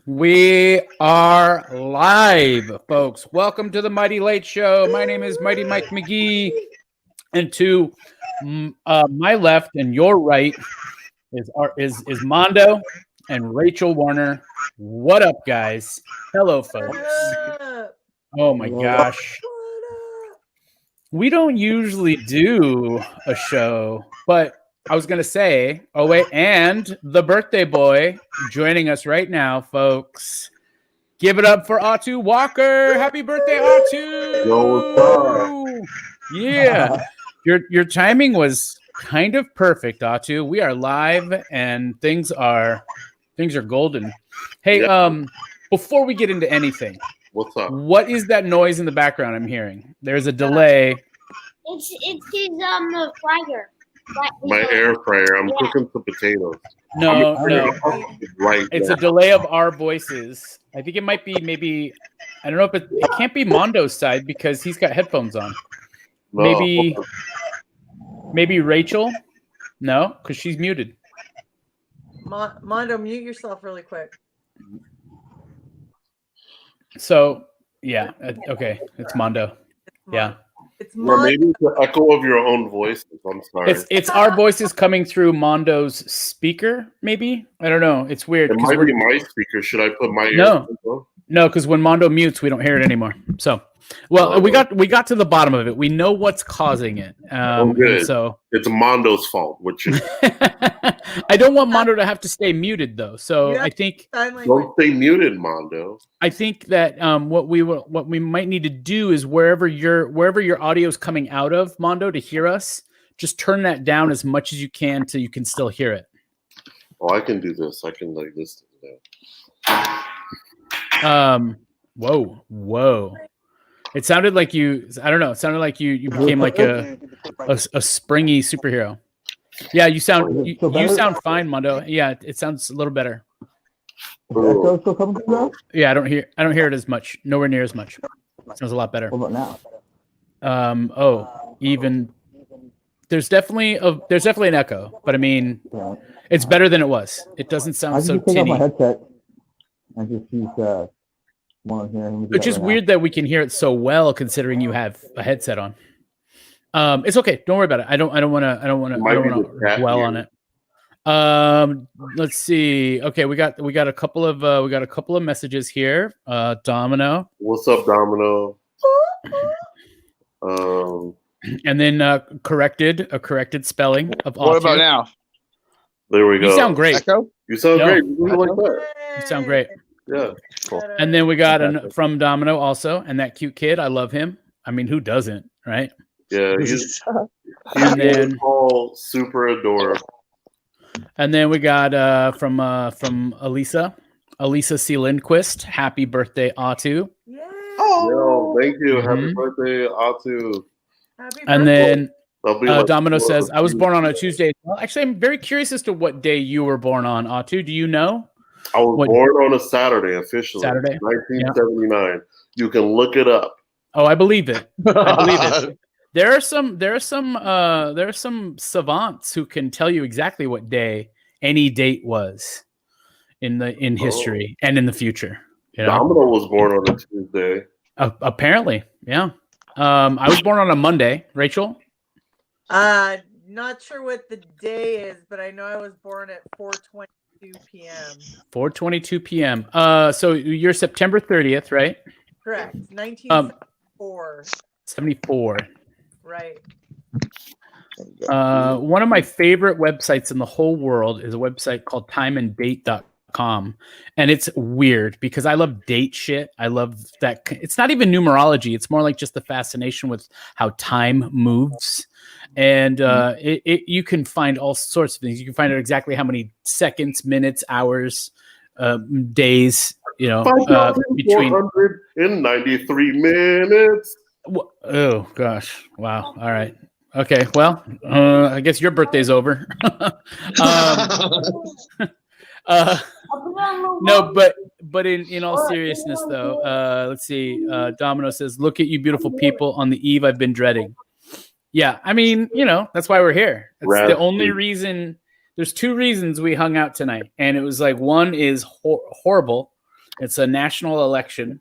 We are live, folks. Welcome to the Mighty Late Show. My name is Mighty Mike McGee, and to my left and your right is Mondo and Rachel Warner. What up, guys? Hello, folks. Oh my gosh. We don't usually do a show, but I was going to say, oh, wait, and the birthday boy joining us right now, folks. Give it up for Atu Walker. Happy birthday, Atu. Yo, what's up? Yeah. Your timing was kind of perfect, Atu. We are live and things are golden. Hey, before we get into anything, what's up? What is that noise in the background I'm hearing? There's a delay. It's his fryer. My air fryer. I'm cooking some potatoes. No. Right. It's a delay of our voices. I think it might be maybe. I don't know if it can't be Mondo's side because he's got headphones on. No. Maybe Rachel. No, because she's muted. Mondo, mute yourself really quick. So yeah, okay, it's Mondo. Yeah. It's Or maybe it's the echo of your own voices. I'm sorry. It's our voices coming through Mondo's speaker. Maybe I don't know. It's weird. It might be my speaker. Should I put my No, because when Mondo mutes, we don't hear it anymore. So, well, we got to the bottom of it. We know what's causing it. Good. So it's Mondo's fault. Which is I don't want Mondo to have to stay muted though. So I think don't stay muted, Mondo. I think that what we might need to do is wherever your audio is coming out of, Mondo, to hear us, just turn that down as much as you can till you can still hear it. Oh, I can do this. I can like this. Whoa. It sounded like you. I don't know. It sounded like you became like a springy superhero. Yeah, you sound you sound fine, Mondo. Yeah, it sounds a little better. Yeah, I don't hear it as much. Nowhere near as much. It sounds a lot better. What about now? Even there's definitely an echo, but I mean, it's better than it was. It doesn't sound so tinny. My headset. I just use one here. It's just weird that we can hear it so well, considering you have a headset on. It's okay. Don't worry about it. I don't want to dwell on it. Let's see. Okay, we got a couple of messages here. Domino. What's up, Domino? And then a corrected spelling of What about now? There we go. You sound great. Echo? You sound great. You like that. You sound great. Yeah. Cool. And then we got from Domino also, and that cute kid. I love him. I mean, who doesn't, right? Yeah, he's all super adorable. And then we got from Elisa C. Lindquist. Happy birthday, Atu. Yeah. Yo, thank you. Happy birthday, Atu. And then Like Domino says, I was born on a Tuesday. Well, actually, I'm very curious as to what day you were born on, Atu. Do you know? I was born on a Saturday, officially. Saturday? 1979. Yeah. You can look it up. Oh, I believe it. I believe it. There are some savants who can tell you exactly what day any date was in history and in the future. You know? Domino was born on a Tuesday. Apparently, yeah. I was born on a Monday. Rachel? Not sure what the day is, but I know I was born at 4:22 p.m. 4:22 p.m. So you're September 30th, right? Correct. 1974. 74. Right. One of my favorite websites in the whole world is a website called timeanddate.com. And it's weird because I love date shit. I love that. It's not even numerology. It's more like just the fascination with how time moves. And you can find all sorts of things. You can find out exactly how many seconds, minutes, hours, days, between 493 minutes. Oh gosh! Wow! All right. Okay. Well, I guess your birthday's over. No, but in all seriousness, though, let's see. Domino says, "Look at you, beautiful people, on the eve I've been dreading." Yeah, I mean, that's why we're here. That's the only reason. There's two reasons we hung out tonight, and it was like one is horrible, It's a national election.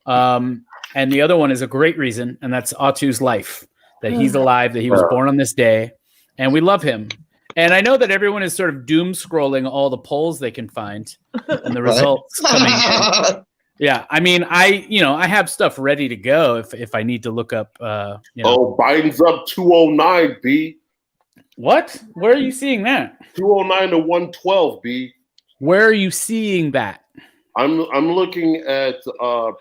And the other one is a great reason, and that's Atu's life, that he's alive, that he was born on this day, and we love him. And I know that everyone is sort of doom scrolling all the polls they can find and the results coming in. Yeah, I mean, I have stuff ready to go if I need to look up. Oh, Biden's up 209, B. What? Where are you seeing that? 209 to 112, B. Where are you seeing that? I'm looking at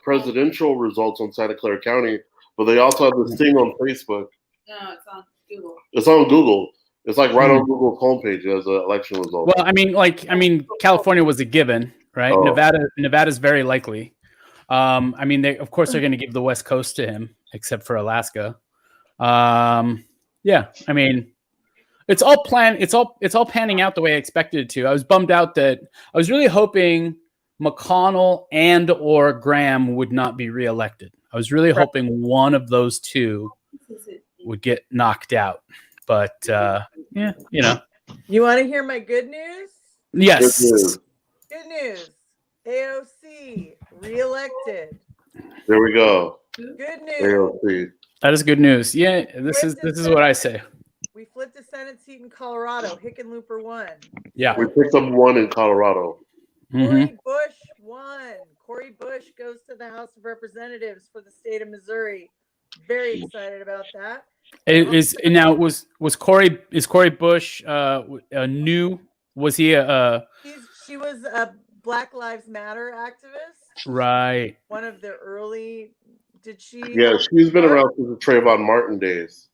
presidential results on Santa Clara County, but they also have this thing on Facebook. No, it's on Google. It's on Google. It's like right on Google's homepage as an election result. Well, I mean, California was a given, right? Oh. Nevada's very likely. I mean, they're going to give the West Coast to him, except for Alaska. Yeah, I mean, it's all planned. It's all panning out the way I expected it to. I was bummed out that I was really hoping McConnell and or Graham would not be reelected. I was really hoping one of those two would get knocked out. But yeah, you know. You want to hear my good news? Yes. Good news. AOC reelected. There we go. Good news. AOC. That is good news. Yeah, this is what I say. We flipped a Senate seat in Colorado. Hickenlooper won. Yeah. We picked up one in Colorado. Cory Bush won. Cory Bush goes to the House of Representatives for the state of Missouri. Very excited about that. Was Cory Bush new? Was he She was a Black Lives Matter activist. Right. One of the early. Did she? Yeah, she's been around since the Trayvon Martin days.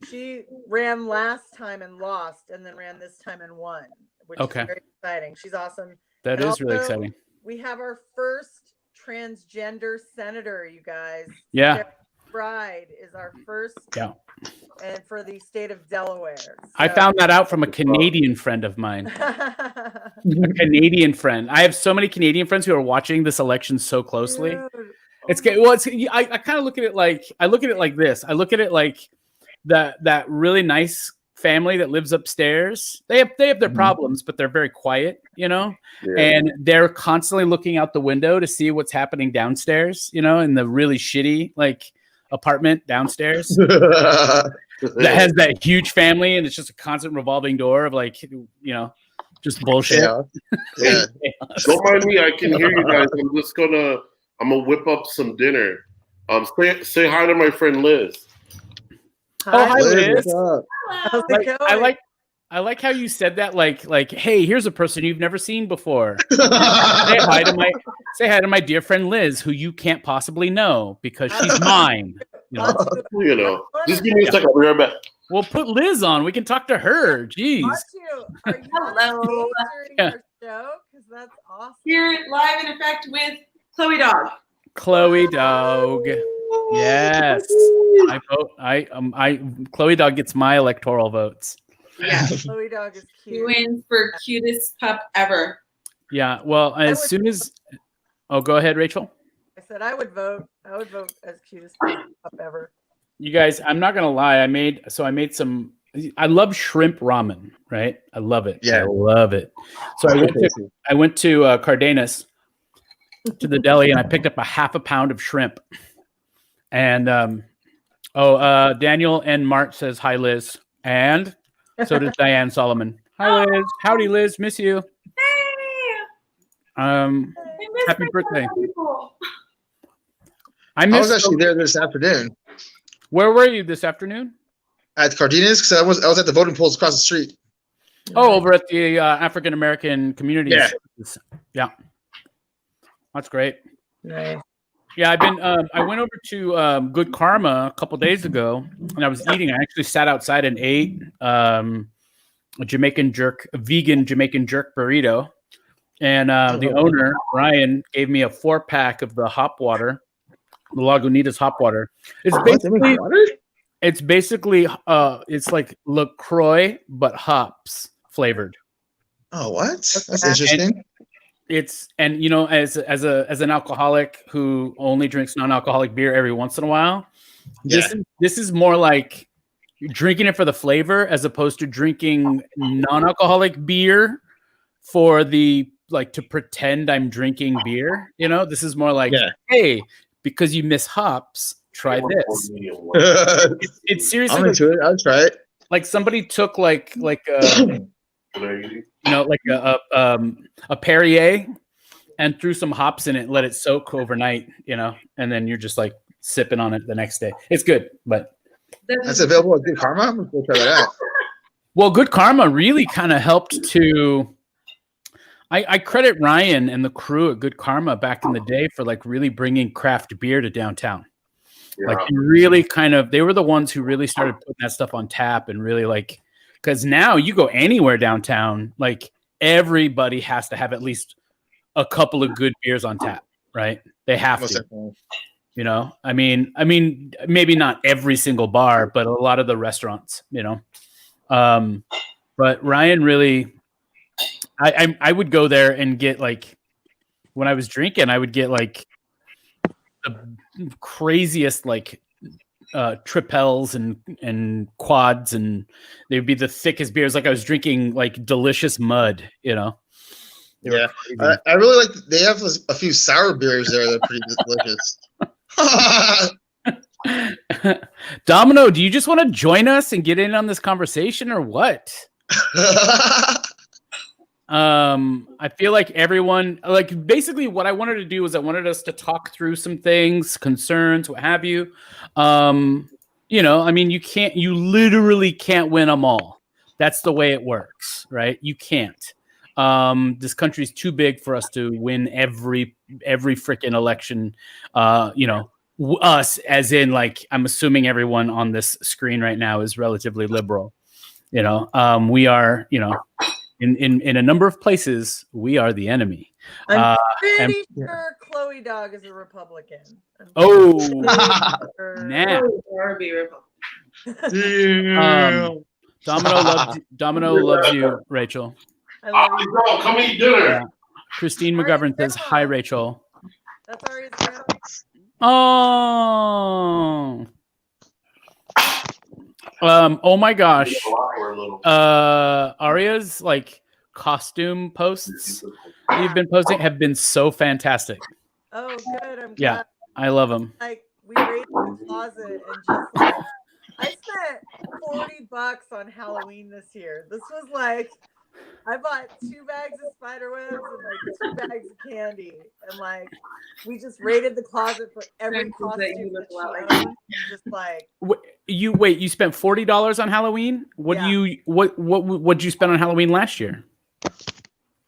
She ran last time and lost, and then ran this time and won, which is very exciting. She's awesome. That is really exciting. We have our first transgender senator, you guys. Yeah. Sarah Bride is our first. Yeah. And for the state of Delaware. So. I found that out from a Canadian friend of mine. A Canadian friend. I have so many Canadian friends who are watching this election so closely. Dude. I kind of look at it like this. I look at it like that really nice family that lives upstairs. They have their problems, but they're very quiet, you know. Yeah. And they're constantly looking out the window to see what's happening downstairs, you know, in the really shitty apartment downstairs that has that huge family, and it's just a constant revolving door of just bullshit. Yeah. Don't mind me. I can hear you guys. I'm gonna whip up some dinner. Say hi to my friend Liz. Hi. Oh, hi, Liz. How's it going? I like how you said that. Like, hey, here's a person you've never seen before. Say hi to my dear friend Liz, who you can't possibly know because she's mine. You know. Just give me a second. I'll be right back. We'll put Liz on. We can talk to her. Jeez. Are you hello during our show? Because that's awesome. Here live in effect with Chloe Dog. Chloe Dog. Yes. I vote. Chloe Dog gets my electoral votes. Yeah. Chloe Dog is cute. You win for cutest pup ever. Yeah. Well, as soon as go ahead, Rachel. I said I would vote. I would vote as cutest pup ever. You guys, I'm not gonna lie. I made some. I love shrimp ramen, right? I love it. Yeah, I love it. So I went to Cardenas to the deli, and I picked up a half a pound of shrimp. And Daniel N. Mart says hi, Liz, and so does Diane Solomon. Hi, Liz. Howdy, Liz. Miss you. Happy birthday. I was actually there this afternoon. Where were you this afternoon? At Cardenas, because I was at the voting polls across the street. Oh, over at the African American community. Yeah. That's great. Nice. Yeah, I went over to Good Karma a couple days ago, and I was eating. I actually sat outside and ate a vegan Jamaican jerk burrito. And the owner, Ryan, gave me a 4-pack of the hop water, the Lagunitas hop water. It's basically it's like LaCroix but hops flavored. Oh, what? That's interesting. And you know, as an alcoholic who only drinks non-alcoholic beer every once in a while, this is more like drinking it for the flavor as opposed to drinking non-alcoholic beer for the like to pretend I'm drinking beer. You know, this is more like, Yeah. hey, because you miss hops, try this. I'm It's seriously into it. I'll try it. like somebody took like a Perrier and threw some hops in it, let it soak overnight, you know, and then you're just like sipping on it the next day. It's good, but That's available at Good Karma. I'm gonna try that out. well, Good Karma really kind of helped to. I credit Ryan and the crew at Good Karma back in the day for like really bringing craft beer to downtown. Yeah. Like really they were the ones who really started putting that stuff on tap and really like, because now you go anywhere downtown, like everybody has to have at least a couple of good beers on tap, right? They have Most to. definitely. You know, I mean, maybe not every single bar, but a lot of the restaurants, you know. But Ryan really, I would go there and get like, when I was drinking, I would get like the craziest like tripels and quads, and they'd be the thickest beers. Like I was drinking like delicious mud, you know. They were Yeah, crazy. I really like. They have a few sour beers there that are pretty delicious. Domino, do you just want to join us and get in on this conversation or what? I feel like everyone, like basically what I wanted to do was I wanted us to talk through some things, concerns, what have you. You know, I mean, you literally can't win them all. That's the way it works, right? You can't. This country's too big for us to win every freaking election. You know, us as in like, I'm assuming everyone on this screen right now is relatively liberal. You know, we are, you know, in a number of places, we are the enemy. I'm pretty sure Chloe Dog is a Republican. Oh, Sure. nah. Or be Republican. Domino loves you, Rachel. I love you. Bro, come eat dinner. Yeah. Christine McGovern says, hi, Rachel. That's Aria's grandma. Oh. Oh my gosh. Aria's like costume posts you've been posting have been so fantastic. Oh, good. I'm glad. Yeah, I love them. Like we raided the closet and just like I spent $40 on Halloween this year. This was like I bought 2 bags of spider webs and like 2 bags of candy, and like we just raided the closet for every costume that she owned, and just like You spent $40 on Halloween? What you spend on Halloween last year?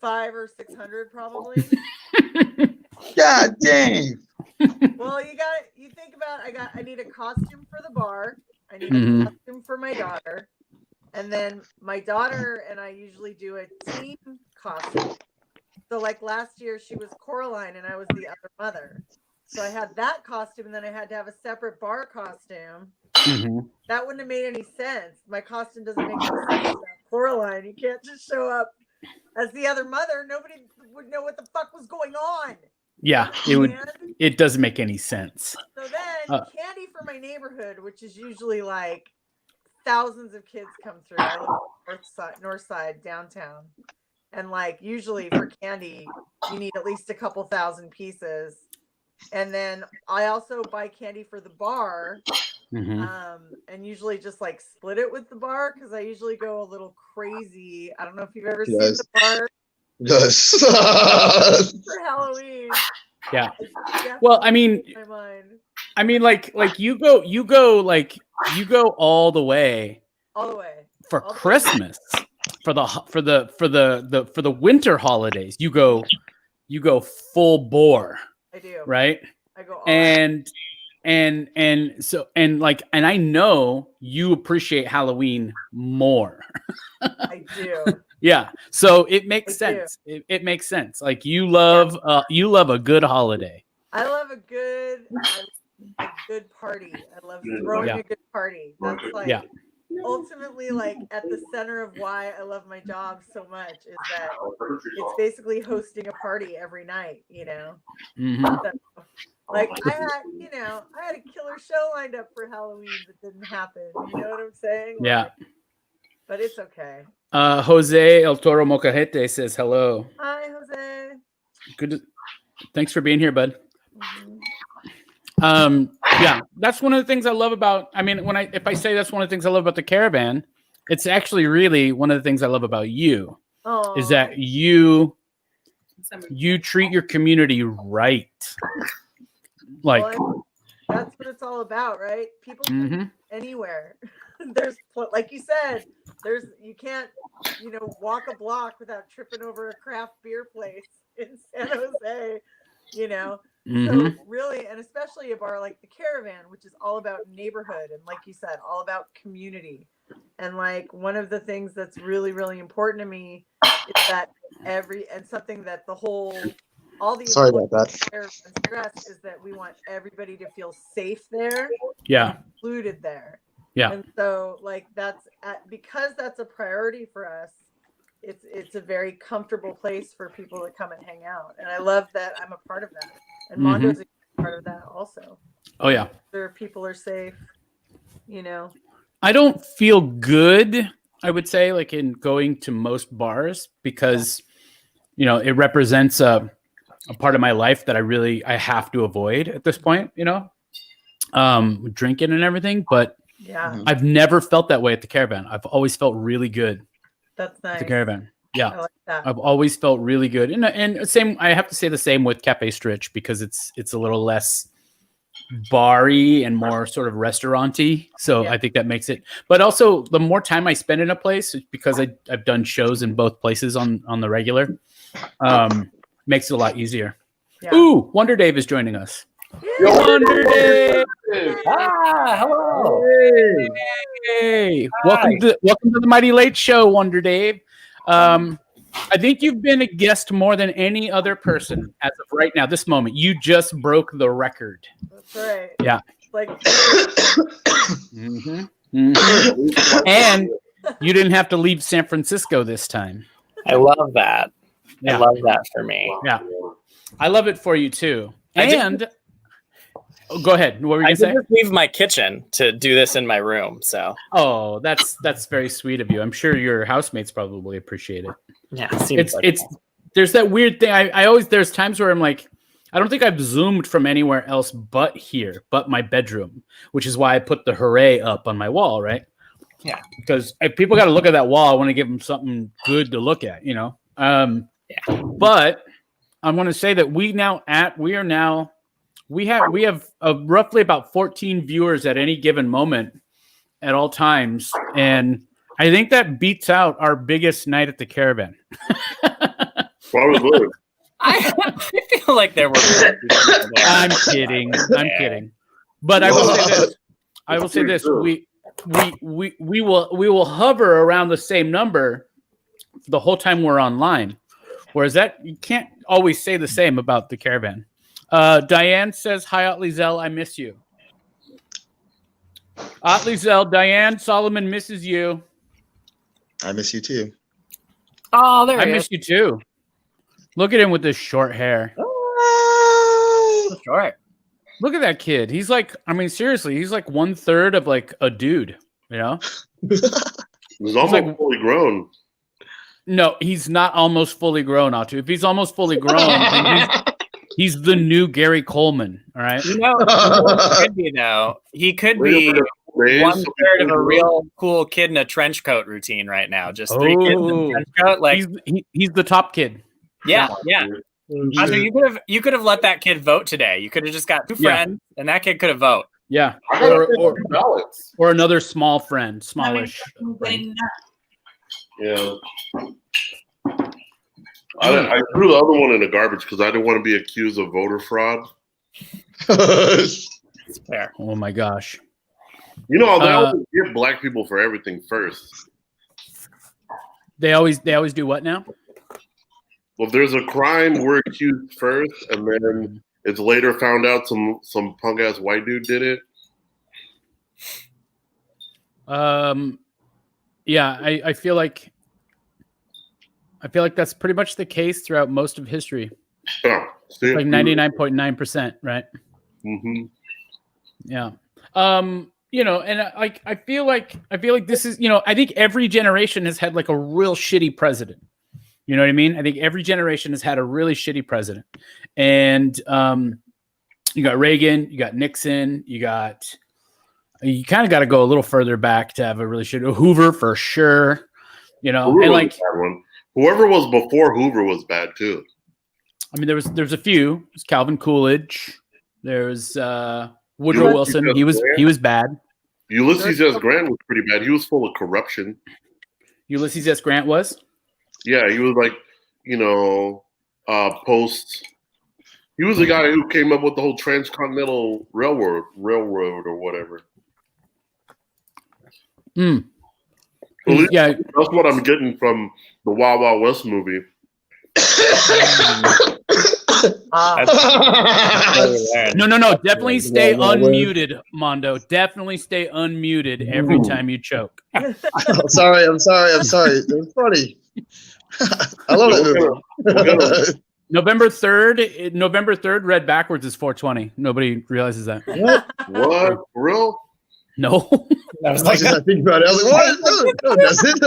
$500 or $600 probably. God dang. Well, you think about I need a costume for the bar. I need a costume for my daughter. And then my daughter and I usually do a team costume. So like last year she was Coraline and I was the other mother. So I had that costume and then I had to have a separate bar costume. That wouldn't have made any sense. My costume doesn't make any sense without Coraline. You can't just show up as the other mother. Nobody would know what the fuck was going on. Yeah, it doesn't make any sense. So then candy for my neighborhood, which is usually like thousands of kids come through. I live north side downtown, and like usually for candy you need at least a couple thousand pieces. And then I also buy candy for the bar, and usually just like split it with the bar because I usually go a little crazy. I don't know if you've ever seen the bar Yes. for Halloween. Yeah. Well, I mean, like you go all the way for Christmas, for the winter holidays. You go full bore. I do. Right? I go all and I know you appreciate Halloween more. I do. Yeah. So it makes sense. It makes sense. Like you love a good holiday. I love a good party. I love throwing a good party. That's like ultimately like at the center of why I love my job so much is that it's basically hosting a party every night, you know. So, like I had a killer show lined up for Halloween that didn't happen. You know what I'm saying? Like, yeah. But it's okay. Jose El Toro Mocajete says hello. Hi, Jose. Good. Thanks for being here, bud. Mhm. Yeah, that's one of the things I love about. I mean, if I say that's one of the things I love about the caravan, it's actually really one of the things I love about you. Aw. Is that you treat your community right? Like, Well, that's what it's all about, right? People can mhm. anywhere. There's, like you said, you can't, walk a block without tripping over a craft beer place in San Jose, So Mhm. really, and especially a bar like the Caravan, which is all about neighborhood and, like you said, all about community. And like one of the things that's really, really important to me is that something that all the Sorry about that. stress is that we want everybody to feel safe there, Yeah, included there. yeah. And so like because that's a priority for us, it's a very comfortable place for people to come and hang out. And I love that I'm a part of that. And Mondo's a part of that also. Oh yeah. People are safe, I don't feel good, I would say, like in going to most bars because, it represents a part of my life that I have to avoid at this point, drinking and everything. But yeah, I've never felt that way at the Caravan. I've always felt really good that's nice. at the Caravan. Yeah. I like that. I've always felt really good. And same, I have to say the same with Cafe Stritch because it's a little less bar-y and more sort of restaurant-y. So Yeah. I think that makes it. But also, the more time I spend in a place, because I've done shows in both places on the regular, makes it a lot easier. Yeah. Ooh, Wonder Dave is joining us. Yeah. Wonder Dave! Ah, hello. Hey, welcome to the Mighty Late Show, Wonder Dave. I think you've been a guest more than any other person as of right now. This moment, you just broke the record. That's right. Yeah. Like And you didn't have to leave San Francisco this time. I love that. Yeah. I love that for me. Yeah. I love it for you too. And go ahead. What were you I gonna say? did just leave my kitchen to do this in my room. So Oh, that's very sweet of you. I'm sure your housemates probably appreciate it. yeah, seems like It's there's that weird thing. I always there's times where I'm like, I don't think I've zoomed from anywhere else but here, but my bedroom, which is why I put the hooray up on my wall, right? Yeah. Because if people got to look at that wall, I want to give them something good to look at, But I want to say that we have roughly about 14 viewers at any given moment at all times, and I think that beats out our biggest night at the Caravan. Probably. I feel like there were. I'm kidding. But I will say this. We will hover around the same number the whole time we're online. Whereas that you can't always say the same about the Caravan. Diane says, "Hi, Otley Zell, I miss you." Otley Zell, Diane Solomon misses you. I miss you too. Oh, there I he miss is. you too. Look at him with this short hair. So short. Look at that kid. He's like, I mean, seriously, he's like 1/3 of like a dude, He's almost like- fully grown. No, he's not almost fully grown, Atu. If he's almost fully grown, then he's the new Gary Coleman. All right. You know what he could be though? He could be 1/3 of a real cool kid in a trench coat routine right now. Just 3 kids in a trench coat. Like he's the top kid. yeah. Andrew, you could have let that kid vote today. You could have just got 2 friends, and that kid could have voted. Yeah. I got ballots. Or another small friend, smallish. Yeah. I threw the other one in the garbage because I didn't want to be accused of voter fraud. It's fair. Oh my gosh. They always give black people for everything first. They always do what now? Well, if there's a crime, we're accused first, and then it's later found out some punk ass white dude did it. Yeah, I feel like that's pretty much the case throughout most of history. Oh, Like 99.9%, right? Mm-hmm. Yeah. and I feel like this is, I think every generation has had like a real shitty president. You know what I mean? I think every generation has had a really shitty president. And you got Reagan, you got Nixon, you kind of got to go a little further back to have a really shitty Hoover for sure. Hoover and was like a bad one. Whoever was before Hoover was bad too. I mean, there's a few. There's Calvin Coolidge. There's Woodrow Wilson. He was bad. Ulysses S. Grant was pretty bad. He was full of corruption. Ulysses S. Grant was? Yeah, he was like, post. He was the guy who came up with the whole transcontinental railroad or whatever. Yeah, that's what I'm getting from the Wild Wild West movie. No. Definitely stay unmuted, Mondo. Definitely stay unmuted every time you choke. I'm sorry. It's funny. I love that movie. November 3rd, read backwards is 420. Nobody realizes that. What? For real? No. I was like, I think about it. I was like, what? No, that's it.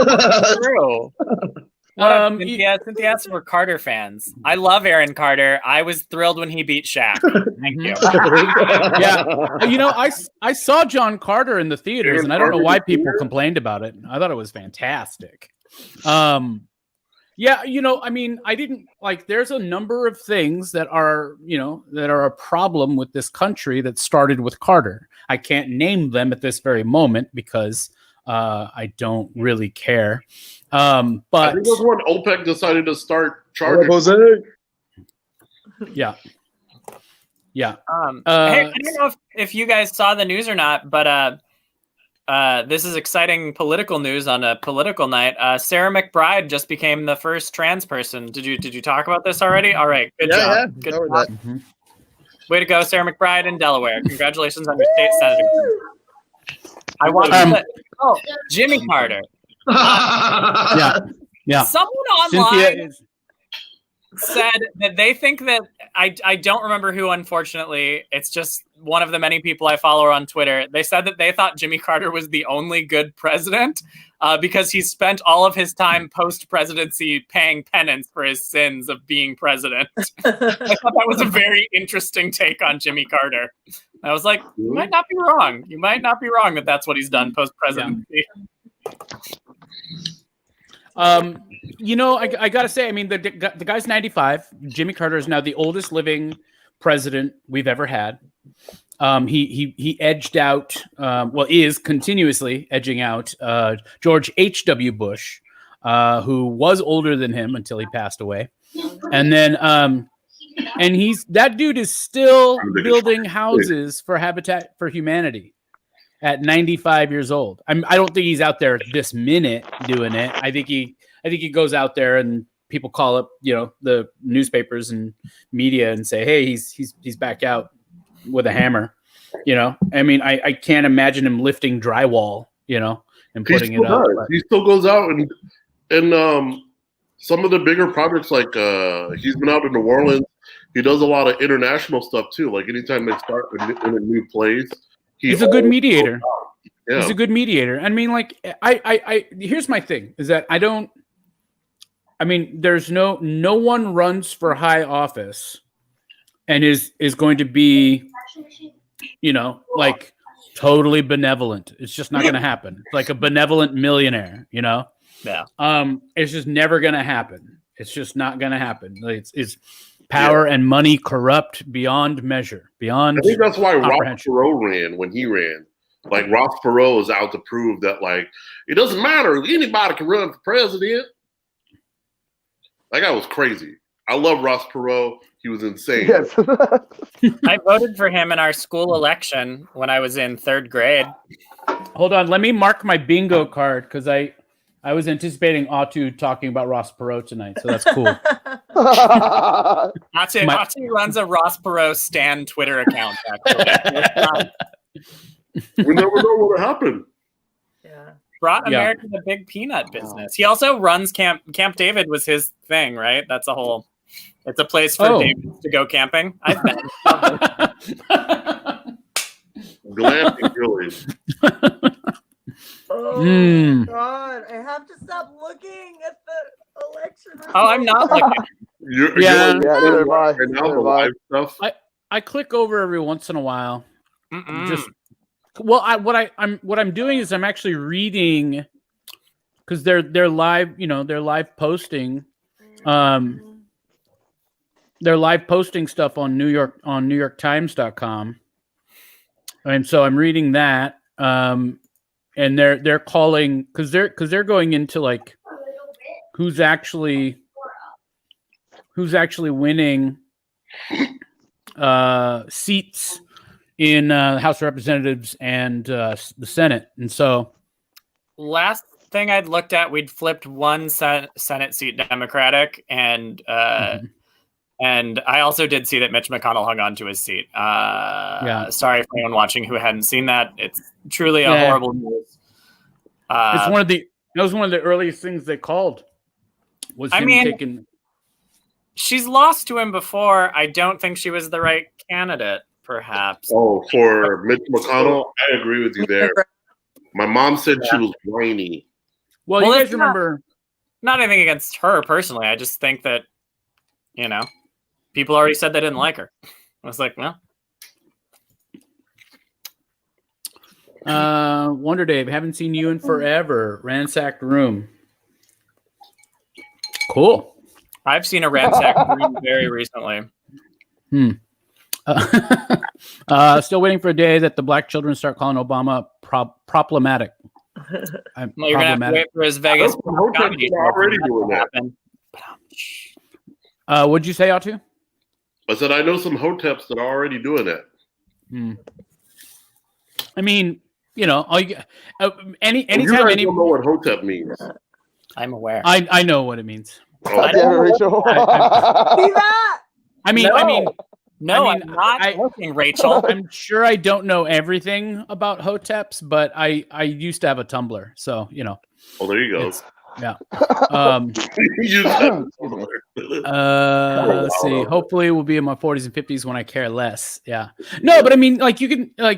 True. Cynthia asked for Carter fans. I love Aaron Carter. I was thrilled when he beat Shaq. Thank you. Yeah. I saw John Carter in the theaters, and I don't know why people complained about it. I thought it was fantastic. Yeah, I mean, I didn't there's a number of things that are a problem with this country that started with Carter. I can't name them at this very moment because I don't really care. But I think that's when OPEC decided to start charging. Yeah. Hey, I don't know if you guys saw the news or not, but this is exciting political news on a political night. Sarah McBride just became the first trans person. Did you talk about this already? All right, good job. Yeah, good job. Mm-hmm. Way to go, Sarah McBride in Delaware. Congratulations on your state senator. I want Jimmy Carter. Yeah. Someone online said that they think that I don't remember who, unfortunately. It's just one of the many people I follow on Twitter. They said that they thought Jimmy Carter was the only good president because he spent all of his time post-presidency paying penance for his sins of being president. I thought that was a very interesting take on Jimmy Carter. I was like, you might not be wrong. You might not be wrong that that's what he's done post-presidency. I gotta say, I mean, the guy's 95. Jimmy Carter is now the oldest living president we've ever had. He edged out, is continuously edging out George H.W. Bush, who was older than him until he passed away. And then, that dude is still building houses for Habitat for Humanity at 95 years old. I don't think he's out there this minute doing it. I think he goes out there and people call up, the newspapers and media and say, hey, he's back out with a hammer. I mean, I can't imagine him lifting drywall, and putting it up. He still goes out and some of the bigger projects, like he's been out in New Orleans. He does a lot of international stuff too. Like anytime they start in a new place, he's a good mediator. Yeah. He's a good mediator. I mean, I here's my thing is that there's no one runs for high office and is going to be, totally benevolent. It's just not going to happen. Like a benevolent millionaire, Yeah. It's just never going to happen. It's just not going to happen. It's power and money corrupt beyond measure. I think that's why Ross Perot ran when he ran. Like Ross Perot is out to prove that it doesn't matter. Anybody can run for president. That guy was crazy. I love Ross Perot. He was insane. Yes. I voted for him in our school election when I was in 3rd grade. Hold on. Let me mark my bingo card because I was anticipating Atu talking about Ross Perot tonight, so that's cool. Atu runs a Ross Perot Stan Twitter account, actually. We never know what happened. Yeah. Brought America the big peanut business. He also runs Camp David was his thing, right? It's a place for David to go camping. I've been. glamping really. Oh Mm. God, I have to stop looking at the election. Oh, I'm not looking. You're Yeah. you're Yeah, neither am I. right now, Neither the am I. live stuff. I click over every once in a while. Mm-mm. Just what I'm doing is I'm actually reading because they're live, they're live posting. They're live posting stuff on NewYorkTimes.com. And so I'm reading that. And they're calling because they're going into like who's actually winning seats in the House of Representatives and the Senate. And so Last thing I'd looked at, we'd flipped one Senate seat Democratic, and and I also did see that Mitch McConnell hung on to his seat. Sorry for anyone watching who hadn't seen that. It's truly a horrible news. that was one of the earliest things they called. Was him taking. She's lost to him before. I don't think she was the right candidate, perhaps. Oh, for Mitch McConnell, I agree with you there. My mom said she was whiny. Well, you guys remember? Not anything against her personally. I just think that, people already said they didn't like her. I was like, well. Wonder Dave, haven't seen you in forever. Ransacked room. Cool. I've seen a ransacked room very recently. Still waiting for a day that the black children start calling Obama problematic. Well, you're gonna have to wait for his Vegas comedy. Already doing that. What'd you say, Atu? I said I know some hoteps that are already doing that. I mean, anytime don't know what hotep means. I'm aware. I know what it means. God damn it, Rachel. See that? No, I'm not looking, Rachel. I'm sure I don't know everything about hoteps, but I used to have a Tumblr, so Oh, there you go. Yeah. Let's see. Hopefully, we'll be in my 40s and 50s when I care less. Yeah. No, but I mean, like you can, I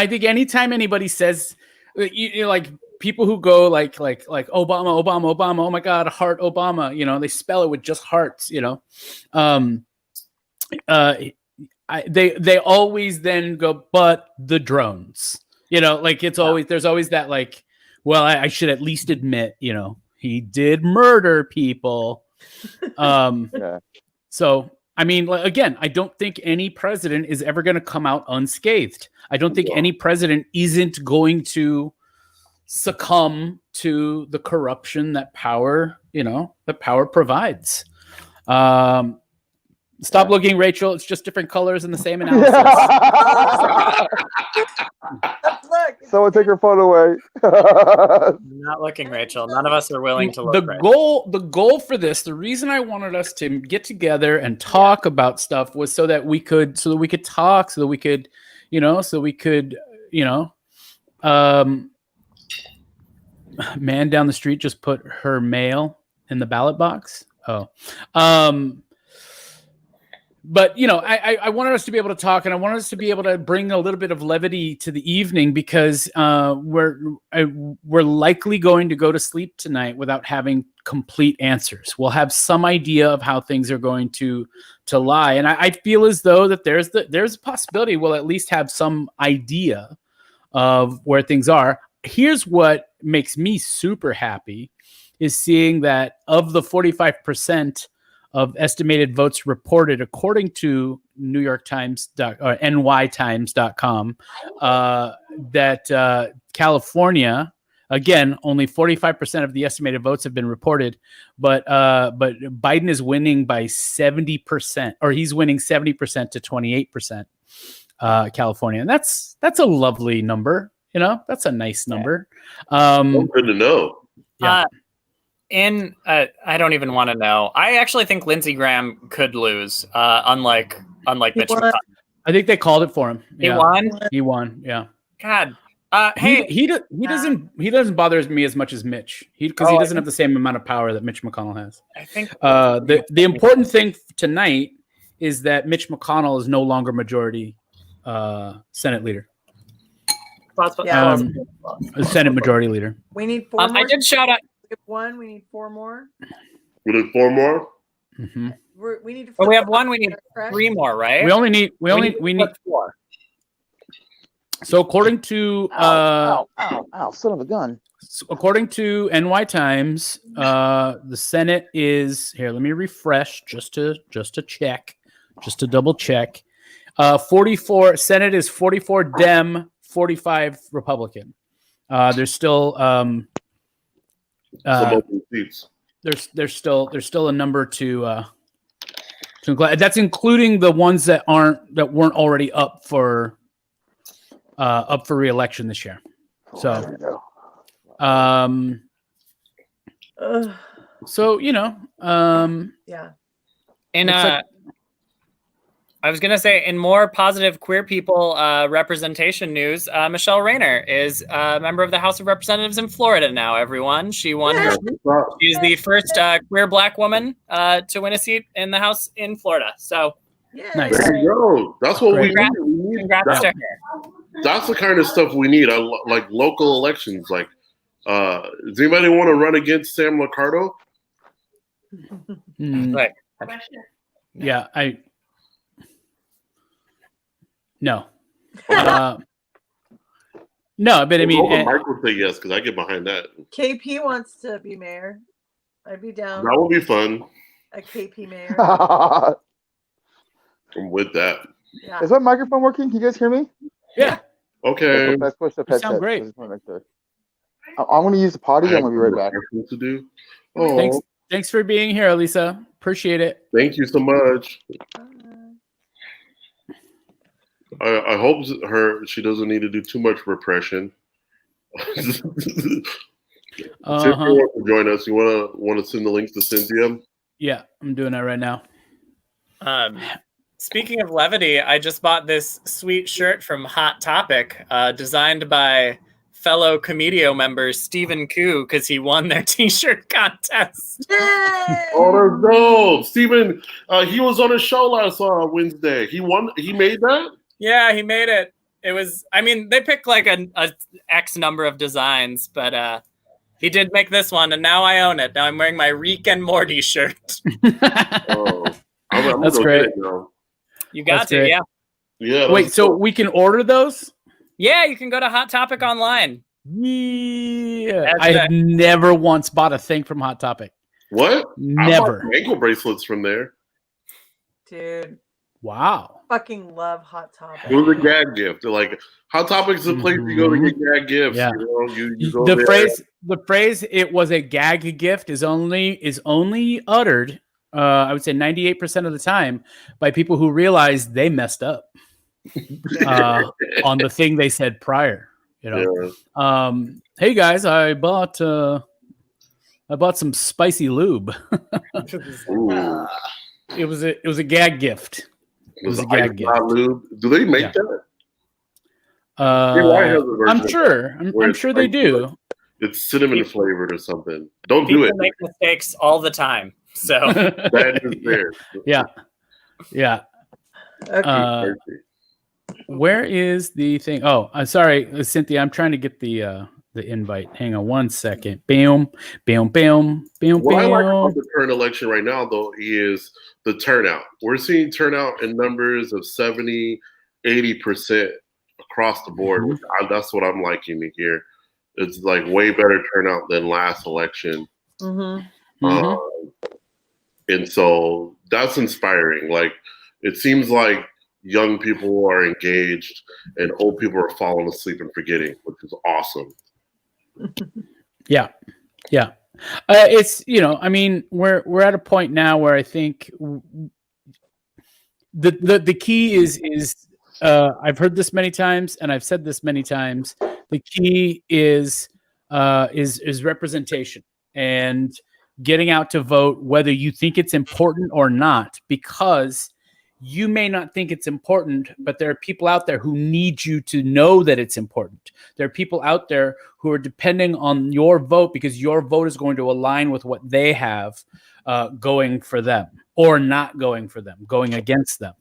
think anytime anybody says, like people who go like Obama, oh my God, heart Obama. They spell it with just hearts. They always then go, but the drones. It's always there's always that like. Well, I should at least admit, he did murder people. So, I mean, again, I don't think any president is ever going to come out unscathed. I don't think any president isn't going to succumb to the corruption that power provides. Stop looking, Rachel. It's just different colors and the same analysis. Someone take her phone away. Not looking, Rachel. None of us are willing to look. The goal for this, the reason I wanted us to get together and talk about stuff was so that we could talk, man down the street just put her mail in the ballot box. But I wanted us to be able to talk, and I wanted us to be able to bring a little bit of levity to the evening because we're likely going to go to sleep tonight without having complete answers. We'll have some idea of how things are going to lie, and I feel as though that there's a possibility we'll at least have some idea of where things are. Here's what makes me super happy is seeing that of the 45% of estimated votes reported, according to New York Times or nytimes.com, that California, again, only 45% of the estimated votes have been reported, but Biden is winning by 70%, or he's winning 70% to 28%. California, and that's a lovely number. That's a nice number. Good to know. Yeah. I don't even want to know. I actually think Lindsey Graham could lose, unlike Mitch McConnell. I think they called it for him. He won. He won. Yeah. God. He doesn't bother me as much as Mitch. Because he doesn't have the same amount of power that Mitch McConnell has. I think the important thing tonight is that Mitch McConnell is no longer majority Senate leader. Yeah. The Senate Majority Leader. We need four more. I did shout out. We have one. We need four more. We need 4 more. Mm-hmm. We need to. Well, we flip have one. We need correct? 3 more, right? We need. flip 4. So according to Ow, son of a gun. according to NY Times, the Senate is here. Let me refresh just to check, just to double check. 44 Senate is 44 Dem, 45 Republican. There's still Some open seats. there's still a number to include. That's including the ones that weren't already up for re-election this year. So, so Yeah. In I was gonna say, in more positive queer people representation news, Michelle Rayner is a member of the House of Representatives in Florida now. Everyone, she won. She's the first queer Black woman to win a seat in the House in Florida. So Yeah. Nice. There you go. That's what we Congrats. need. We need congrats that. to her. That's the kind of stuff we need. Like local elections. Like, does anybody want to run against Sam Liccardo? Right. Yeah, no. No, but I mean, Mike would say yes because I get behind that. KP wants to be mayor. I'd be down. That would be fun. A KP mayor. I'm with that. Yeah. Is my microphone working? Can you guys hear me? yeah, Okay. Let's push the You sound headset. great. I just wanna make sure. I'm going to use the potty. I'm going to be right back. To do. Oh, thanks for being here, Lisa. Appreciate it. thank you so much. I hope she doesn't need to do too much repression. Cynthia wants to join us. You want to send the links to Cynthia? Yeah, I'm doing that right now. Speaking of levity, I just bought this sweet shirt from Hot Topic, designed by fellow Comedio member Stephen Koo, because he won their t-shirt contest. Yay! Oh, that's dope. Steven, he was on a show last Wednesday. He won. He made that? Yeah, he made it. It was, I mean, they picked like a X number of designs, but he did make this one, and now I own it. Now I'm wearing my Rick and Morty shirt. Oh, I'm That's gonna great. get it now. You got That's to, great. yeah. Yeah. Wait, that's so dope. we can order those? Yeah, you can go to Hot Topic online. Yeah, That's I have never once bought a thing from Hot Topic. What? I Never. bought some ankle bracelets from there. Dude, Wow. fucking love Hot Topic. It was a gag gift. Like Hot Topic's the place you go to get gag gifts. Yeah. You know, you go The there. phrase "it was a gag gift" is only uttered, I would say 98% of the time, by people who realize they messed up on the thing they said prior. You know, Yeah. Hey guys, I bought some spicy lube. Ooh. It was a gag gift. It was a gag gift. Lube. Do they make Yeah. that? Why has a version I'm of sure. where I'm it's sure they like- do. It's cinnamon flavored or something. Don't do People it. make mistakes all the time. So That is there. Yeah. Yeah. Okay. Where is the thing? Oh, I'm sorry, Cynthia. I'm trying to get the invite. Hang on one second. Bam, bam, bam, bam, What I like bam. about the current election right now, though, is the turnout. We're seeing turnout in numbers of 70, 80% across the board. Mhm. Which that's what I'm liking to hear. It's like way better turnout than last election. Mm-hmm. Mhm. And so that's inspiring. Like, it seems like young people are engaged and old people are falling asleep and forgetting, which is awesome. Yeah. Yeah. It's, I mean, we're at a point now where I think the key is I've heard this many times and I've said this many times. The key is representation and getting out to vote, whether you think it's important or not, because you may not think it's important, but there are people out there who need you to know that it's important. There are people out there who are depending on your vote because your vote is going to align with what they have going for them or not going for them, going against them,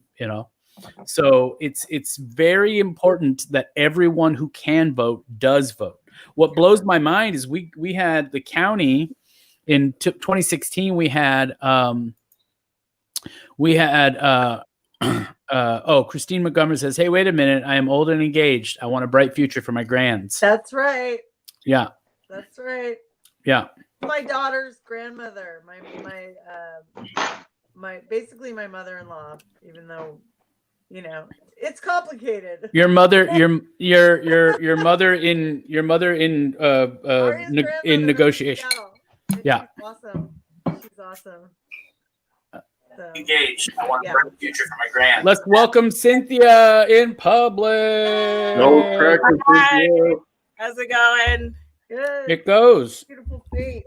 So it's very important that everyone who can vote does vote. What blows my mind is we had the county in 2016. We had Christine Montgomery says, "Hey, wait a minute! I am old and engaged. I want a bright future for my grands." That's right. Yeah, That's right. yeah. My daughter's grandmother, my basically my mother-in-law, even though, you know, it's complicated. Your mother in negotiation. Yeah. She's awesome. She's awesome. So, Engaged. I want Yeah. a bright future for my grand. Let's welcome Cynthia in public. No crackers. Hi. How's it going? good. It goes. Beautiful face.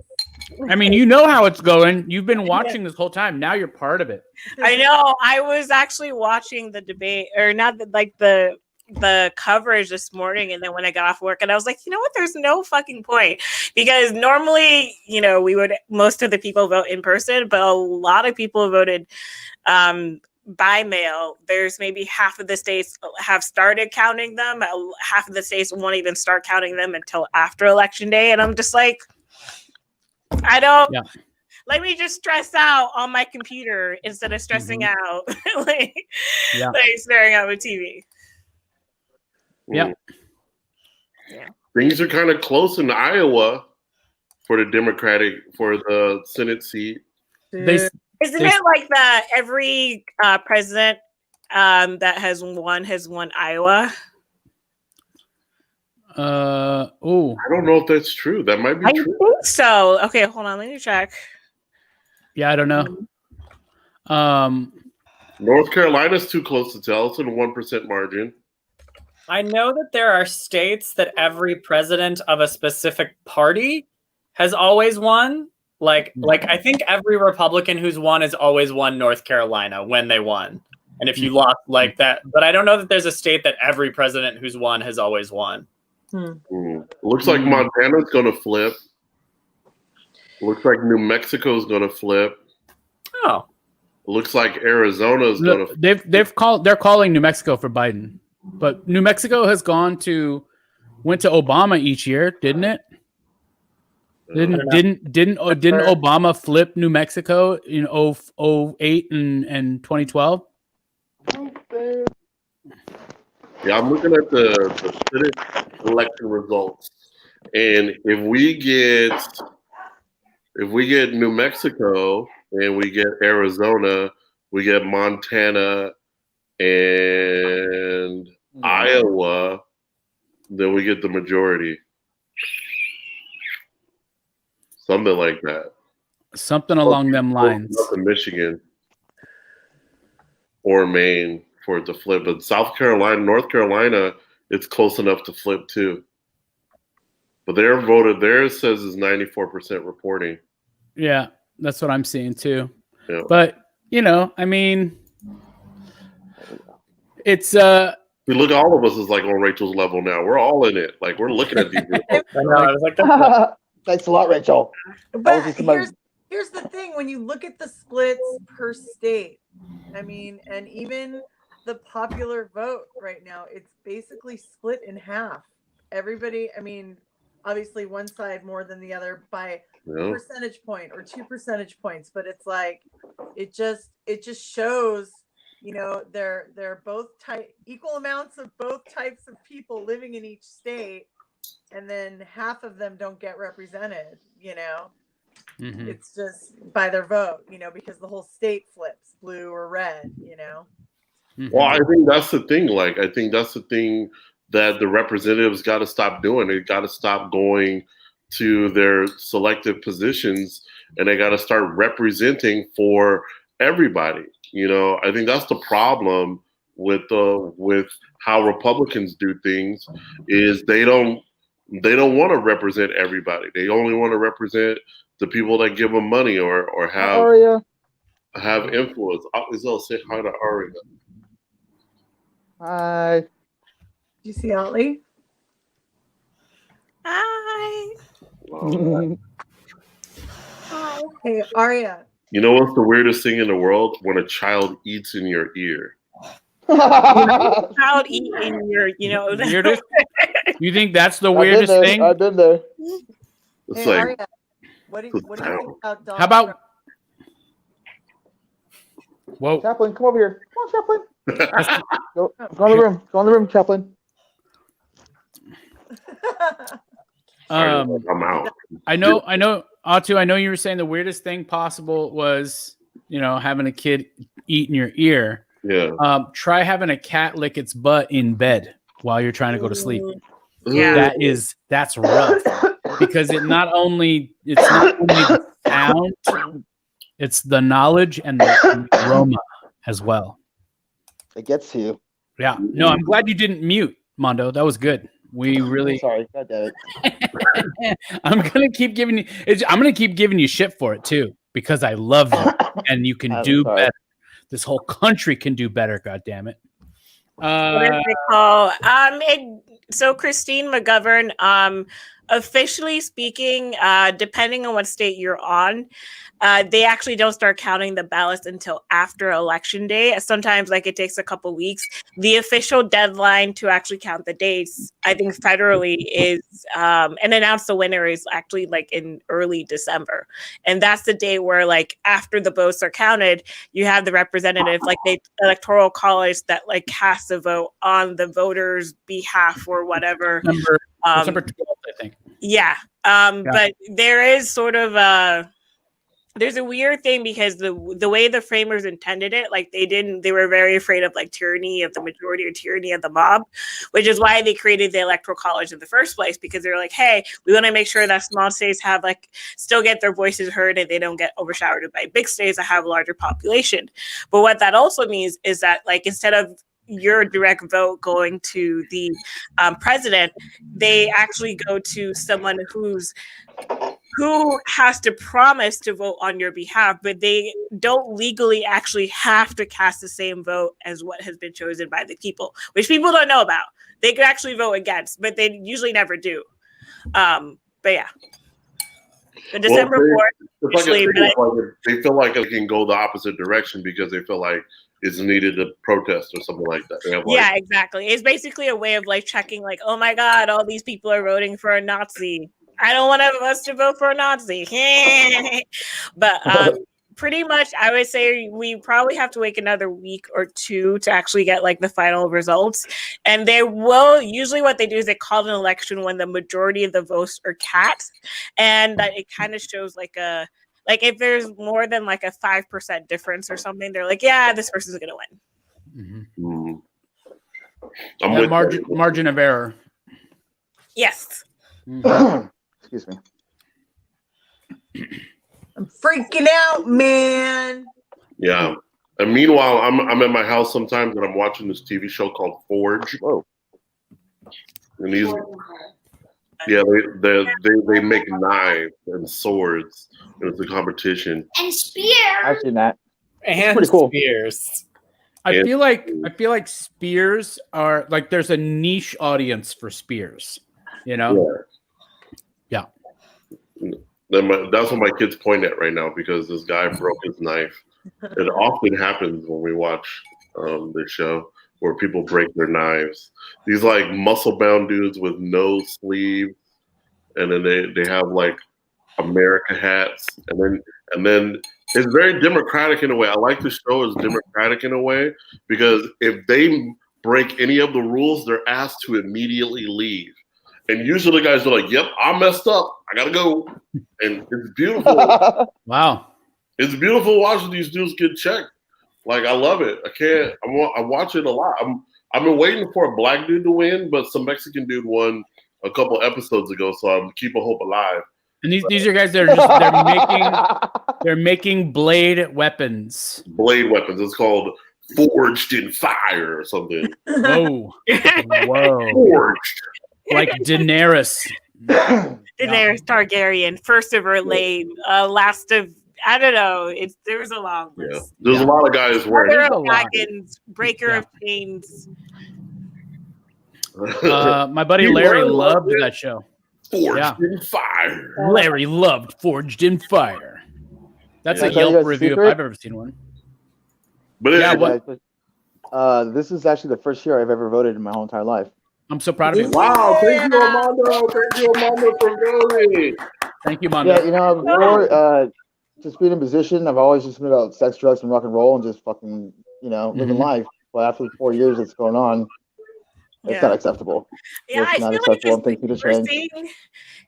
I mean, you know how it's going. You've been watching this whole time. Now you're part of it. I know. I was actually watching the debate, or not the coverage this morning, and then when I got off work, and I was like, you know what? There's no fucking point, because normally, you know, most of the people vote in person, but a lot of people voted by mail. There's maybe half of the states have started counting them. Half of the states won't even start counting them until after election day, and I'm just like, I don't. Yeah. Let me just stress out on my computer instead of stressing out, like staring at my TV. Yeah. Things are kind of close in Iowa for the Senate seat. Isn't it like that every president that has won Iowa? I don't know if that's true. That might be I true. think so. Okay, hold on. Let me check. Yeah, I don't know. North Carolina's too close to tell. It's in a 1% margin. I know that there are states that every president of a specific party has always won. Like I think every Republican who's won has always won North Carolina when they won. And if you lost like that, but I don't know that there's a state that every president who's won has always won. Looks like Montana's going to flip. Looks like New Mexico's going to flip. Oh. Looks like Arizona's going to flip. They're calling New Mexico for Biden. But New Mexico has went to Obama each year, didn't it? Didn't Obama flip New Mexico in 2008 and 2012? Yeah, I'm looking at the Senate election results, and if we get New Mexico and we get Arizona, we get Montana and Iowa, then we get the majority. Something like that. Something along them lines. Nothing Michigan or Maine for it to flip, but South Carolina, North Carolina, it's close enough to flip too. But theirs says is 94% reporting. Yeah, that's what I'm seeing too. Yeah. But you know, I mean, it's we look, all of us is like on Rachel's level now. We're all in it. Like, we're looking at these results. I know. I was like, Thanks a lot, Rachel. But here's the thing: when you look at the splits per state, I mean, and even the popular vote right now, it's basically split in half. Everybody, I mean, obviously one side more than the other by a percentage point or 2 percentage points, but it's like it just shows, you know, they're both equal amounts of both types of people living in each state, and then half of them don't get represented, you know. It's just by their vote, you know, because the whole state flips blue or red, you know. Well, I think that's the thing. Like, I think that's the thing that the representatives got to stop doing. They got to stop going to their selected positions, and they got to start representing for everybody. You know, I think that's the problem with how Republicans do things, is they don't want to represent everybody. They only want to represent the people that give them money or have influence. I'll say hi to Aria. Hi. Do you see Ollie? Hi. Hi. Hey, Aria. You know what's the weirdest thing in the world? When a child eats in your ear. Child eating your, Weirdest? You think that's the I've been weirdest there. thing? I've been there. It's Hey, like Aria, what do you think about Donald How about? Trump? Whoa. Chaplain, come over here. Come on, Chaplain. Go in the room. Go in the room, Chaplain. I'm out. I know, Atu, I know you were saying the weirdest thing possible was, having a kid eat in your ear. Yeah. Try having a cat lick its butt in bed while you're trying to go to sleep. Yeah. That's rough because it's not only the sound, it's the knowledge and the aroma as well. It gets to you. Yeah. No, I'm glad you didn't mute, Mondo. That was good. We really. Sorry. God damn it. I'm gonna keep giving you shit for it too because I love you and you can do sorry. better. This whole country can do better. God damn it. What is it called? So Christine McGovern, officially speaking, depending on what state you're on, they actually don't start counting the ballots until after election day. Sometimes it takes a couple weeks. The official deadline to actually count the dates, I think federally, is and announce the winner is actually in early December. And that's the day where after the votes are counted, you have the representative, the electoral college that casts a vote on the voters' behalf or whatever. December 12th, I think. Yeah. But there is sort of there's a weird thing because the way the framers intended it, they were very afraid of tyranny of the majority or tyranny of the mob, which is why they created the electoral college in the first place, because they're hey, we want to make sure that small states have still get their voices heard and they don't get overshadowed by big states that have a larger population. But what that also means is that instead of your direct vote going to the president, they actually go to someone who has to promise to vote on your behalf, but they don't legally actually have to cast the same vote as what has been chosen by the people, which people don't know about. They could actually vote against, but they usually never do. But yeah. The December 4th. They feel like it can go the opposite direction because they feel like it's needed to protest or something like that. They have yeah, exactly. It's basically a way of checking oh my God, all these people are voting for a Nazi. I don't want us to vote for a Nazi. But pretty much, I would say we probably have to wait another week or two to actually get the final results. And they will, usually what they do is they call an election when the majority of the votes are cast. And that it kind of shows if there's more than a 5% difference or something, they're yeah, this person's going to win. Mm-hmm. Margin of error. Yes. Excuse me. I'm freaking out, man. Yeah. And meanwhile, I'm at my house sometimes and I'm watching this TV show called Forge. Whoa. And they make knives and swords. And it's a competition. And spear. I've seen that. And pretty cool. spears. I feel like spears are there's a niche audience for spears. Yeah. That's what my kids point at right now because this guy broke his knife. It often happens when we watch this show where people break their knives. These muscle-bound dudes with no sleeves, and then they have America hats, and then it's very democratic in a way. I like the show is democratic in a way because if they break any of the rules, they're asked to immediately leave. And usually the guys are yep, I messed up. I got to go. And it's beautiful. Wow. It's beautiful watching these dudes get checked. I love it. I watch it a lot. I've been waiting for a black dude to win, but some Mexican dude won a couple episodes ago, so I'm keeping hope alive. And these are guys that are they're making blade weapons. Blade weapons. It's called Forged in Fire or something. Whoa. Whoa. Forged. Like Daenerys. Daenerys Targaryen, first of her lane, last of, I don't know. There's a long list. Yeah. There's a lot of guys wearing dragons, breaker of chains. My buddy Larry loved that show. Forged in Fire. Larry loved Forged in Fire. That's a Yelp review if I've ever seen one. But This is actually the first year I've ever voted in my whole entire life. I'm so proud of you. Wow, thank you, Armando. Thank you, Armando, for voting. Thank you, Mondo. Yeah, you know, before just being in position, I've always just been about sex, drugs, and rock and roll, and just fucking, you know, living life. But after the 4 years that's going on, it's not acceptable. Yeah, It's I not feel acceptable. like Things need to we're change. seeing.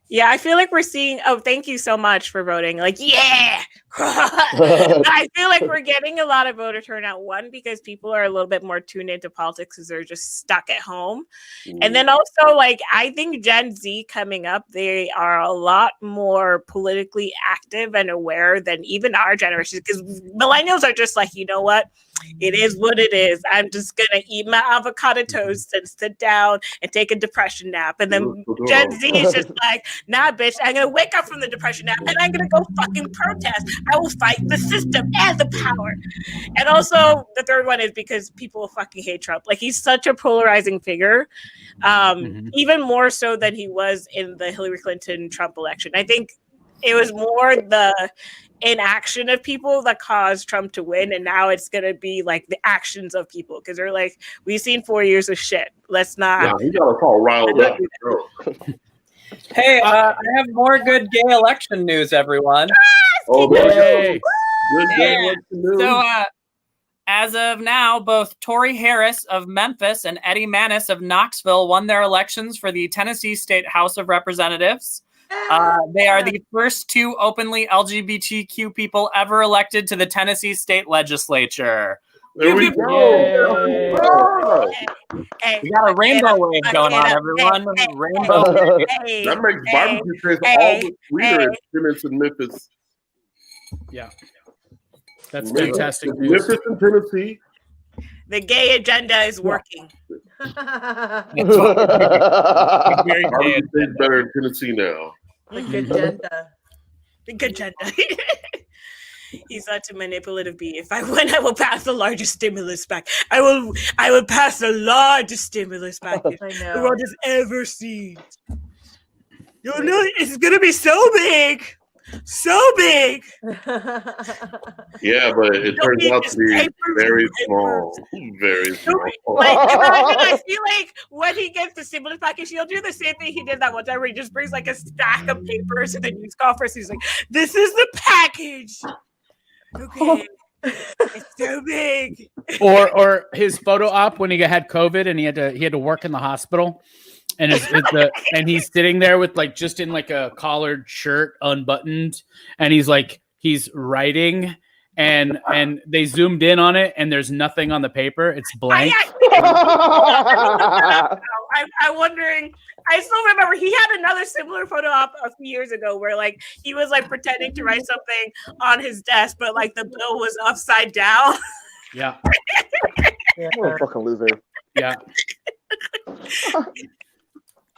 Yeah, I feel like we're seeing. Oh, thank you so much for voting. Like, yeah. I feel like we're getting a lot of voter turnout. One, because people are a little bit more tuned into politics because they're just stuck at home, and then also, like, I think Gen Z coming up, they are a lot more politically active and aware than even our generation. Because millennials are just like, you know what? It is what it is. I'm just gonna eat my avocado toast and sit down and take a depression nap. And then Gen Z is just like, nah, bitch, I'm gonna wake up from the depression nap and I'm gonna go fucking protest. I will fight the system and the power. And also the third one is because people fucking hate Trump. Like, he's such a polarizing figure. Even more so than he was in the Hillary Clinton Trump election. I think it was more the inaction of people that caused Trump to win, and now it's gonna be like the actions of people because they're like, we've seen 4 years of shit. Let's not. Yeah, he got us all riled up. Hey, I have more good gay election news, everyone. Oh, Yay. good Yeah. game. What's the news? So, as of now, both Tory Harris of Memphis and Eddie Manis of Knoxville won their elections for the Tennessee State House of Representatives. They are the first two openly LGBTQ people ever elected to the Tennessee State Legislature. There we go. Hey, We got a rainbow wave going on, everyone. Rainbow. That makes barbecue taste all the sweeter in Tennessee and Memphis. Yeah. That's fantastic news. Memphis and Tennessee. The gay agenda is working. Very gay. Barbecue tastes better in Tennessee now. The agenda. The agenda. He's such a manipulative bee. If I win, I will pass the largest stimulus pack. I will pass the largest stimulus package I the know. world has ever seen. You know, it's gonna be so big. So big. Yeah, but it turns out to be very small. Very small. Like, I feel like when he gets the stimulus package, he'll do the same thing he did that one time where he just brings like a stack of papers and then news coffers. He's like, "This is the package." Okay, it's so big. Or his photo op when he had COVID and he had to work in the hospital, and and he's sitting there with like just in like a collared shirt, unbuttoned, and he's writing, and they zoomed in on it, and there's nothing on the paper; it's blank. I'm wondering. I still remember he had another similar photo op a few years ago where like he was like pretending to write something on his desk, but like the bill was upside down. Yeah. What a fucking loser. Yeah.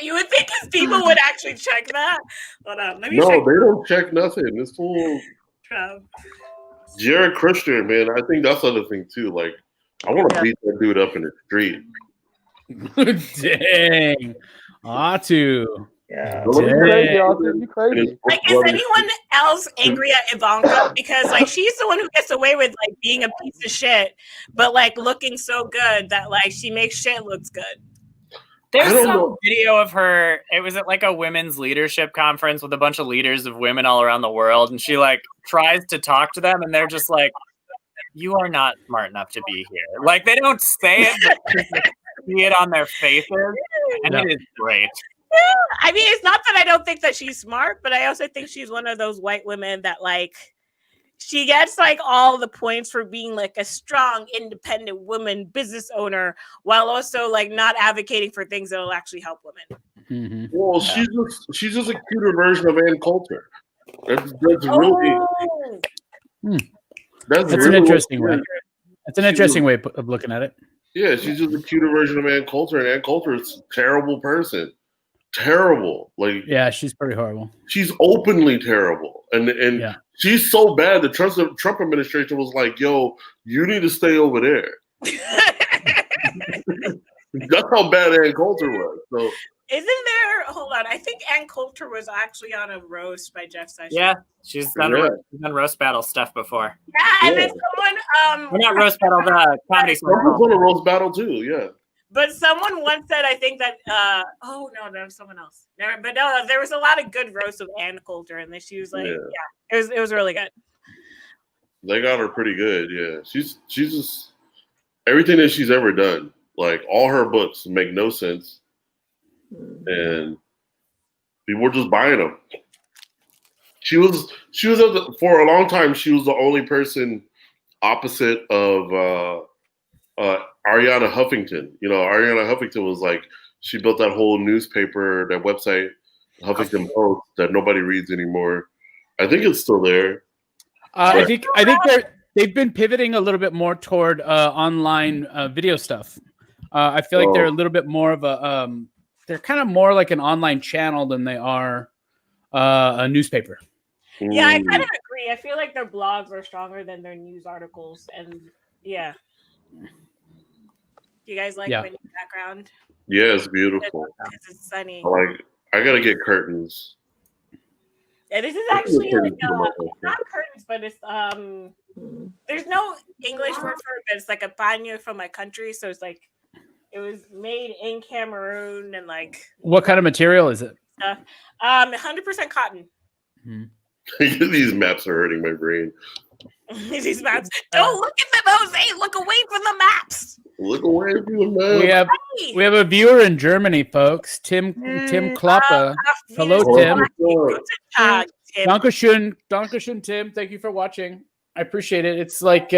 You would think his people would actually check that. Hold on, let me No, check. they don't check nothing. This fool, Trump. Jared Kushner, man. I think that's the other thing too. Like, I want to beat that dude up in the street. Dang. Atu. Yeah. Dang. Be crazy. Like, is anyone else angry at Ivanka? Because like she's the one who gets away with like being a piece of shit, but like looking so good that like she makes shit looks good. There's I don't some know. video of her. It was at like a women's leadership conference with a bunch of leaders of women all around the world, and she like tries to talk to them, and they're just like, "You are not smart enough to be here." Like they don't say it, but you see it on their faces, and it is great. I mean, it's not that I don't think that she's smart, but I also think she's one of those white women that like she gets like all the points for being like a strong, independent woman, business owner, while also like not advocating for things that will actually help women. Mm-hmm. Well, she's just a cuter version of Ann Coulter. That's really That's really an interesting what it way. is. That's an interesting way of looking at it. Yeah, she's just a cuter version of Ann Coulter, and Ann Coulter is a terrible person. Terrible. Like, Yeah, she's pretty horrible. she's openly terrible, and Yeah. she's so bad. The Trump administration was like, "Yo, you need to stay over there." That's how bad Ann Coulter was. So Isn't there? Hold on. I think Ann Coulter was actually on a roast by Jeff Sessions. Yeah, she's done, Yeah. she's done roast battle stuff before. Yeah, and then someone Or not roast battle, the comedy Someone's circle. on a roast battle too. Yeah. But someone once said, I think that, oh no, there was someone else. But no, there was a lot of good roasts of Ann Coulter, and then she was like, yeah, it was really good. They got her pretty good. Yeah. She's just everything that she's ever done. Like all her books make no sense, and people were just buying them. She was for a long time. She was the only person opposite of Ariana Huffington. You know, Ariana Huffington was like, she built that whole newspaper, that website, Huffington Post, that nobody reads anymore. I think it's still there. I think they've been pivoting a little bit more toward online video stuff. I feel like they're a little bit more of a they're kind of more like an online channel than they are a newspaper. Yeah, I kind of agree. I feel like their blogs are stronger than their news articles, and yeah. You guys like my new background? Yeah, it's beautiful. Because it's sunny. I gotta get curtains. Yeah, this is actually like it's not curtains, but it's there's no English word for it, but it's like a baño from my country. So it's like it was made in Cameroon and like what kind of material is it? 100% cotton. These maps are hurting my brain. These maps. Don't look at them, Jose. Look away from the maps. Look away from the map. We have a viewer in Germany, folks. Tim Kloppa. Hello, Tim. Dankeschön, Tim. Thank you for watching. I appreciate it. It's like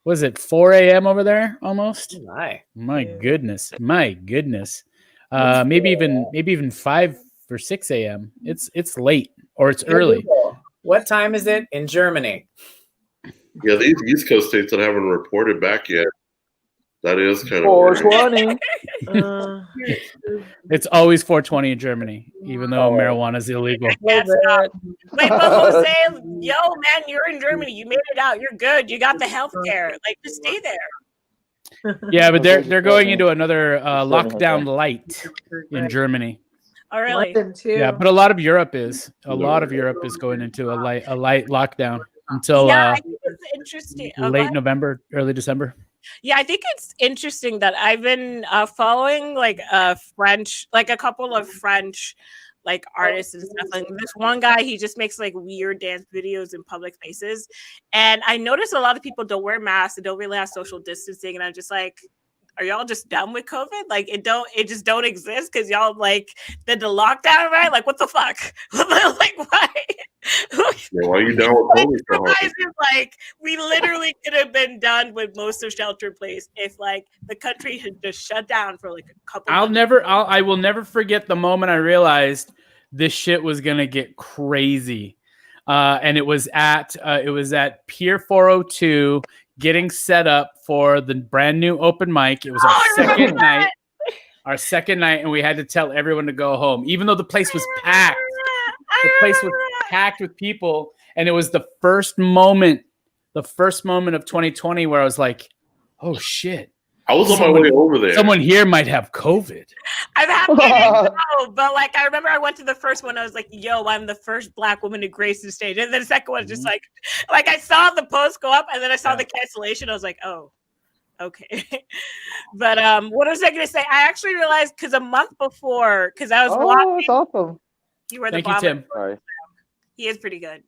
was it 4 a.m. over there almost? My goodness. Maybe even 5 or 6 a.m. It's late or it's early. What time is it in Germany? Yeah, these East Coast states that haven't reported back yet. That is kind of 420. It's always 420 in Germany, even though marijuana is illegal. Wait, but Jose, yo, man, you're in Germany. You made it out. You're good. You got the health care. Like, just stay there. Yeah, but they're going into another lockdown light in Germany. Oh, really? Yeah, but a lot of Europe is going into a light lockdown until I think it's interesting. late November, early December. Yeah, I think it's interesting that I've been following like French, like a couple of French like artists and stuff. Like this one guy, he just makes like weird dance videos in public spaces, and I noticed a lot of people don't wear masks and don't really have social distancing, and I'm just like, are y'all just done with COVID? Like it just don't exist because y'all like the lockdown, right? Like what the fuck? Like why? Why are you down with COVID? Like we literally could have been done with most of shelter in place if like the country had just shut down for like a couple. I will never forget the moment I realized this shit was gonna get crazy, and it was at Pier 402. Getting set up for the brand new open mic. It was our second night, and we had to tell everyone to go home, even though the place was packed. The place was packed with people, and it was the first moment of 2020 where I was like, "Oh shit!" I was on my way over there. Someone here might have COVID. I'm happy to know, but like I remember I went to the first one. I was like, "Yo, I'm the first Black woman to grace the stage," and then the second one just like I saw the post go up, and then I saw the cancellation. I was like, "Oh, okay." But what was I going to say? I actually realized because a month before, because I was watching. That's awesome. You were the Thank you, Tim. Sorry. He is pretty good.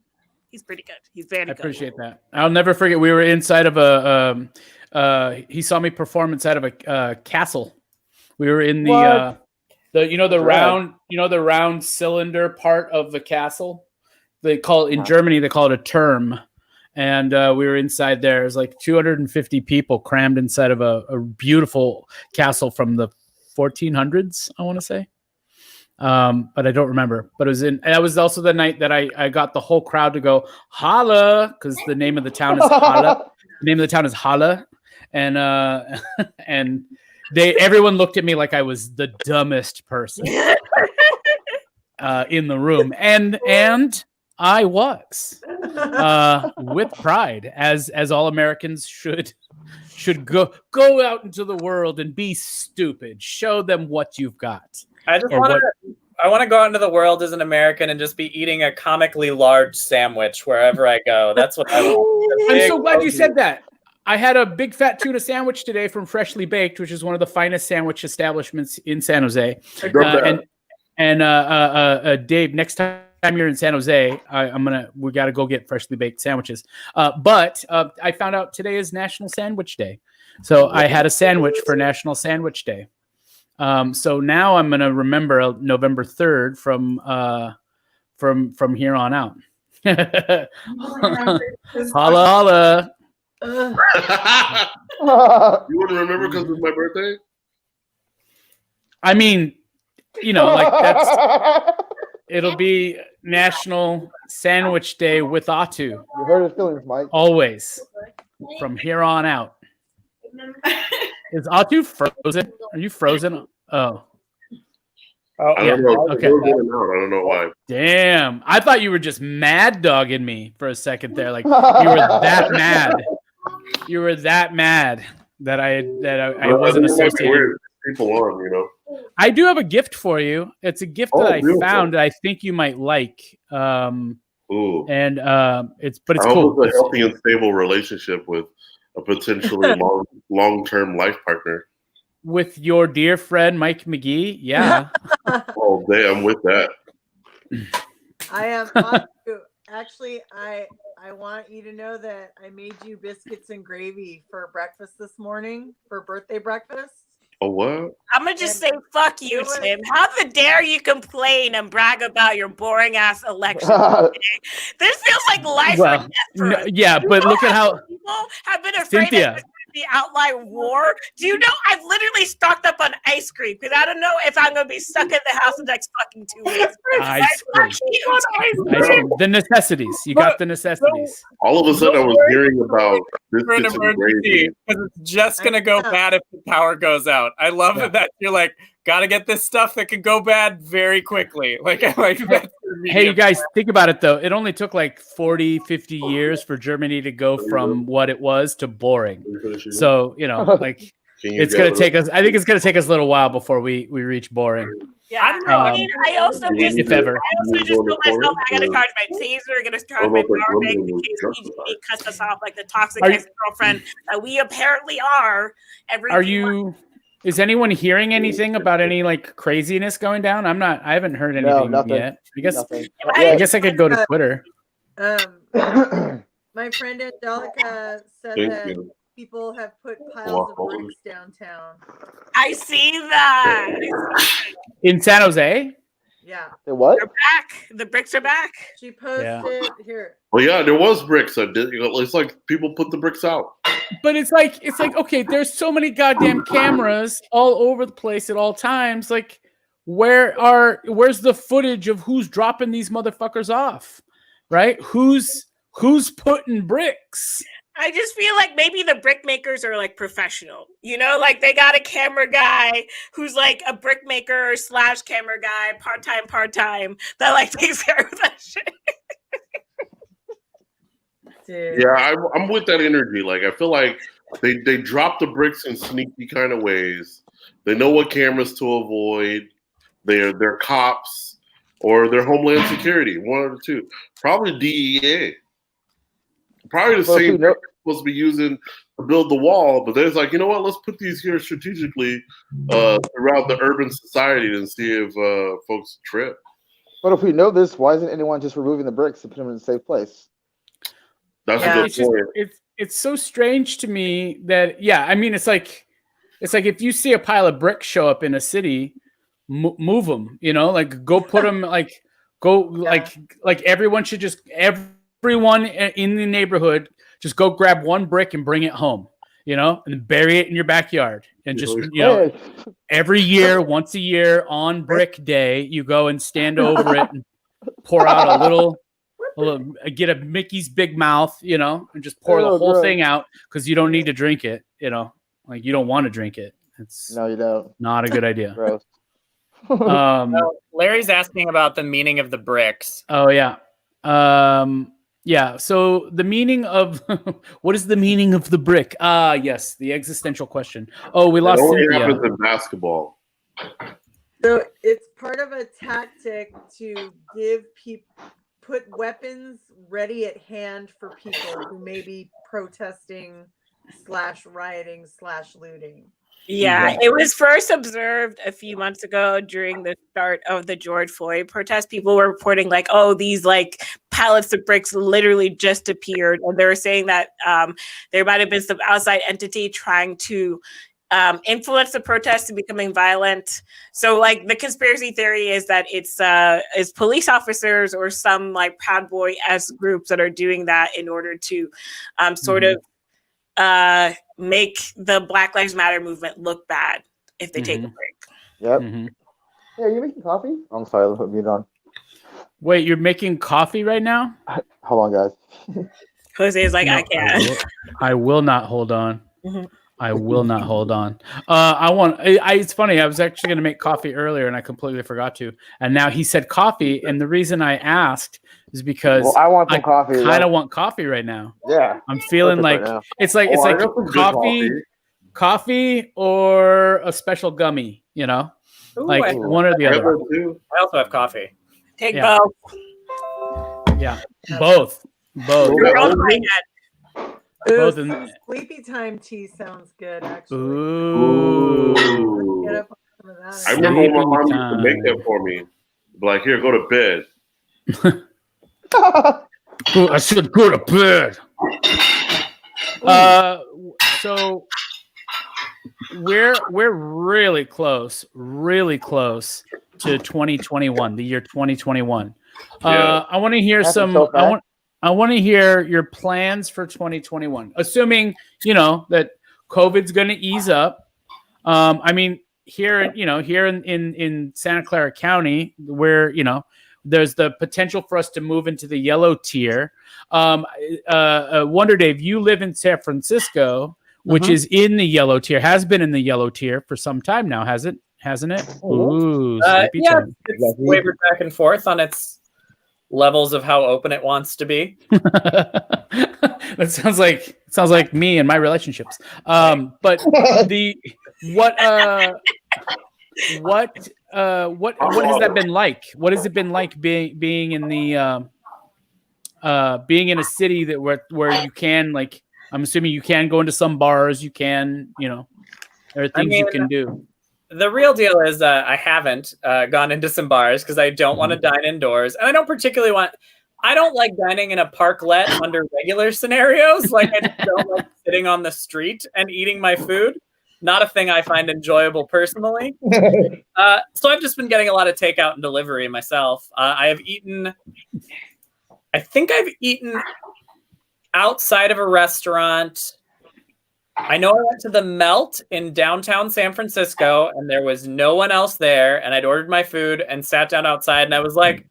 He's pretty good. He's very good. I appreciate that. I'll never forget. We were inside of he saw me perform inside of a castle. We were in the round cylinder part of the castle. They call it in Germany. They call it a term, and we were inside there. It was like 250 people crammed inside of a beautiful castle from the 1400s. I want to say. But I don't remember. But that was also the night that I got the whole crowd to go holla, because the name of the town is Halle. The name of the town is Halle, and and everyone looked at me like I was the dumbest person in the room, and I was with pride, as all Americans should go out into the world and be stupid. Show them what you've got. I just Or want what- to. I want to go out into the world as an American and just be eating a comically large sandwich wherever I go. That's what I want. I'm Big so glad you hoagie. said that. I had a big fat tuna sandwich today from Freshly Baked, which is one of the finest sandwich establishments in San Jose. Dave, next time you're in San Jose, we got to go get freshly baked sandwiches. But I found out today is National Sandwich Day, so I had a sandwich for National Sandwich Day. So now I'm gonna remember November 3rd from here on out. Holla holla. You wouldn't remember because it's my birthday? I mean, like it'll be National Sandwich Day with Atu. You hurt his feelings, Mike. Always. From here on out. Is Atu frozen? Are you frozen? Oh. I don't know. Okay. I don't know why. Damn. I thought you were just mad dogging me for a second there. Like you were that mad. You were that mad that I wasn't associated. Weird people on, I do have a gift for you. It's a gift that I beautiful. found that I think you might like. Ooh. And it's I cool. hope it's a healthy and stable relationship with a potentially long-term life partner. With your dear friend Mike McGee, yeah. Oh, damn, with that. I am actually. I want you to know that I made you biscuits and gravy for breakfast this morning for birthday breakfast. Oh, what? I'm gonna just say fuck you, Tim. How the dare you complain and brag about your boring ass election? This feels like life or death for us. Yeah, but look at how people have been afraid Cynthia. of the outline war. Do you know I've literally stocked up on ice cream because I don't know if I'm gonna be stuck in the house the next fucking 2 weeks. Ice cream. Ice cream. The necessities. You got the necessities. All of a sudden, I was hearing about For an biscuits and gravy. emergency, because it's just gonna go bad if the power goes out. I love that you're like, gotta get this stuff that can go bad very quickly. Like that's Hey, you guys, think about it though. It only took like 40, 50 years for Germany to go from what it was to boring. So, like it's going to take us, I think it's going to take us a little while before we reach boring. Yeah, I mean, I also just if ever. told myself I gotta charge my taser, gotta charge my power bank in case PG cuts us off like the toxic ex-girlfriend that we apparently are. Is anyone hearing anything about any like craziness going down? I haven't heard anything yet. I guess I could go to Twitter. My friend Angelica said that people have put piles of bricks downtown. I see that. In San Jose? Yeah. What? They're back. The bricks are back. She posted here. Well, yeah, there was bricks. It's like people put the bricks out. But it's like okay, there's so many goddamn cameras all over the place at all times. Like, where's the footage of who's dropping these motherfuckers off? Right? Who's putting bricks? I just feel like maybe the brick makers are like professional, like they got a camera guy who's like a brick maker / camera guy, part-time that like takes care of that shit. Dude. Yeah, I'm with that energy. Like, I feel like they drop the bricks in sneaky kind of ways. They know what cameras to avoid. They're cops or they're Homeland Security, one or the two. Probably DEA. Probably the same thing supposed to be using to build the wall, but there's like, you know what? Let's put these here strategically throughout the urban society and see if folks trip. But if we know this, why isn't anyone just removing the bricks and putting them in a safe place? That's a good point. It's so strange to me that I mean it's like if you see a pile of bricks show up in a city, move them. Like go put them like everyone should just everyone in the neighborhood just go grab one brick and bring it home, and bury it in your backyard. And just, every year, once a year on Brick Day, you go and stand over it and pour out a little get a Mickey's Big Mouth, and just pour the whole thing out because you don't need to drink it, like you don't want to drink it. No, you don't. Not a good idea. Gross. Larry's asking about the meaning of the bricks. Oh, yeah. Yeah, so the meaning of what is the meaning of the brick? Yes, the existential question. Oh, we lost Cynthia. It only happens in basketball. So it's part of a tactic to put weapons ready at hand for people who may be protesting / rioting / looting. Yeah, it was first observed a few months ago during the start of the George Floyd protest. People were reporting like, oh, these like pallets of bricks literally just appeared. And they were saying that there might have been some outside entity trying to influence the protest to becoming violent. So like the conspiracy theory is that it's police officers or some like Proud Boy-esque groups that are doing that in order to sort of make the Black Lives Matter movement look bad if they take a break. Yep. Hey, are you making coffee? I'm sorry, let's put mute on. Wait, you're making coffee right now? Hold on, guys. Jose is like, I can't. I will not hold on. I will not hold on. It's funny. I was actually going to make coffee earlier and I completely forgot to. And now he said coffee. And the reason I asked is because I want some coffee. Kind of want coffee right now. Yeah. I'm feeling like it's like coffee or a special gummy, you know, Ooh, like one or the other. I also have coffee. Take both. Yeah, both. Both in sleepy time tea sounds good, actually. Ooh. Get up on some of that. I remember when my mom used to make that for me. Like, here, go to bed. I should go to bed. So we're really close to 2021, the year 2021. I want to hear I want to hear your plans for 2021, assuming, that COVID's going to ease up. I mean, here in Santa Clara County, where, there's the potential for us to move into the yellow tier. Wonder Dave, you live in San Francisco, which is in the yellow tier, has been in the yellow tier for some time now, hasn't it? Ooh, it's wavered back and forth on its levels of how open it wants to be. That sounds like me and my relationships. But what has that been like? What has it been like being in the being in a city that where you can, like, I'm assuming you can go into some bars, you can, there are things you can do. The real deal is I haven't gone into some bars because I don't want to dine indoors. And I don't particularly I don't like dining in a parklet under regular scenarios. Like, I just don't like sitting on the street and eating my food. Not a thing I find enjoyable personally. So I've just been getting a lot of takeout and delivery myself. I think I've eaten outside of a restaurant. I know I went to the Melt in downtown San Francisco and there was no one else there. And I'd ordered my food and sat down outside and I was like,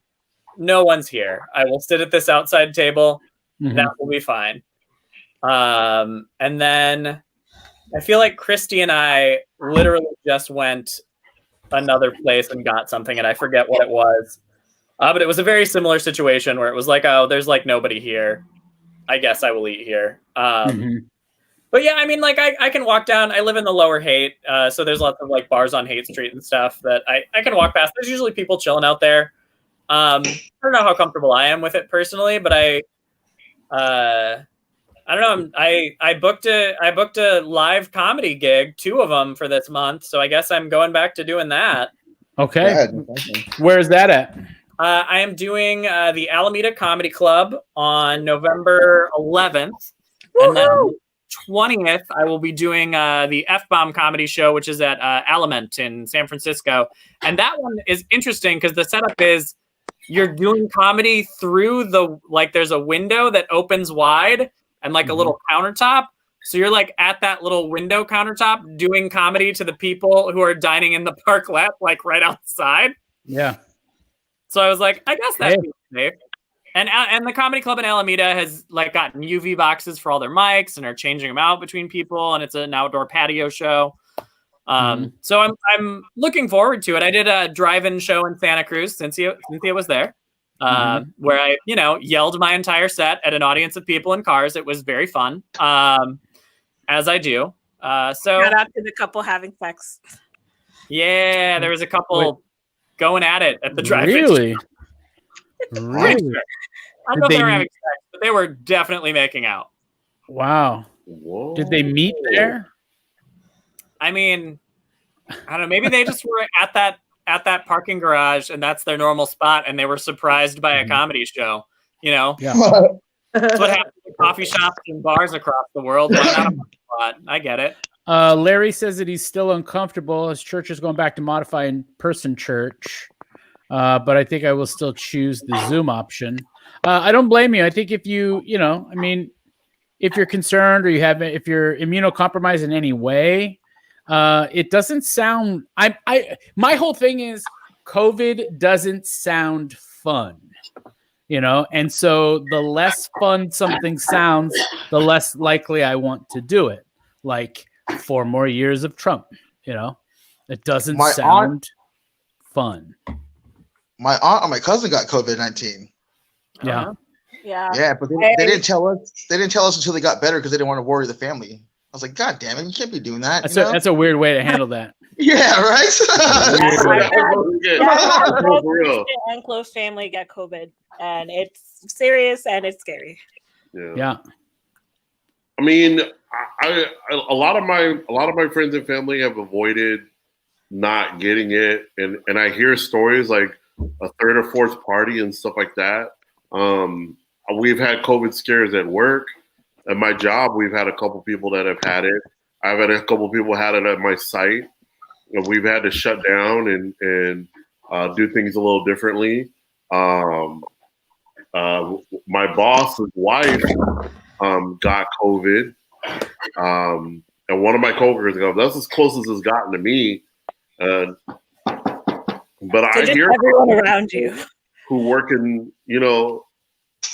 no one's here. I will sit at this outside table. That will be fine. And then I feel like Christy and I literally just went another place and got something and I forget what it was. But it was a very similar situation where it was like, oh, there's like nobody here. I guess I will eat here. But yeah, I mean, like I can walk down. I live in the Lower Haight, so there's lots of like bars on Haight Street and stuff that I can walk past. There's usually people chilling out there. I don't know how comfortable I am with it personally, but I don't know. I booked a live comedy gig, 2 of them for this month, so I guess I'm going back to doing that. Okay, where's that at? I am doing the Alameda Comedy Club on November 11th, and then 20th, I will be doing the F-Bomb Comedy Show, which is at Alamant in San Francisco. And that one is interesting because the setup is you're doing comedy through there's a window that opens wide and like a little countertop. So you're like at that little window countertop doing comedy to the people who are dining in the parklet, like right outside. Yeah. So I was like, I guess that's safe. And the comedy club in Alameda has like gotten UV boxes for all their mics and are changing them out between people. And it's an outdoor patio show. So I'm looking forward to it. I did a drive-in show in Santa Cruz. Cynthia was there, where I, yelled my entire set at an audience of people in cars. It was very fun, as I do. So shout out to the couple having sex. Yeah, there was a couple going at it at the drive-in. Really? Pretty Really? sure. I don't Did know if they they were having meet- sex, but they were definitely making out. Wow. Whoa. Did they meet there? I mean, I don't know. Maybe they just were at that parking garage, and that's their normal spot, and they were surprised by a comedy show. You know, Yeah. that's what happens in coffee shops and bars across the world. Why not a parking lot? I get it. Larry says that he's still uncomfortable. His church is going back to modify in-person church, but I think I will still choose the Zoom option. I don't blame you. I think if if you're concerned or if you're immunocompromised in any way, it doesn't sound. My whole thing is COVID doesn't sound fun. And so the less fun something sounds, the less likely I want to do it. Like 4 more years of Trump, it doesn't sound fun. My aunt and my cousin got COVID-19. Yeah. Yeah, but they didn't tell us. They didn't tell us until they got better because they didn't want to worry the family. I was like, God damn it, you can't be doing that. That's a weird way to handle that. Yeah, right. And close family got COVID, and it's serious and it's scary. Yeah. I mean, a lot of my friends and family have avoided not getting it, and I hear stories like a third or fourth party and stuff like that. We've had COVID scares at work. At my job, we've had a couple people that have had it. I've had a couple people had it at my site. And we've had to shut down and do things a little differently. My boss's wife got COVID. And one of my coworkers goes, that's as close as it's gotten to me. But I hear everyone around you who work in,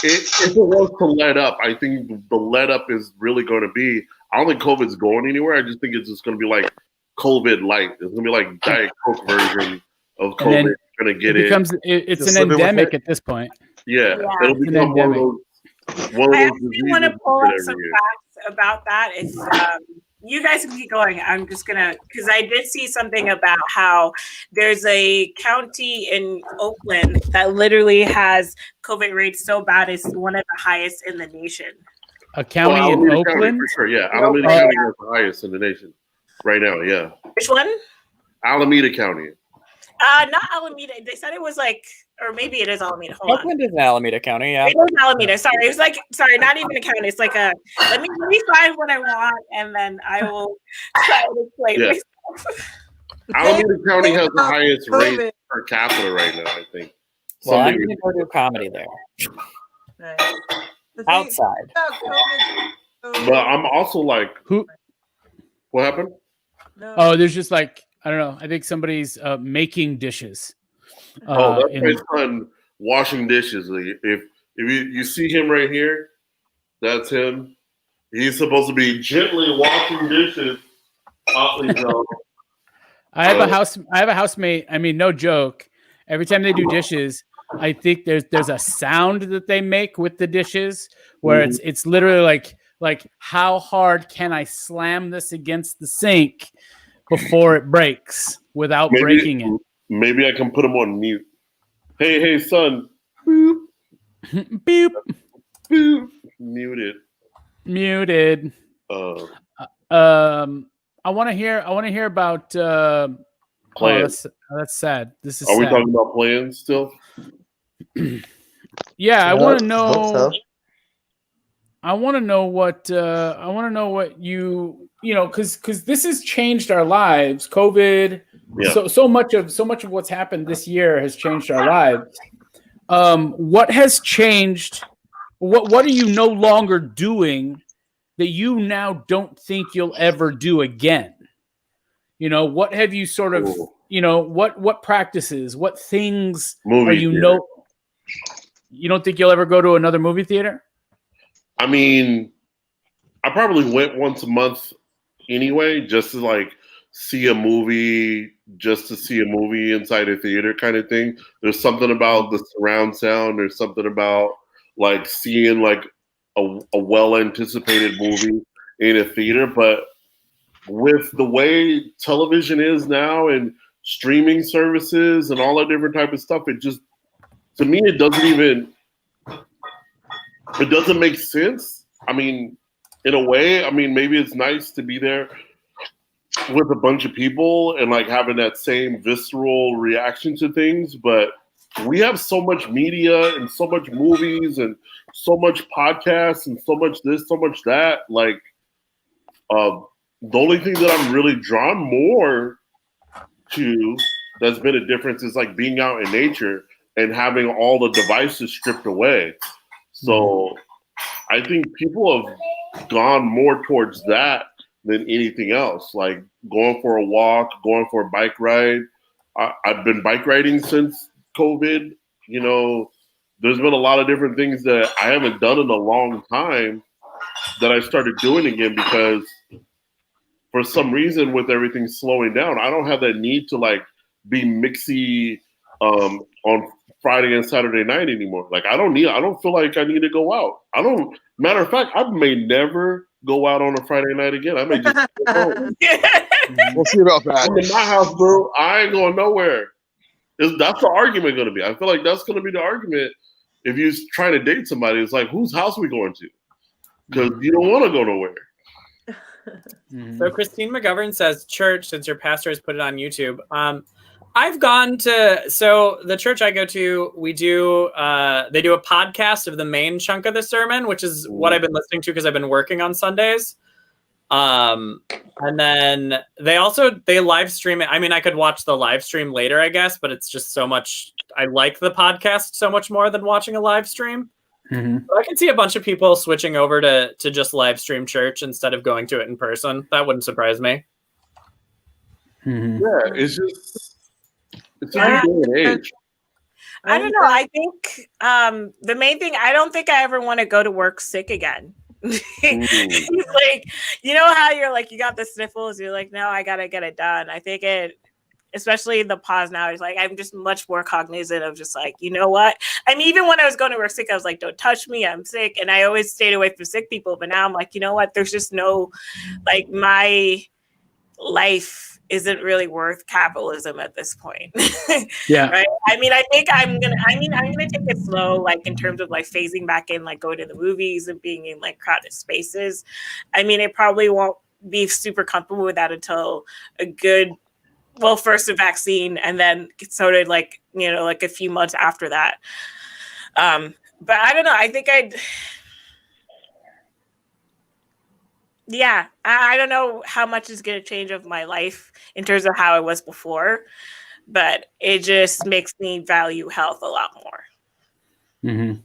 if it was to let up, I think the let up is really going to be, I don't think COVID's going anywhere. I just think it's just going to be like COVID light. It's going to be like Diet Coke version of COVID. It's going to get it's an endemic at this point. Yeah. It'll become one of those I actually want to pull up some facts about that. It's you guys can keep going. I'm just gonna, because I did see something about how there's a county in Oakland that literally has COVID rates so bad it's one of the highest in the nation. A county in Oakland? County, for sure, yeah. Alameda County is the highest in the nation right now, yeah. Which one? Alameda County. Not Alameda. They said it was like, or maybe it is Alameda. Hold Oakland is in Alameda County, yeah. It was Alameda. Sorry, it was like, not even a county. It's like a. Let me find what I want, and then I will try to explain myself. Alameda County has the highest rate per capita right now, I think. Well, I'm going to go do comedy there. Nice. Outside. But I'm also like, who? What happened? No. Oh, there's just like, I don't know. I think somebody's making dishes. That's my son washing dishes. If you see him right here, that's him. He's supposed to be gently washing dishes. I have a housemate. I mean, no joke. Every time they do dishes, I think there's a sound that they make with the dishes where it's literally like how hard can I slam this against the sink before it breaks without breaking it? Maybe I can put him on mute. Hey, son. Boop. Boop. Boop. Muted. I want to hear about plans. That's sad. This is. Are we sad. talking about plans still? Yeah, I want to know. So. I want to know what you because this has changed our lives. COVID, so much of what's happened this year has changed our lives. What has changed? What are you no longer doing that you now don't think you'll ever do again? What have you sort of what practices, what things are you you don't think you'll ever go to another movie theater? I mean, I probably went once a month anyway, just to see a movie inside a theater kind of thing. There's something about the surround sound. There's something about seeing a well-anticipated movie in a theater. But with the way television is now and streaming services and all that different type of stuff, it just, to me, it doesn't make sense. I mean, in a way, I mean, maybe it's nice to be there with a bunch of people and like having that same visceral reaction to things, but we have so much media and so much movies and so much podcasts and so much this, so much that. Like, the only thing that I'm really drawn more to that's been a difference is like being out in nature and having all the devices stripped away. So I think people have gone more towards that than anything else, like going for a walk, going for a bike ride. I've been bike riding since COVID. You know, there's been a lot of different things that I haven't done in a long time that I started doing again because for some reason with everything slowing down, I don't have that need to like be mixy on Friday and Saturday night anymore. Like I don't feel like I need to go out. Matter of fact, I may never go out on a Friday night again. I may just go home. We'll see about that. I'm in my house, bro. I ain't going nowhere. That's the argument going to be. I feel like that's going to be the argument if you're trying to date somebody. It's like, whose house are we going to? Because you don't want to go nowhere. So Christine McGovern says, church, since your pastor has put it on YouTube. I've gone to, so the church I go to, they do a podcast of the main chunk of the sermon, which is what I've been listening to because I've been working on Sundays. And then they live stream it. I mean, I could watch the live stream later, I guess, but it's just so much, I like the podcast so much more than watching a live stream. Mm-hmm. But I can see a bunch of people switching over to just live stream church instead of going to it in person. That wouldn't surprise me. Mm-hmm. Yeah, it's a new day and age. I don't know. I think the main thing, I don't think I ever want to go to work sick again. Like, you know how you're like, you got the sniffles, you're like, no, I gotta get it done. I think especially the pause now, is like, I'm just much more cognizant of just like, you know what? I mean, even when I was going to work sick, I was like, don't touch me, I'm sick. And I always stayed away from sick people. But now I'm like, you know what? There's just no, like, my life isn't really worth capitalism at this point. Yeah. Right. I mean, I think I'm gonna take it slow, like in terms of like phasing back in, like going to the movies and being in like crowded spaces. I mean, it probably won't be super comfortable with that until first a vaccine and then sort of like, you know, like a few months after that. But I don't know. I think I don't know how much is going to change of my life in terms of how I was before, but it just makes me value health a lot more. Mm-hmm.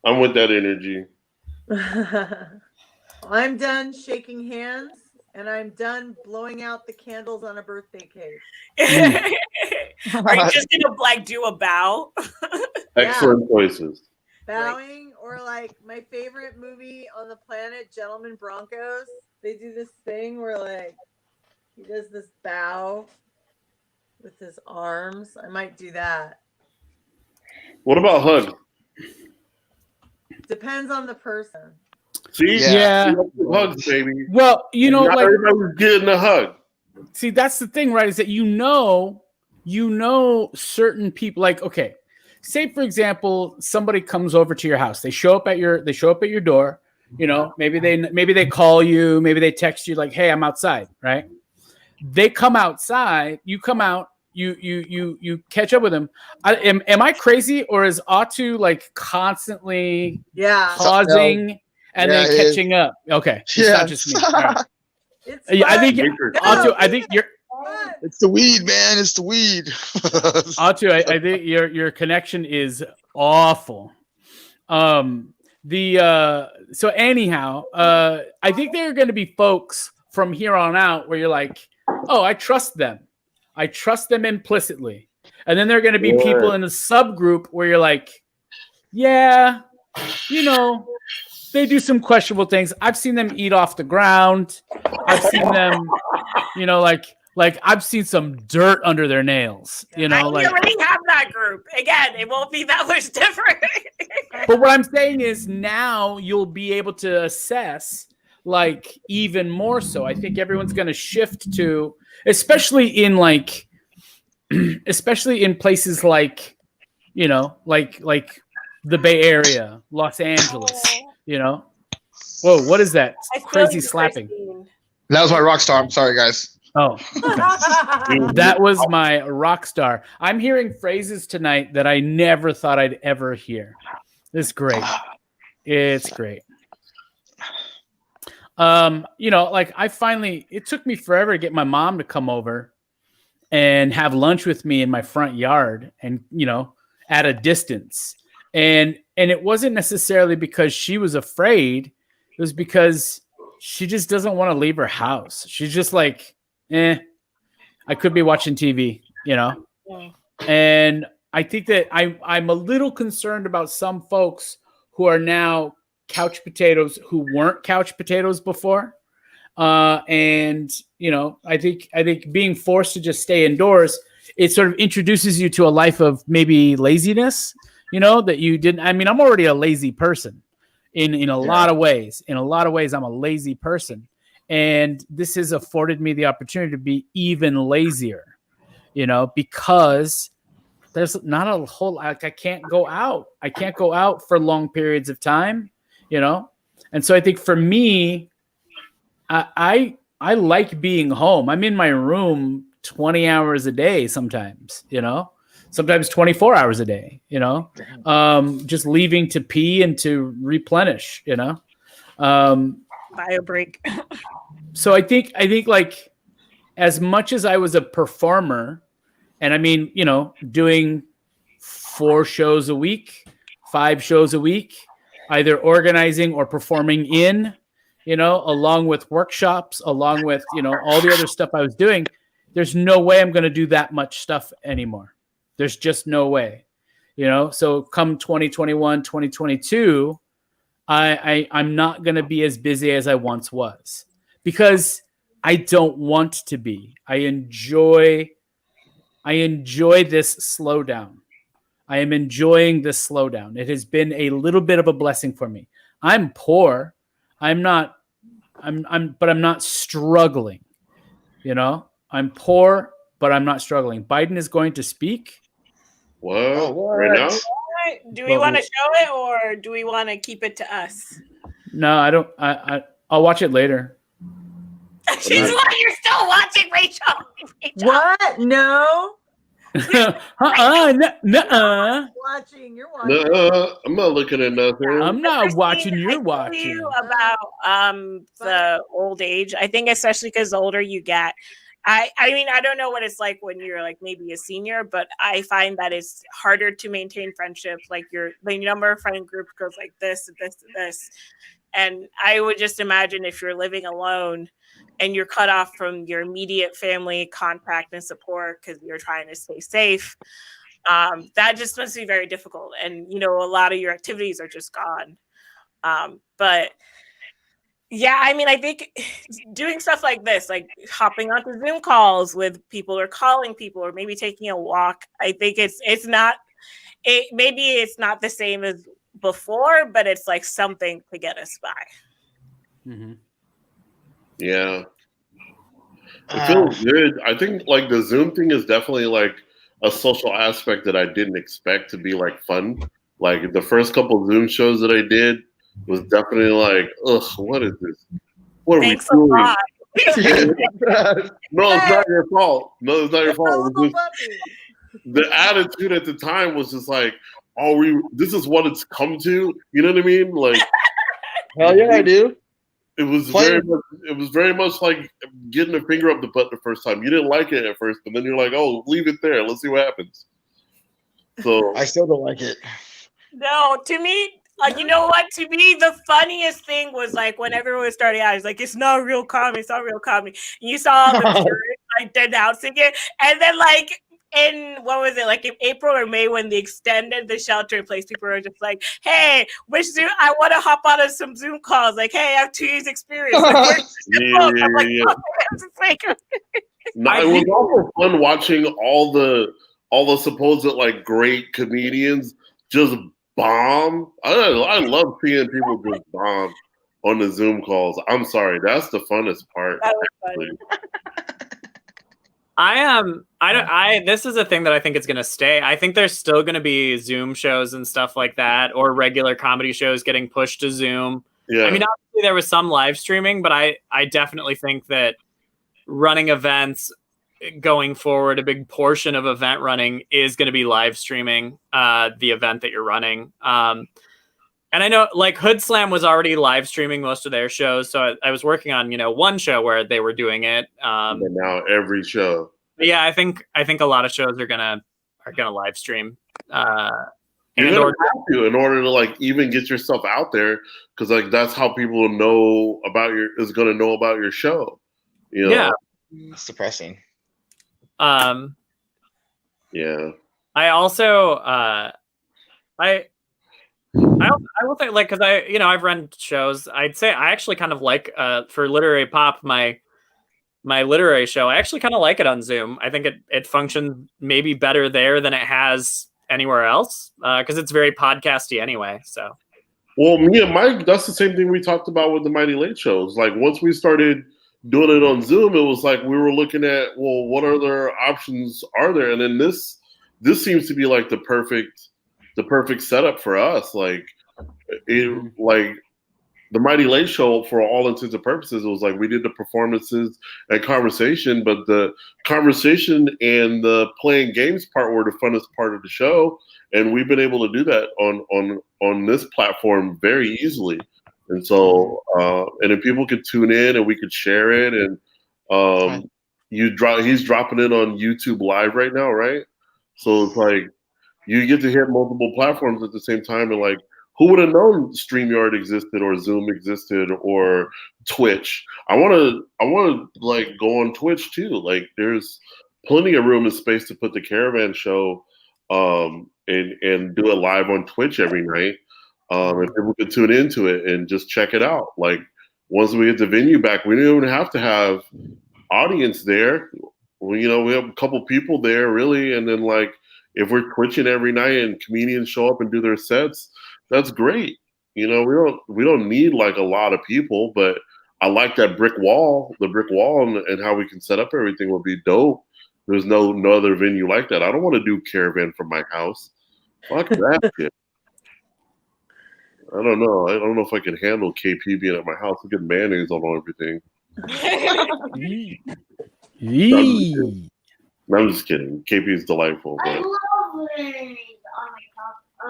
I'm with that energy. I'm done shaking hands and I'm done blowing out the candles on a birthday cake. Are you just going to like do a bow? Excellent choices. Bowing, or like my favorite movie on the planet, Gentlemen Broncos. They do this thing where like he does this bow with his arms. I might do that. What about hug? Depends on the person. See, Yeah. Hugs, baby. Well, you know, not like everybody's getting a hug. See, that's the thing, right? Is that you know certain people. Like, okay, say for example, somebody comes over to your house. They show up at your door. You know, maybe they call you, maybe they text you like, "Hey, I'm outside." Right? They come outside. You come out. You catch up with them. Am I crazy, or is Atu like constantly pausing and then catching up? Okay, it's not just me. All right. I think Atu. I think you're. It's the weed, man. It's the weed. Atu, I think your connection is awful. So anyhow, I think there are going to be folks from here on out where you're like, oh, I trust them. I trust them implicitly. And then there are going to be people in a subgroup where you're like, yeah, you know, they do some questionable things. I've seen them eat off the ground. I've seen them, you know, like I've seen some dirt under their nails, you know, I already have that group. Again, it won't be that much different. But what I'm saying is now you'll be able to assess, like even more so. I think everyone's going to shift to, especially in places like, you know, like the Bay Area, Los Angeles, you know. Whoa, what is that? Crazy slapping. That was my rock star. I'm sorry, guys. Oh, okay. That was my rock star. I'm hearing phrases tonight that I never thought I'd ever hear. It's great. It's great. You know, like it took me forever to get my mom to come over and have lunch with me in my front yard and, you know, at a distance. And it wasn't necessarily because she was afraid. It was because she just doesn't want to leave her house. She's just like, I could be watching TV, you know? And I think that I'm a little concerned about some folks who are now couch potatoes who weren't couch potatoes before. And, you know, I think being forced to just stay indoors, it sort of introduces you to a life of maybe laziness, you know, that you didn't. I mean, I'm already a lazy person in a lot of ways. In a lot of ways, I'm a lazy person. And this has afforded me the opportunity to be even lazier, you know, because there's not a whole, like, I can't go out. I can't go out for long periods of time, you know? And so I think for me, I like being home. I'm in my room 20 hours a day sometimes, you know, sometimes 24 hours a day, you know, just leaving to pee and to replenish, you know. Bio break. So I think like as much as I was a performer, and I mean, you know, doing 4 shows a week, 5 shows a week, either organizing or performing in, you know, along with workshops, along with, you know, all the other stuff I was doing, there's no way I'm going to do that much stuff anymore. There's just no way, you know? So come 2021, 2022, I'm not going to be as busy as I once was because I don't want to be. I enjoy this slowdown. I am enjoying this slowdown. It has been a little bit of a blessing for me. I'm poor. But I'm not struggling. You know, I'm poor, but I'm not struggling. Biden is going to speak. What? Right now? Do we want to show it or do we want to keep it to us? No, I don't. I'll watch it later. You're still watching, Rachel. What? No. Nuh-uh. Watching. You're watching. No, I'm not looking at nothing. I'm not watching. You're watching. You about the old age. I think especially because the older you get. I mean, I don't know what it's like when you're like maybe a senior, but I find that it's harder to maintain friendships. Like the number of friend groups goes like this, this, this. And I would just imagine if you're living alone and you're cut off from your immediate family contact and support because you're trying to stay safe, that just must be very difficult. And, you know, a lot of your activities are just gone. But yeah, I mean, I think doing stuff like this, like hopping onto Zoom calls with people or calling people or maybe taking a walk, I think maybe it's not the same as before, but it's like something to get us by. Mm-hmm. Yeah. It feels good. I think like the Zoom thing is definitely like a social aspect that I didn't expect to be like fun. Like the first couple of Zoom shows that I did was definitely like, ugh, what is this? What are we doing? No, it's not your fault. No, it's not your fault. The attitude at the time was just like, this is what it's come to. You know what I mean? Like, hell yeah, I do. It was very much like getting a finger up the butt the first time. You didn't like it at first, but then you're like, oh, leave it there. Let's see what happens. So I still don't like it. No, to me, like, you know what? To me, the funniest thing was like when everyone was starting out, it's like, it's not real comedy. It's not real comedy. And you saw the jurors like denouncing it. And then like in, what was it? Like in April or May when they extended the shelter in place, people were just like, hey, I want to hop on some Zoom calls. Like, hey, I have 2 years experience. Like, yeah. No, it was also fun watching all the supposed like great comedians just bomb. I love seeing people just bomb on the Zoom calls. I'm sorry, that's the funnest part. That was funny. This is a thing that I think is going to stay. I think there's still going to be Zoom shows and stuff like that, or regular comedy shows getting pushed to Zoom. Yeah. I mean, obviously there was some live streaming, but I definitely think that running events going forward, a big portion of event running is going to be live streaming the event that you're running. And I know like Hood Slam was already live streaming most of their shows. So I was working on, one show where they were doing it. But now every show. Yeah, I think a lot of shows are gonna live stream. You're gonna have to in order to like even get yourself out there, because like that's how people know about your show. Yeah. It's depressing. Yeah. I also I will say like because I've run shows. I'd say I actually kind of like for Literary Pop my literary show. I actually kind of like it on Zoom. I think it functions maybe better there than it has anywhere else because it's very podcasty anyway. So. Well, me and Mike, that's the same thing we talked about with the Mighty Late shows. Like once we started doing it on Zoom, it was like we were looking at, well, what other options are there? And then this seems to be like the perfect setup for us. Like the Mighty Late show, for all intents and purposes, it was like we did the performances and conversation, but the conversation and the playing games part were the funnest part of the show, and we've been able to do that on this platform very easily. And so, and if people could tune in and we could share it, and he's dropping it on YouTube Live right now, right? So it's like you get to hit multiple platforms at the same time, and like, who would have known StreamYard existed or Zoom existed or Twitch? I want to like go on Twitch too. Like there's plenty of room and space to put the Caravan show and do it live on Twitch every night. And people could tune into it and just check it out. Like once we get the venue back, we don't even have to have audience there. We have a couple people there really, and then like if we're Twitching every night and comedians show up and do their sets, that's great. We don't need like a lot of people, but I like that brick wall and how we can set up everything would be dope. There's no other venue like that. I don't want to do Caravan from my house. Fuck that shit. I don't know. I don't know if I can handle KP being at my house. Look at mayonnaise on everything. No, I'm just kidding. KP is delightful. I But love mayonnaise on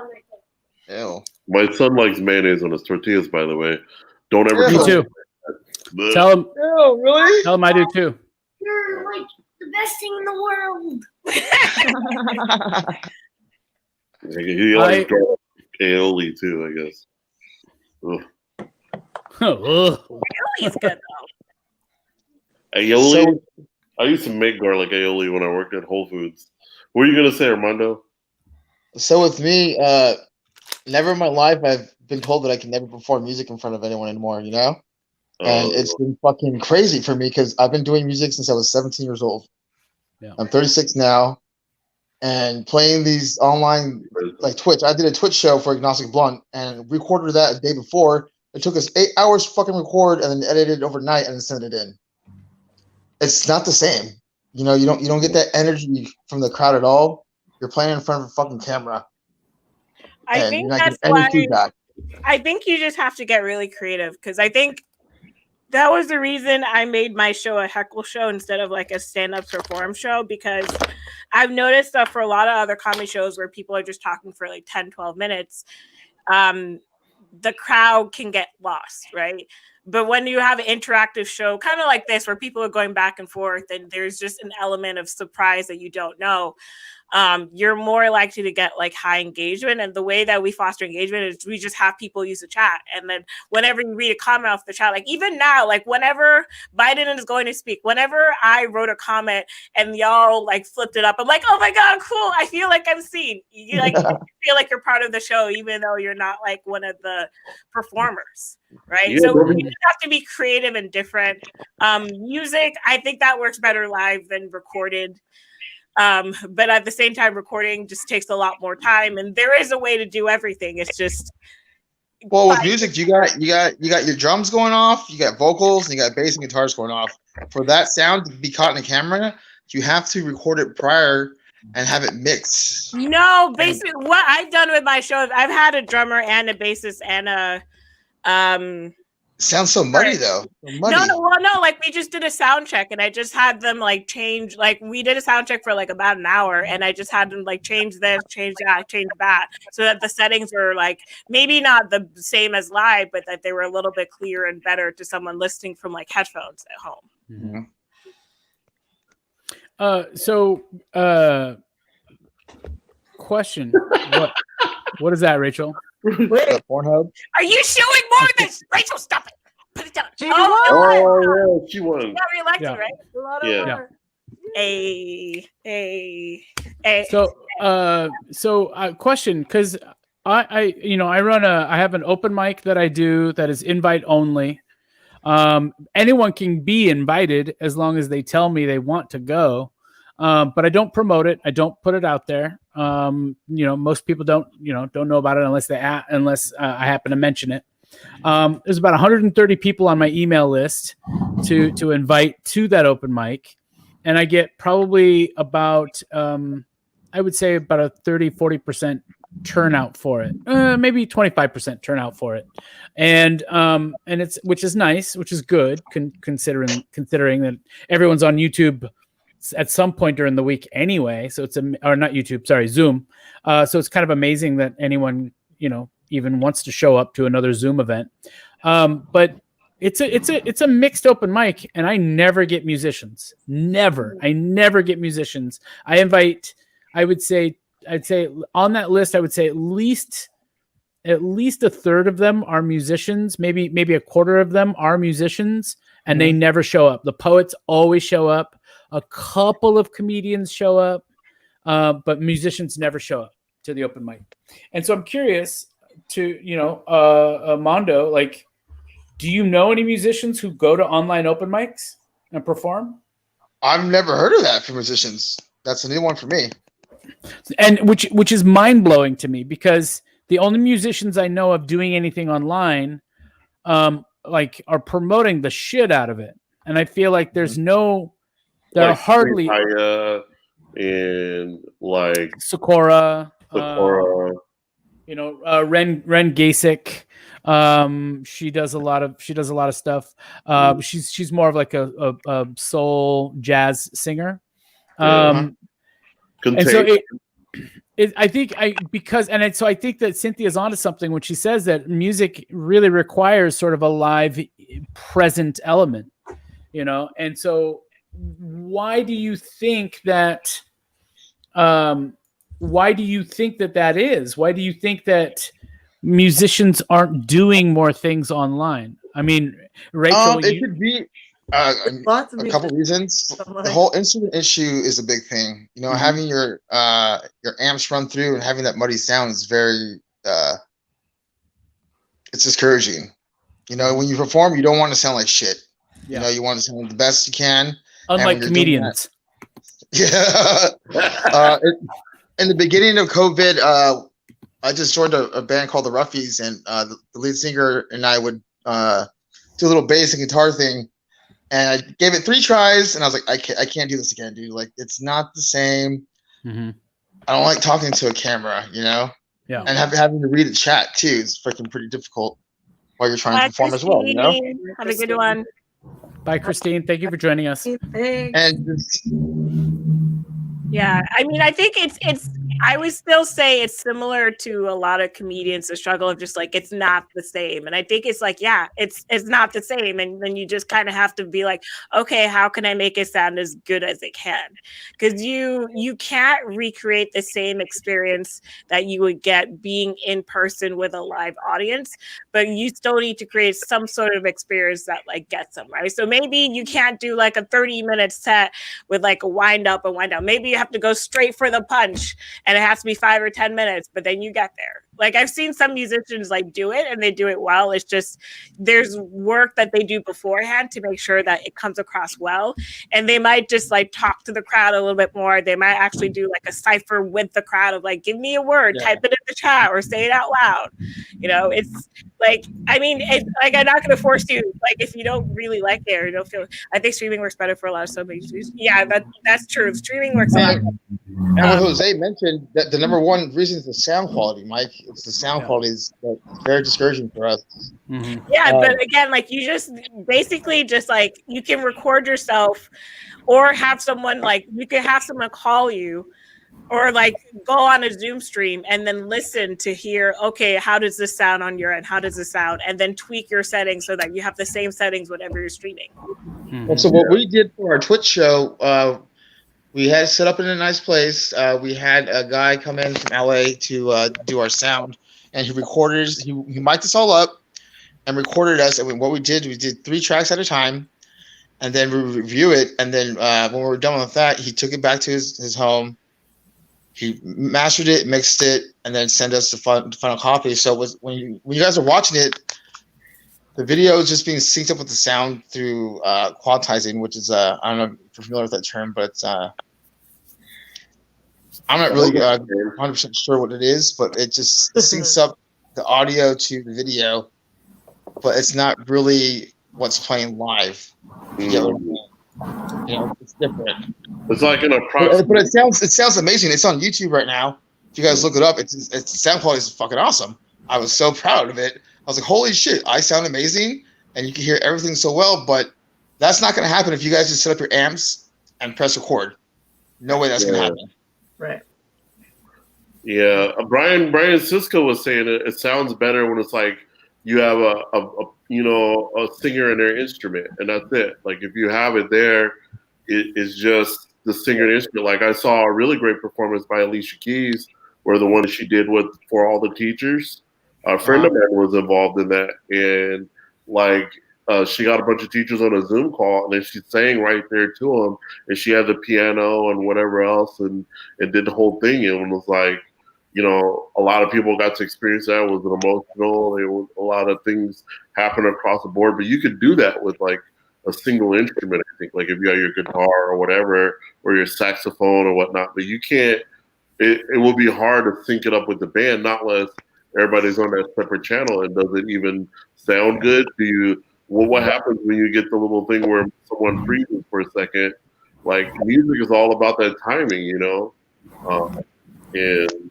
my Ew. my son likes mayonnaise on his tortillas, by the way. Don't ever. Me too. But Tell him. Ew, really? Tell him I do too. You're like the best thing in the world. he likes aioli too, I guess. Ugh. Aioli's good though. Aioli. I used to make garlic aioli when I worked at Whole Foods. What are you gonna say, Armando? So with me, never in my life I've been told that I can never perform music in front of anyone anymore, And it's been fucking crazy for me because I've been doing music since I was 17 years old. Yeah. I'm 36 now, and playing these online like Twitch. I did a Twitch show for Agnostic Blunt and recorded that a day before. It took us 8 hours to fucking record and then edited it overnight and then sent it in. It's not the same. You don't get that energy from the crowd at all. You're playing in front of a fucking camera. I think that's why I think you just have to get really creative, because I think that was the reason I made my show a heckle show instead of like a stand-up perform show, because I've noticed that for a lot of other comedy shows where people are just talking for like 10, 12 minutes, the crowd can get lost, right? But when you have an interactive show, kind of like this, where people are going back and forth and there's just an element of surprise that you don't know, you're more likely to get like high engagement. And the way that we foster engagement is we just have people use the chat. And then whenever you read a comment off the chat, like even now, like whenever Biden is going to speak, whenever I wrote a comment and y'all like flipped it up, I'm like, oh my God, cool. I feel like I'm seen. You like feel like you're part of the show, even though you're not like one of the performers. Right. Yeah, So you just have to be creative and different. Music, I think that works better live than recorded. But at the same time, recording just takes a lot more time, and there is a way to do everything. It's just Well, with music, you got your drums going off, you got vocals, and you got bass and guitars going off. For that sound to be caught in a camera, you have to record it prior and have it mixed. No, basically what I've done with my shows, I've had a drummer and a bassist and a It sounds so muddy though. Muddy. No, like we just did a sound check and I just had them like change, like we did a sound check for like about an hour and I just had them like change this, change that, change that, so that the settings were like maybe not the same as live, but that they were a little bit clearer and better to someone listening from like headphones at home. Mm-hmm. Question. What is that, Rachel? Wait, Pornhub. Are you showing more of this? Rachel, stop it. Put it down. She No. Oh, yeah, she won. You got reelected, Yeah. right? a lot of Yeah. our- Question, because I have an open mic that I do that is invite only. Anyone can be invited as long as they tell me they want to go. But I don't promote it. I don't put it out there. Most people don't know about it unless I happen to mention it. There's about 130 people on my email list to invite to that open mic. And I get probably about, I would say about a 30-40% turnout for it, maybe 25% turnout for it. And which is nice, which is good considering that everyone's on YouTube at some point during the week anyway. So not YouTube, sorry, Zoom. So it's kind of amazing that anyone, even wants to show up to another Zoom event. But it's a mixed open mic and I never get musicians. I never get musicians. I'd say on that list, I would say at least a third of them are musicians. Maybe a quarter of them are musicians and they never show up. The poets always show up. A couple of comedians show up, but musicians never show up to the open mic. And so I'm curious to, Mondo, like, do you know any musicians who go to online open mics and perform? I've never heard of that for musicians. That's a new one for me. And which is mind blowing to me because the only musicians I know of doing anything online, are promoting the shit out of it. And I feel like there are hardly and like Sakura, Ren Gasek. She does a lot of stuff. She's more of like a soul jazz singer. And so I think that Cynthia's onto something when she says that music really requires sort of a live present element, and so why do you think that is? Why do you think that musicians aren't doing more things online? I mean, Rachel, it could be a couple reasons. The whole instrument issue is a big thing. Having your amps run through and having that muddy sound is very it's discouraging. When you perform, you don't want to sound like shit. Yeah. You want to sound the best you can. Unlike comedians. Yeah. In the beginning of COVID, I just joined a band called the Ruffies, and the lead singer and I would do a little bass and guitar thing. And I gave it 3 tries, and I was like, I can't do this again, dude. Like, it's not the same. Mm-hmm. I don't like talking to a camera, Yeah. And having to read a chat too is freaking pretty difficult while you're trying to perform as well, Have a good one. Bye, Christine. Thank you for joining us. And yeah, I mean, I think I would still say it's similar to a lot of comedians, the struggle of just like, it's not the same. And I think it's like, yeah, it's not the same. And then you just kind of have to be like, okay, how can I make it sound as good as it can? Because you can't recreate the same experience that you would get being in person with a live audience, but you still need to create some sort of experience that like gets them, right? So maybe you can't do like a 30-minute set with like a wind up and wind down. Maybe you have to go straight for the punch and it has to be 5 or 10 minutes, but then you get there. Like I've seen some musicians like do it and they do it well. It's just there's work that they do beforehand to make sure that it comes across well. And they might just like talk to the crowd a little bit more. They might actually do like a cipher with the crowd of like, give me a word, type it in the chat or say it out loud. You know, it's like, I mean, it's like I'm not going to force you. Like if you don't really like it or you don't feel, I think streaming works better for a lot of somebody. Yeah, that's true. Streaming works a lot. And what Jose mentioned, that the number one reason is the sound quality, Mike. It's the sound quality is very discouraging for us. Yeah, but again, like you just basically just like you can record yourself or have someone like you can have someone call you or like go on a Zoom stream and then listen to hear, okay, how does this sound on your end? How does this sound? And then tweak your settings so that you have the same settings whenever you're streaming. And so what we did for our Twitch show, we had it set up in a nice place. We had a guy come in from LA to do our sound, and he recorded. He mic'd us all up and recorded us. And what we did 3 tracks at a time, and then we review it. And then when we were done with that, he took it back to his home. He mastered it, mixed it, and then sent us the final copy. So when you guys are watching it, the video is just being synced up with the sound through quantizing, which is I don't know if you're familiar with that term, but I'm not really 100% sure what it is, but it just syncs up the audio to the video, but it's not really what's playing live. You get what I mean? You know, it's different. It's like an approximate. But it sounds amazing. It's on YouTube right now. If you guys look it up, it's sound quality is fucking awesome. I was so proud of it. I was like, holy shit, I sound amazing, and you can hear everything so well, but that's not going to happen if you guys just set up your amps and press record. No way that's going to happen. Right. Yeah, Brian Sisko was saying it sounds better when it's like you have a singer and their instrument, and that's it. Like if you have it there, it's just the singer and instrument. Like I saw a really great performance by Alicia Keys, where the one she did with For All the Teachers. A friend of mine was involved in that, and like she got a bunch of teachers on a Zoom call, and then she sang right there to them, and she had the piano and whatever else, and did the whole thing, and it was like, you know, a lot of people got to experience that. It was emotional. There was a lot of things happening across the board, but you could do that with like a single instrument. I think, like if you got your guitar or whatever, or your saxophone or whatnot, but you can't. It will be hard to sync it up with the band, not unless everybody's on that separate channel. And does it even sound good? What happens when you get the little thing where someone freezes for a second? Like music is all about that timing, you know. And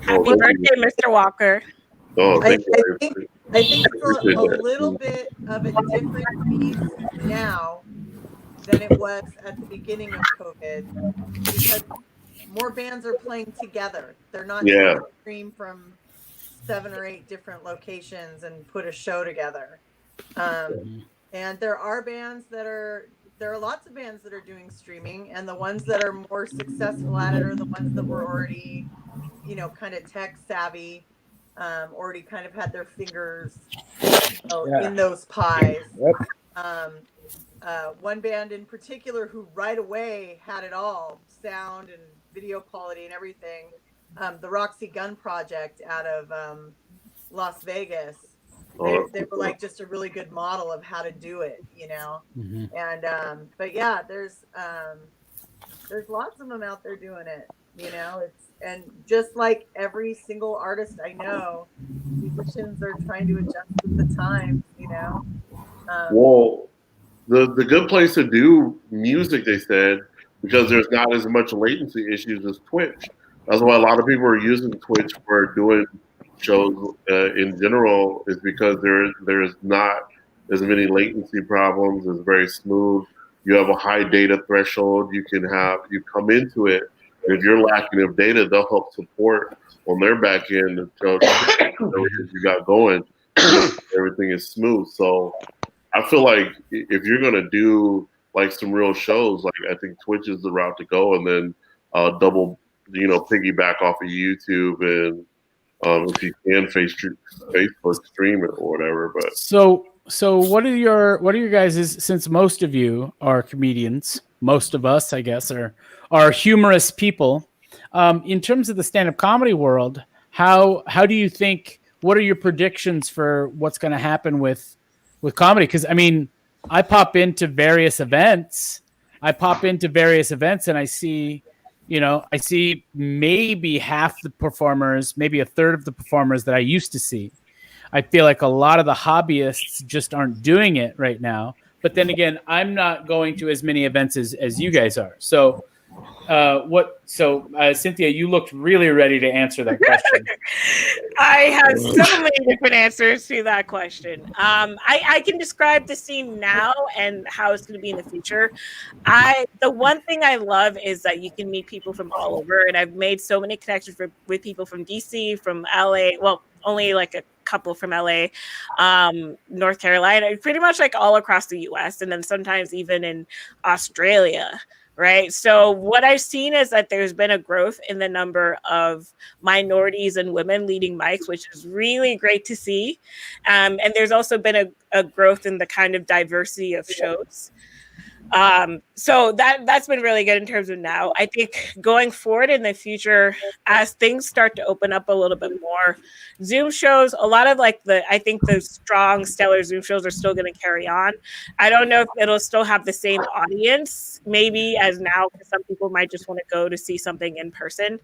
Happy birthday, Mr. Walker. Oh, I thank you. think it's a little bit of a different beast now than it was at the beginning of COVID, because more bands are playing together. They're not trying to stream from 7 or 8 different locations and put a show together. And there are lots of bands that are doing streaming, and the ones that are more successful at it are the ones that were already, you know, kind of tech savvy, already kind of had their fingers in those pies. One band in particular who right away had it all, sound and video quality and everything, the Roxy Gun Project out of Las Vegas. They were like just a really good model of how to do it, you know. And but yeah, there's lots of them out there doing it, you know. And just like every single artist I know, musicians are trying to adjust with the times, you know. Well, the good place to do music, they said, because there's not as much latency issues as Twitch. That's why a lot of people are using Twitch for doing shows in general, is because there's not as many latency problems. It's very smooth. You have a high data threshold. You come into it, and if you're lacking of data, they'll help support on their back end until everything you got going, everything is smooth. So I feel like if you're gonna do like some real shows, like I think Twitch is the route to go, and then piggyback off of YouTube, and if you can Facebook stream it or whatever. But so what are your guys', since most of you are comedians, most of us I guess are humorous people, in terms of the stand-up comedy world, how do you think? What are your predictions for what's going to happen with comedy? Because I mean, I pop into various events. And I see, I see maybe half the performers, maybe a third of the performers that I used to see. I feel like a lot of the hobbyists just aren't doing it right now. But then again, I'm not going to as many events as you guys are. So, Cynthia, you looked really ready to answer that question. I have so many different answers to that question. I can describe the scene now and how it's going to be in the future. The one thing I love is that you can meet people from all over, and I've made so many connections with people from DC, from LA. Well, only like a couple from LA, North Carolina, pretty much like all across the US, and then sometimes even in Australia. Right. So what I've seen is that there's been a growth in the number of minorities and women leading mics, which is really great to see. And there's also been a growth in the kind of diversity of shows. So that's been really good in terms of now. I think going forward in the future, as things start to open up a little bit more, Zoom shows, a lot of I think the strong, stellar Zoom shows are still going to carry on. I don't know if it'll still have the same audience, maybe as now, because some people might just want to go to see something in person.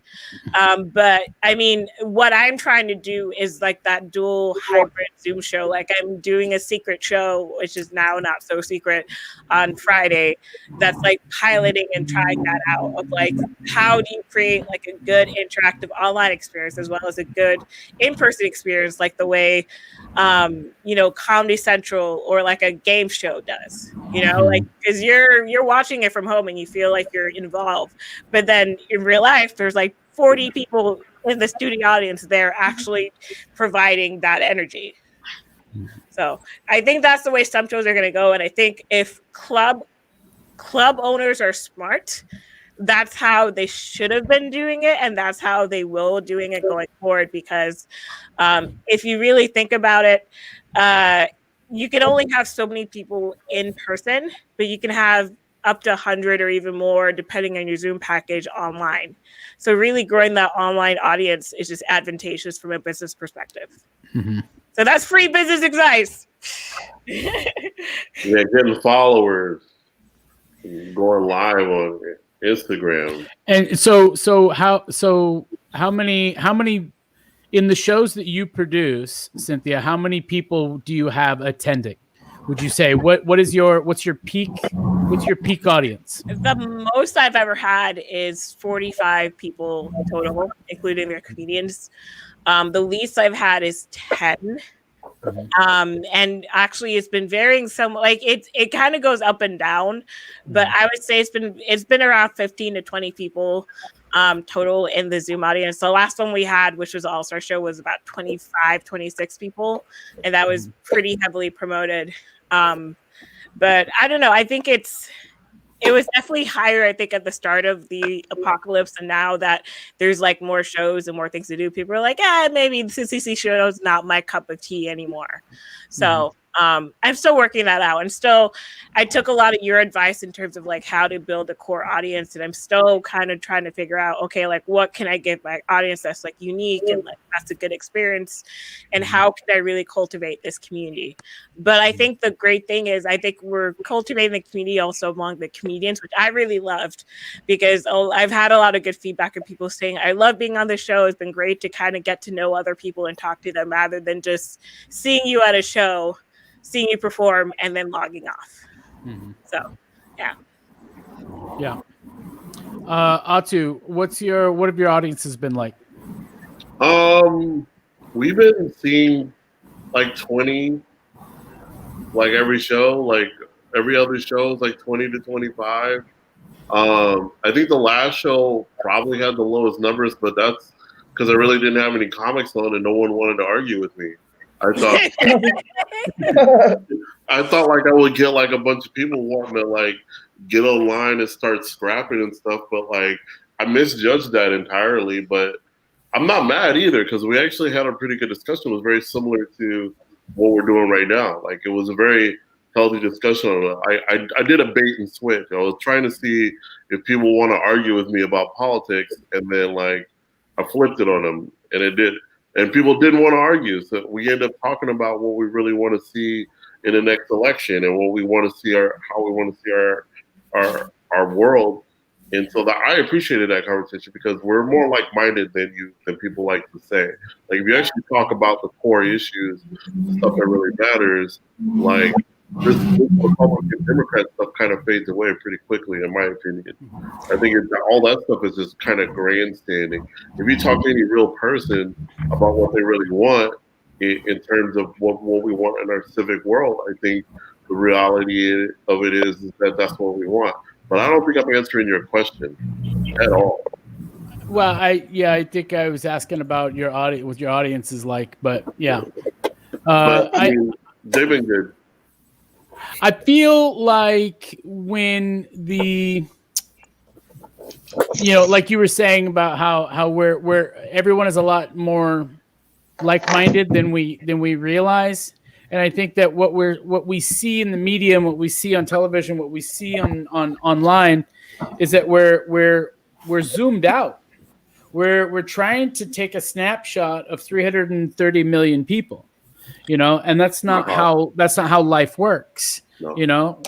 But I mean, what I'm trying to do is like that dual hybrid Zoom show. Like I'm doing a secret show, which is now not so secret, on Friday. That's like piloting and trying that out of like, how do you create like a good interactive online experience as well as a good in-person experience, like the way, Comedy Central or like a game show does, like, because you're watching it from home and you feel like you're involved, but then in real life, there's like 40 people in the studio audience there actually providing that energy. So I think that's the way some shows are going to go. And I think if club owners are smart, that's how they should have been doing it, and that's how they will doing it going forward. Because if you really think about it, you can only have so many people in person, but you can have up to 100 or even more depending on your Zoom package online. So really growing that online audience is just advantageous from a business perspective. Mm-hmm. So that's free business advice. Yeah, getting followers, going live on Instagram. And how many in the shows that you produce, Cynthia, how many people do you have attending? Would you say what's your peak audience? The most I've ever had is 45 people total, including their comedians. The least I've had is 10. And actually it's been varying some, like it kind of goes up and down, but I would say it's been around 15 to 20 people total in the Zoom audience. The last one we had, which was All-Star Show, was about 25, 26 people, and that was pretty heavily promoted. But I don't know, I think it was definitely higher, I think, at the start of the apocalypse, and now that there's like more shows and more things to do, people are like, maybe the CCC show is not my cup of tea anymore. So I'm still working that out, and still I took a lot of your advice in terms of like how to build a core audience, and I'm still kind of trying to figure out, okay, like what can I give my audience that's like unique and like that's a good experience, and how can I really cultivate this community? But I think the great thing is I think we're cultivating the community also among the comedians, which I really loved, because I've had a lot of good feedback of people saying, I love being on the show. It's been great to kind of get to know other people and talk to them rather than just seeing you at a show, seeing you perform, and then logging off. So, yeah. Atu, what have your audiences been like? We've been seeing like 20, like every show, like every other show is like 20 to 25. I think the last show probably had the lowest numbers, but that's because I really didn't have any comics on and no one wanted to argue with me. I thought like I would get like a bunch of people wanting to like get online and start scrapping and stuff, but like I misjudged that entirely. But I'm not mad either, because we actually had a pretty good discussion. It was very similar to what we're doing right now. Like it was a very healthy discussion. I did a bait and switch. I was trying to see if people want to argue with me about politics, and then like I flipped it on them, and it did. And people didn't want to argue, so we end up talking about what we really want to see in the next election and what we want to see how we want to see our world. And so I appreciated that conversation because we're more like-minded than people like to say. Like if you actually talk about the core issues, stuff that really matters, like this Republican Democrat stuff kind of fades away pretty quickly, in my opinion. I think all that stuff is just kind of grandstanding. If you talk to any real person about what they really want in terms of what we want in our civic world, I think the reality of it is that that's what we want. But I don't think I'm answering your question at all. Well, I think I was asking about your audience, what your audience is like, but yeah. But, I mean, they've been good. I feel like when like you were saying about how we're everyone is a lot more like-minded than we realize. And I think that what we see in the media and what we see on television, what we see on online, is that we're zoomed out. We're trying to take a snapshot of 330 million people, and that's not how life works. No.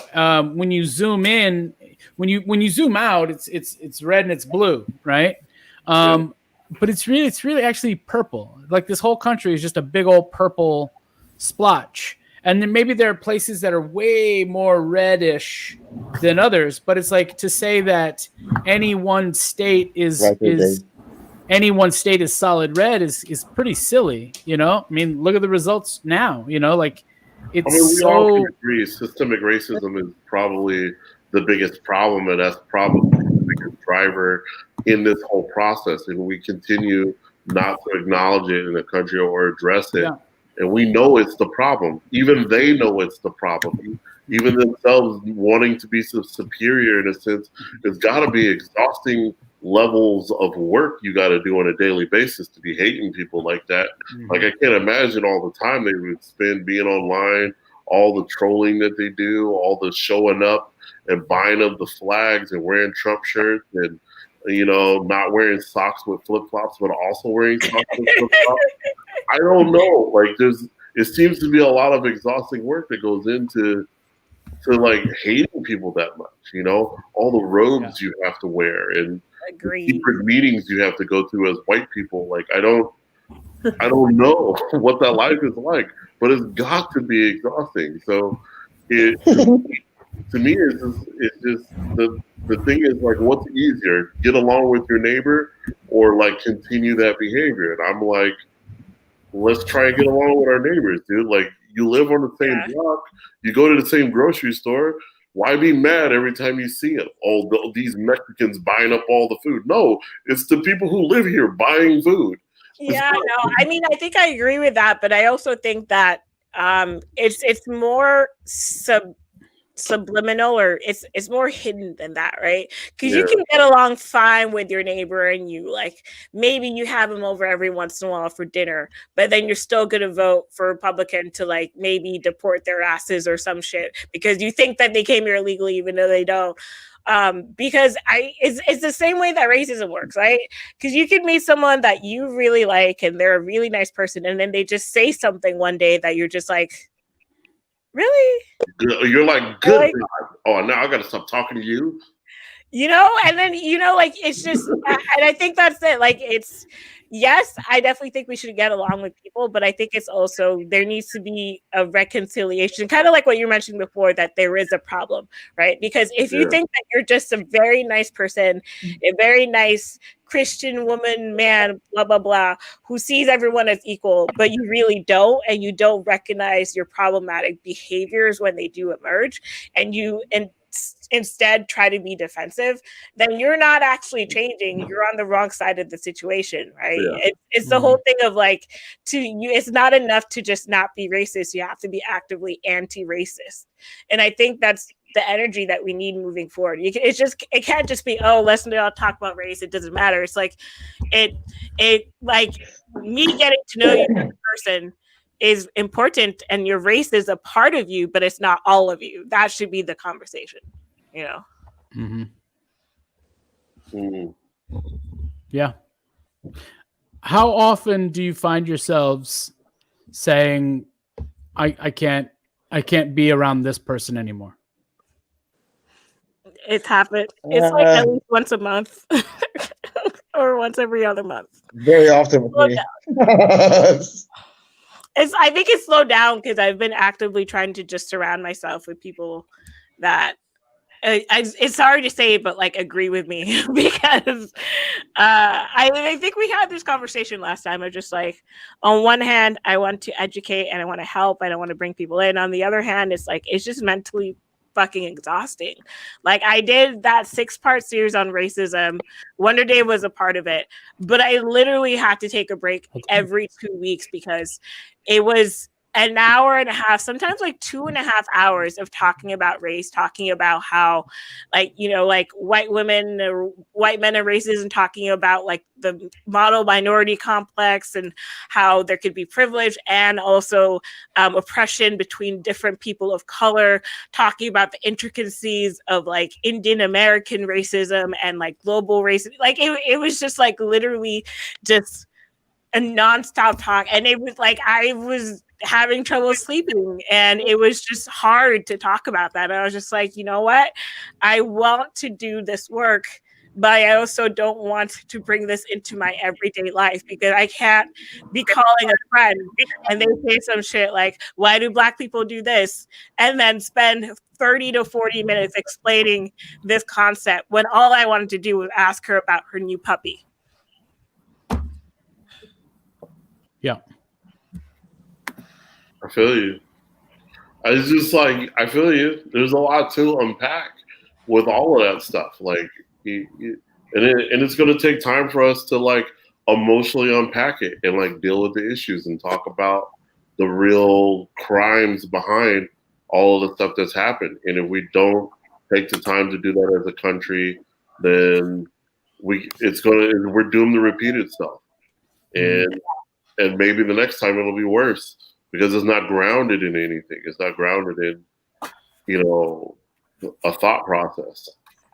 When you zoom in, when you zoom out, it's red and it's blue, right? But it's really actually purple. Like this whole country is just a big old purple splotch. And then maybe there are places that are way more reddish than others, but it's like to say that any one state is solid red is pretty silly, I mean, look at the results now, like it's we all can agree systemic racism is probably the biggest problem, and that's probably the biggest driver in this whole process, and we continue not to acknowledge it in the country or address it. Yeah. And we know it's the problem. Even they know it's the problem. Even themselves wanting to be superior in a sense, it's got to be exhausting levels of work you got to do on a daily basis to be hating people like that. Mm-hmm. Like I can't imagine all the time they would spend being online, all the trolling that they do, all the showing up and buying up the flags and wearing Trump shirts and not wearing socks with flip-flops, but also wearing socks with flip-flops. I don't know. Like it seems to be a lot of exhausting work that goes into like hating people that much, all the robes you have to wear and secret meetings you have to go to as white people. Like I don't know what that life is like, but it's got to be exhausting. So to me, it's just the thing is like, what's easier, get along with your neighbor or like continue that behavior? And I'm like, let's try and get along with our neighbors, dude. Like you live on the same block, you go to the same grocery store. Why be mad every time you see them? Oh, these Mexicans buying up all the food. No, it's the people who live here buying food. Yeah, no, I mean, I think I agree with that, but I also think that it's more subliminal, or it's more hidden than that, right? Because you can get along fine with your neighbor and you like maybe you have him over every once in a while for dinner, but then you're still gonna vote for Republican to like maybe deport their asses or some shit because you think that they came here illegally even though they don't. Because it's the same way that racism works, right? Because you can meet someone that you really like and they're a really nice person, and then they just say something one day that you're just like, really? You're like, good. Like, oh, now I got to stop talking to you. And then, like, it's just, and I think that's it. Like, it's, yes, I definitely think we should get along with people, but I think it's also, there needs to be a reconciliation, kind of like what you mentioned before, that there is a problem, right? Because if you think that you're just a very nice person, a very nice Christian woman, man, blah, blah, blah, who sees everyone as equal, but you really don't, and you don't recognize your problematic behaviors when they do emerge, and you instead try to be defensive, then you're not actually changing. You're on the wrong side of the situation, right? It's the whole thing of like, it's not enough to just not be racist. You have to be actively anti-racist. And I think that's the energy that we need moving forward. It can't just be, oh, let's not talk about race. It doesn't matter. It's like, it like me getting to know you as a person is important, and your race is a part of you, but it's not all of you. That should be the conversation, Mm-hmm. Yeah. how often do you find yourselves saying, I can't be around this person anymore? It's happened. It's like at least once a month or once every other month. Very often with me. I think it's slowed down because I've been actively trying to just surround myself with people that it's sorry to say, but like agree with me because I think we had this conversation last time. I'm just like, on one hand, I want to educate and I want to help and I want to bring people in. On the other hand, it's like it's just mentally fucking exhausting. Like I did that 6-part series on racism. Wonder Day was a part of it, but I literally had to take a break every 2 weeks because it was an hour and a half, sometimes like 2.5 hours of talking about race, talking about how, like, you know, like white women or white men and racism, talking about like the model minority complex and how there could be privilege and also oppression between different people of color, talking about the intricacies of like Indian American racism and like global racism. Like it was just like literally just a nonstop talk. And it was like, I was having trouble sleeping and it was just hard to talk about that. And I was just like, you know what? I want to do this work, but I also don't want to bring this into my everyday life because I can't be calling a friend and they say some shit like, why do Black people do this? And then spend 30 to 40 minutes explaining this concept when all I wanted to do was ask her about her new puppy. Yeah. I feel you. It's just like, I feel you. There's a lot to unpack with all of that stuff. Like, and it's going to take time for us to like emotionally unpack it and like deal with the issues and talk about the real crimes behind all of the stuff that's happened. And if we don't take the time to do that as a country, then we're doomed to repeat itself. And maybe the next time it'll be worse because it's not grounded in anything. It's not grounded in, you know, a thought process.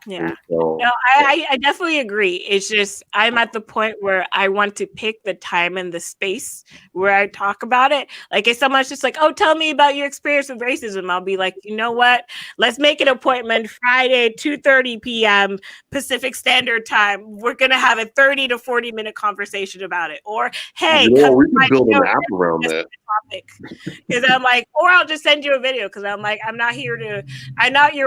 Yeah. So, no, I definitely agree. It's just I'm at the point where I want to pick the time and the space where I talk about it. Like if someone's just like, oh, tell me about your experience with racism, I'll be like, you know what? Let's make an appointment Friday, 2:30 p.m. Pacific Standard Time. We're gonna have a 30 to 40 minute conversation about it. Or hey, we can build an app around that. Because I'm like, or I'll just send you a video because I'm like, I'm not your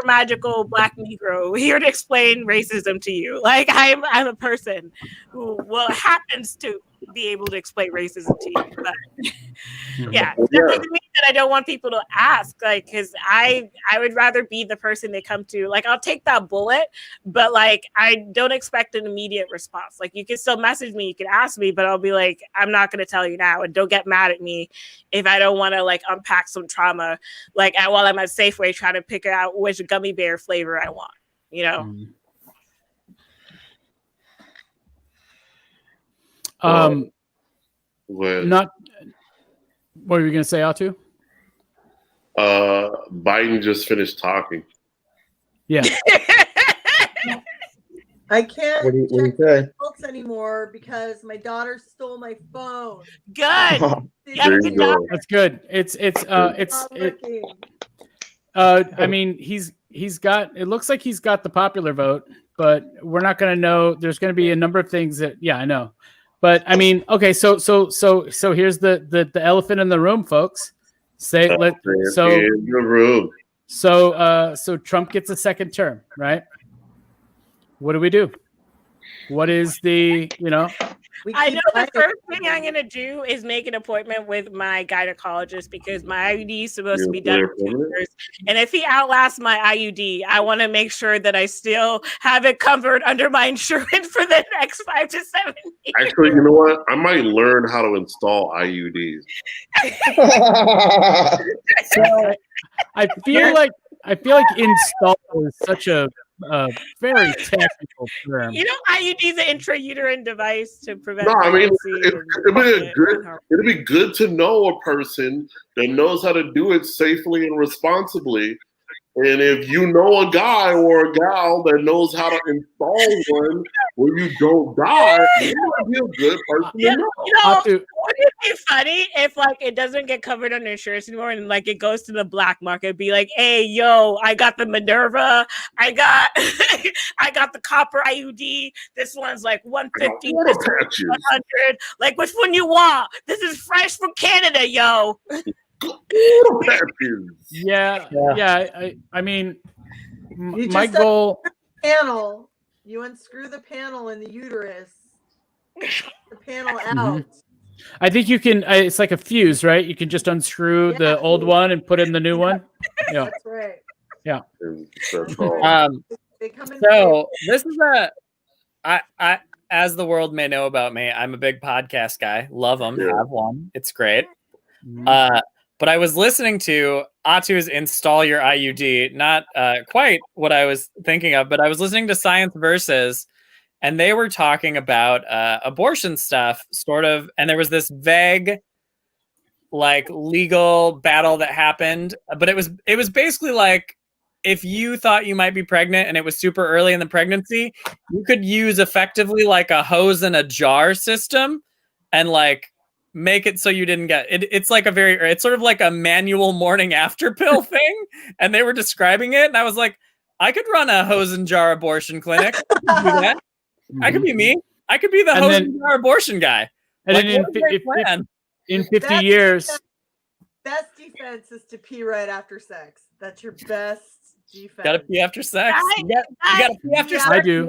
magical Black Negro. We're here to explain racism to you. Like I'm a person who happens to be able to explain racism to you. But yeah, that doesn't mean that I don't want people to ask, like, because I would rather be the person they come to. Like I'll take that bullet, but like I don't expect an immediate response. Like you can still message me, you can ask me, but I'll be like, I'm not going to tell you now, and don't get mad at me if I don't want to like unpack some trauma. Like while I'm at Safeway trying to pick out which gummy bear flavor I want. You know. Not. What were you gonna say, Atu? Biden just finished talking. Yeah. I can't What do you check say? my results anymore because my daughter stole my phone. Good. There you go. That's good. I mean, he's got. It looks like he's got the popular vote, but we're not going to know. There's going to be a number of things that. Yeah, I know. But I mean, okay. So here's the elephant in the room, folks. So Trump gets a second term, right? What do we do? What is the, you know? I know the first thing I'm going to do is make an appointment with my gynecologist because my IUD is supposed to be done in 2 years. And if he outlasts my IUD, I want to make sure that I still have it covered under my insurance for the next 5 to 7 years. Actually, you know what? I might learn how to install IUDs. So I feel like install is such a very technical term. You know, IUD is an intrauterine device to prevent. No, I mean, it'd be good to know a person that knows how to do it safely and responsibly, And if you know a guy or a gal that knows how to install one where you don't die, you might be a good person to know. Wouldn't it be funny if like it doesn't get covered on insurance anymore and like it goes to the black market? Be like, hey, yo, I got the Minerva, I got I got the copper IUD. This one's like 150, this one's 100. Like, which one you want? This is fresh from Canada, yo. Yeah. I mean, You my just goal. Panel. You unscrew the panel in the uterus. The panel out. I think you can. It's like a fuse, right? You can just unscrew the old one and put in the new one. Yeah, That's right. yeah. They come in So this is I as the world may know about me, I'm a big podcast guy. Love them. Have one. It's great. But I was listening to Atu's Install Your IUD, not quite what I was thinking of, but I was listening to Science Versus, and they were talking about abortion stuff, sort of, and there was this vague, like, legal battle that happened, but it was basically like, if you thought you might be pregnant and it was super early in the pregnancy, you could use effectively like a hose in a jar system and like make it so you didn't get it. It's like it's sort of like a manual morning after pill thing. And they were describing it. And I was like, I could run a hose and jar abortion clinic. I could do that. I could be me. I could be the hose and jar abortion guy. And like, then in 50 years. Best defense is to pee right after sex. That's your best defense. Gotta pee after sex. You gotta pee after sex. I do.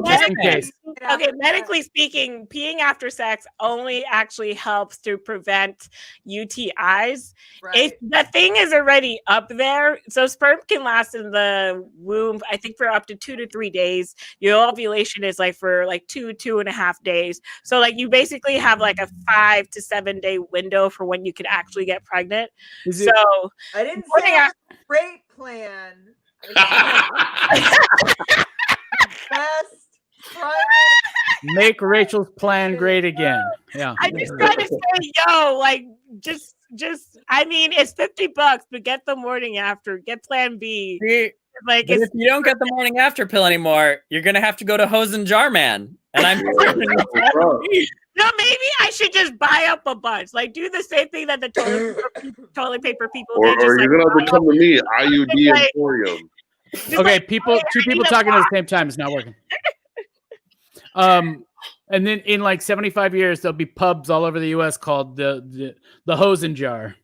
Just in case. Okay, medically speaking, peeing after sex only actually helps to prevent UTIs. Right. If the thing is already up there, so sperm can last in the womb, I think, for up to 2 to 3 days. Your ovulation is like for like 2.5 days. So like you basically have like a 5 to 7 day window for when you can actually get pregnant. So I didn't say a great plan. Best primary. Make Rachel's plan great again. Yeah. I just gotta say, yo, like, just, I mean, it's $50, but get the morning after, get Plan B. Like, if you don't get the morning after pill anymore, you're gonna have to go to Hose and Jar Man. And I'm no, maybe I should just buy up a bunch. Like, do the same thing that the toilet paper people or, did. Or you're gonna have to come to me, IUD Emporium. Okay, two people talking at the same time is not working. And then in like 75 years, there'll be pubs all over the U.S. called the Hose and Jar.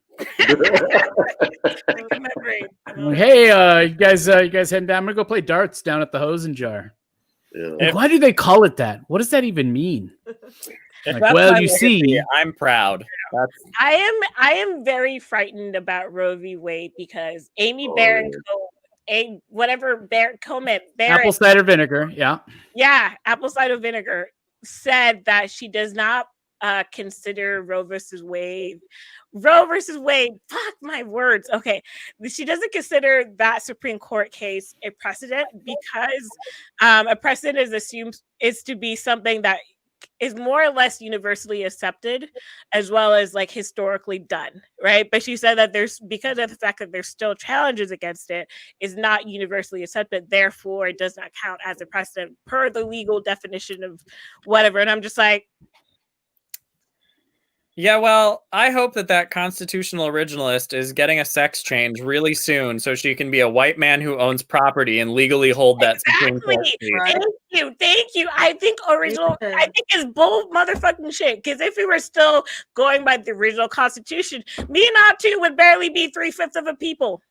Hey, you guys heading down? I'm gonna go play darts down at the Hose and Jar. Yeah. Like, why do they call it that? What does that even mean? Like, well, you see, I'm proud. I am very frightened about Roe v. Wade because Amy Barron, apple cider vinegar, apple cider vinegar said that she does not consider Roe versus Wade. Fuck my words. Okay, she doesn't consider that Supreme Court case a precedent because a precedent is assumed is to be something that is more or less universally accepted as well as like historically done, right? But she said that because of the fact that there's still challenges against it, is not universally accepted, therefore it does not count as a precedent per the legal definition of whatever. And I'm just like, yeah, well, I hope that constitutional originalist is getting a sex change really soon so she can be a white man who owns property and legally hold that Supreme Court seat. Thank you. I think is bull motherfucking shit. Because if we were still going by the original Constitution, me and Atu would barely be 3/5 of a people.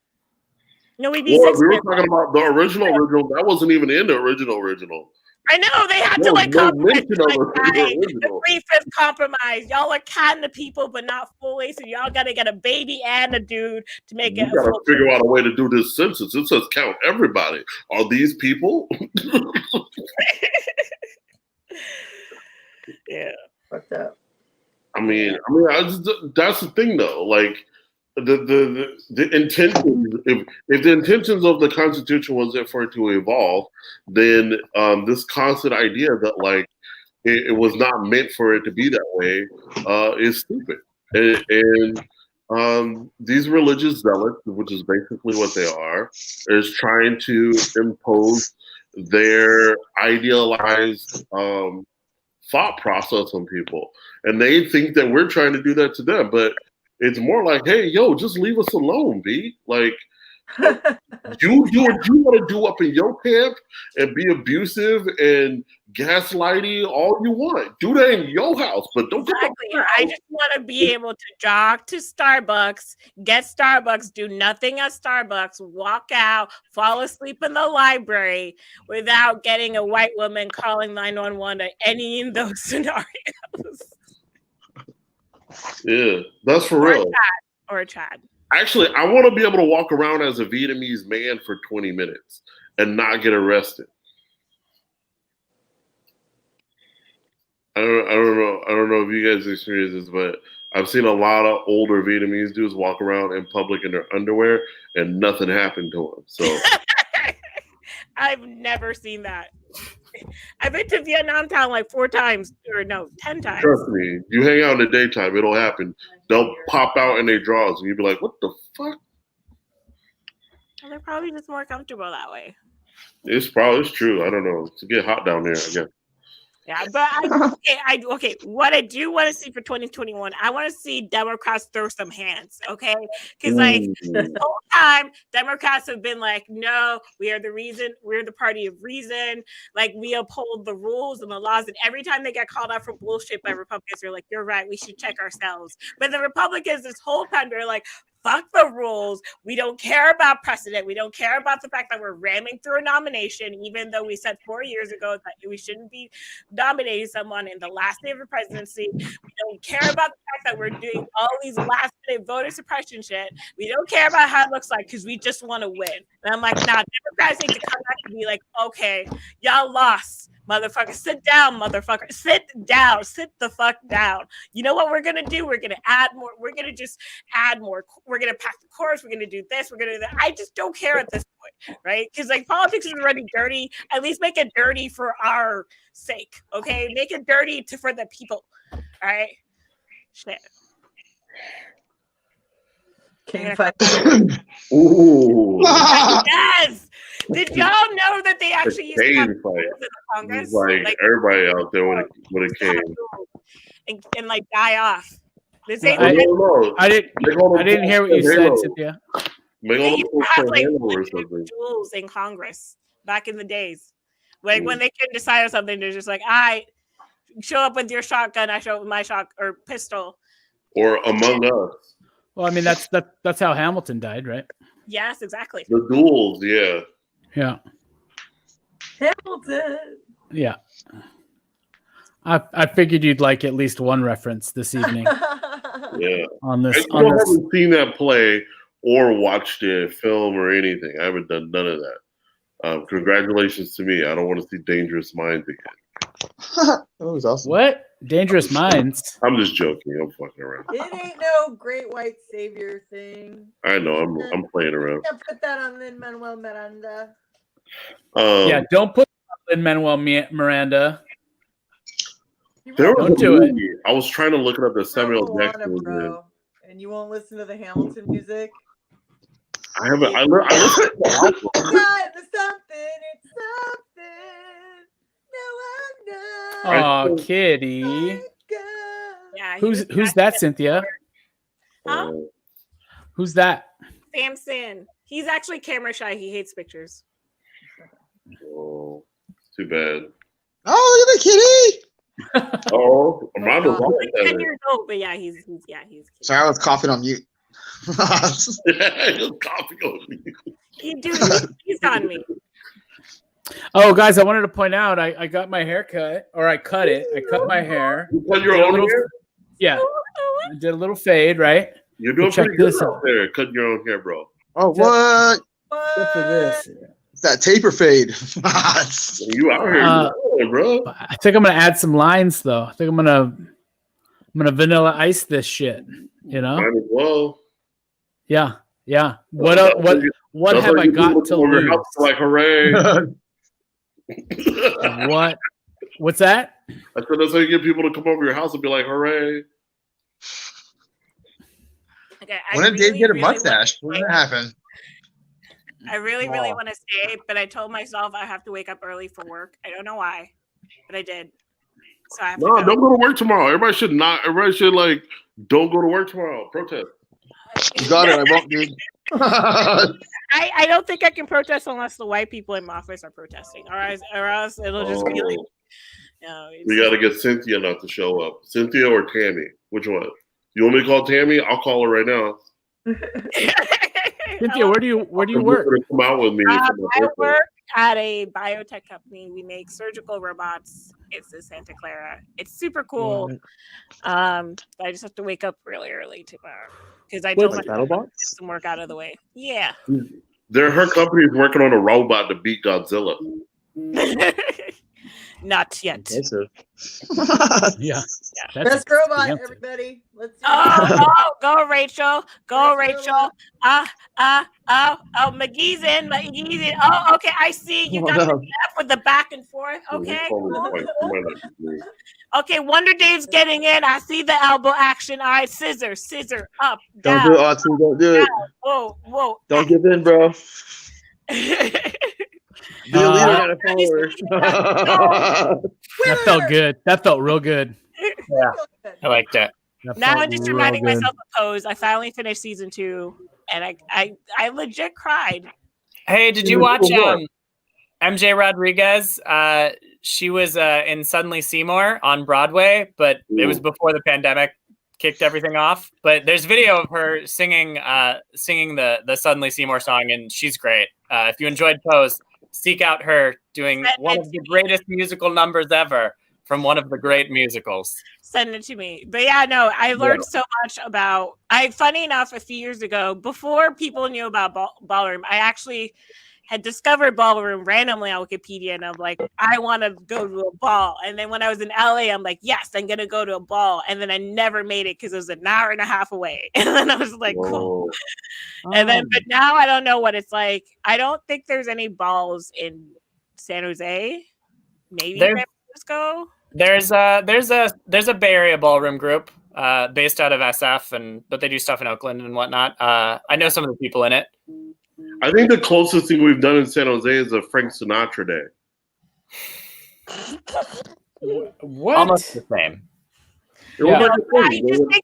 No, we'd be 6. We were talking about the original. That wasn't even in the original. I know they had to compromise. The 3/5 compromise. Y'all are kind of people, but not fully. So y'all got to get a baby and a dude to make it. You got to figure out a way to do this census. It says count everybody. Are these people? Yeah. What's up? I mean, that's the thing though. Like the intention. If the intentions of the Constitution was for it to evolve, then this constant idea that like it was not meant for it to be that way is stupid. And these religious zealots, which is basically what they are, is trying to impose their idealized thought process on people. And they think that we're trying to do that to them. But it's more like, hey, yo, just leave us alone, B. Like, you do what you want to do up in your camp and be abusive and gaslighty all you want. Do that in your house, but don't Exactly. I just want to be able to jog to Starbucks, get Starbucks, do nothing at Starbucks, walk out, fall asleep in the library without getting a white woman calling 911 at any of those scenarios. Yeah, that's for real. Or Chad. Actually, I want to be able to walk around as a Vietnamese man for 20 minutes and not get arrested. I don't know if you guys experience this, but I've seen a lot of older Vietnamese dudes walk around in public in their underwear and nothing happened to them. So I've never seen that. I've been to Vietnam Town like 4 times, or no, 10 times. Trust me, you hang out in the daytime, it'll happen. They'll pop out in their drawers and you'll be like, what the fuck? Well, they're probably just more comfortable that way. It's true. I don't know. It's get hot down there, I guess. Yeah, but okay. What I do want to see for 2021, I want to see Democrats throw some hands, okay? Because like the whole time, Democrats have been like, no, we are the reason, we're the party of reason. Like we uphold the rules and the laws, and every time they get called out for bullshit by Republicans, they're like, you're right, we should check ourselves. But the Republicans, this whole time, they're like, fuck the rules. We don't care about precedent. We don't care about the fact that we're ramming through a nomination, even though we said 4 years ago that we shouldn't be nominating someone in the last day of a presidency. We don't care about the fact that we're doing all these last minute voter suppression shit. We don't care about how it looks like because we just want to win. And I'm like, nah, Democrats need to come back and be like, okay, y'all lost. Motherfucker, sit down, motherfucker. Sit down. Sit the fuck down. You know what we're going to do? We're going to add more. We're going to just add more. We're going to pass the course. We're going to do this. We're going to do that. I just don't care at this point, right? Because like politics is already dirty. At least make it dirty for our sake, okay? Make it dirty for the people, all right? Shit. Ooh. Yes. Did y'all know that they actually used to have fight. in the Congress? Like everybody out there when it came and like die off. They say I didn't hear what you said, Cynthia. They used to have like duels in Congress back in the days. Like when they couldn't decide on something, they're just like, I show up with your shotgun, I show up with my or pistol. Or Among Us. Well, I mean that's how Hamilton died, right? Yes, exactly. The duels, yeah. Yeah. Hamilton. Yeah. I figured you'd like at least one reference this evening. Yeah. On this. I haven't seen that play or watched a film or anything. I haven't done none of that. Congratulations to me. I don't want to see Dangerous Minds again. That was awesome. What? Dangerous Minds? I'm just joking. I'm fucking around. It ain't no great white savior thing. I know. I'm playing around. Can't put that on Lin-Manuel Miranda. Yeah, don't put Lin-Manuel Miranda. Don't do it. I was trying to look it up. The Samuel Jackson was in. And you won't listen to the Hamilton music. I haven't. I listened to the album. It's something. No, I know. Oh, kitty. Yeah. Who's that, Cynthia? Huh? Who's that? Samson. He's actually camera shy. He hates pictures. Oh, too bad. Oh, look at the kitty. Oh, Amanda's like 10 years old, but yeah, he's Sorry, I was coughing on mute. Coughing on mute. He's on me. Oh, guys, I wanted to point out I got my hair cut, or I cut it. I cut my hair. You cut your own hair? Yeah. I did a little fade, right? You're doing pretty good out there, cutting your own hair, bro. Oh, what? Except for this. It's that taper fade. You out here, bro. I think I'm gonna add some lines though. I think I'm gonna vanilla ice this shit. You know? Might as well. Yeah. What have I got to lose? Like hooray. What's that? I said that's how you get people to come over your house and be like, hooray. Okay, When did Dave get a mustache? When did that happen? I really want to stay, but I told myself I have to wake up early for work. I don't know why, but I did. So I have No, to go. don't go to work tomorrow. Everybody should like don't go to work tomorrow. Protest. You got it. I won't, dude. I don't think I can protest unless the white people in my office are protesting, or else it'll just be like, we got to get Cynthia not to show up. Cynthia or Tammy? Which one? You want me to call Tammy? I'll call her right now. Cynthia, where do you work? Come out with me. I work at a biotech company. We make surgical robots. It's in Santa Clara. It's super cool. But I just have to wake up really early tomorrow because I don't want to get some work out of the way. Yeah. Her company is working on a robot to beat Godzilla. Not yet. Yeah. Best robot, everybody. Let's do go Rachel. Go Rachel. McGee's in. McGee's in. Oh, okay. I see. You got the F with the back and forth. Okay. Okay, Wonder Dave's getting in. I see the elbow action. All right, scissor up. Don't down, do it, Archie. Don't do it. Whoa. Don't give in, bro. Be a leader, not a follower. That felt good. That felt real good. Yeah, I like that. Now I'm just reminding myself of Pose. I finally finished season 2, and I legit cried. Hey, did you watch MJ Rodriguez? She was in Suddenly Seymour on Broadway, but it was before the pandemic kicked everything off. But there's video of her singing the Suddenly Seymour song, and she's great. If you enjoyed Pose, seek out her doing one of the greatest musical numbers ever from one of the great musicals. Send it to me. But yeah, no, I learned so much about. Funny enough, a few years ago, before people knew about ballroom, I actually had discovered ballroom randomly on Wikipedia, and I'm like, I want to go to a ball. And then when I was in LA, I'm like, yes, I'm gonna go to a ball. And then I never made it because it was an hour and a half away. And then I was like, cool. And then, but now I don't know what it's like. I don't think there's any balls in San Jose. Maybe San Francisco. There's a Bay Area ballroom group based out of SF, but they do stuff in Oakland and whatnot. I know some of the people in it. I think the closest thing we've done in San Jose is a Frank Sinatra Day. What? Almost the same. Yeah. I just think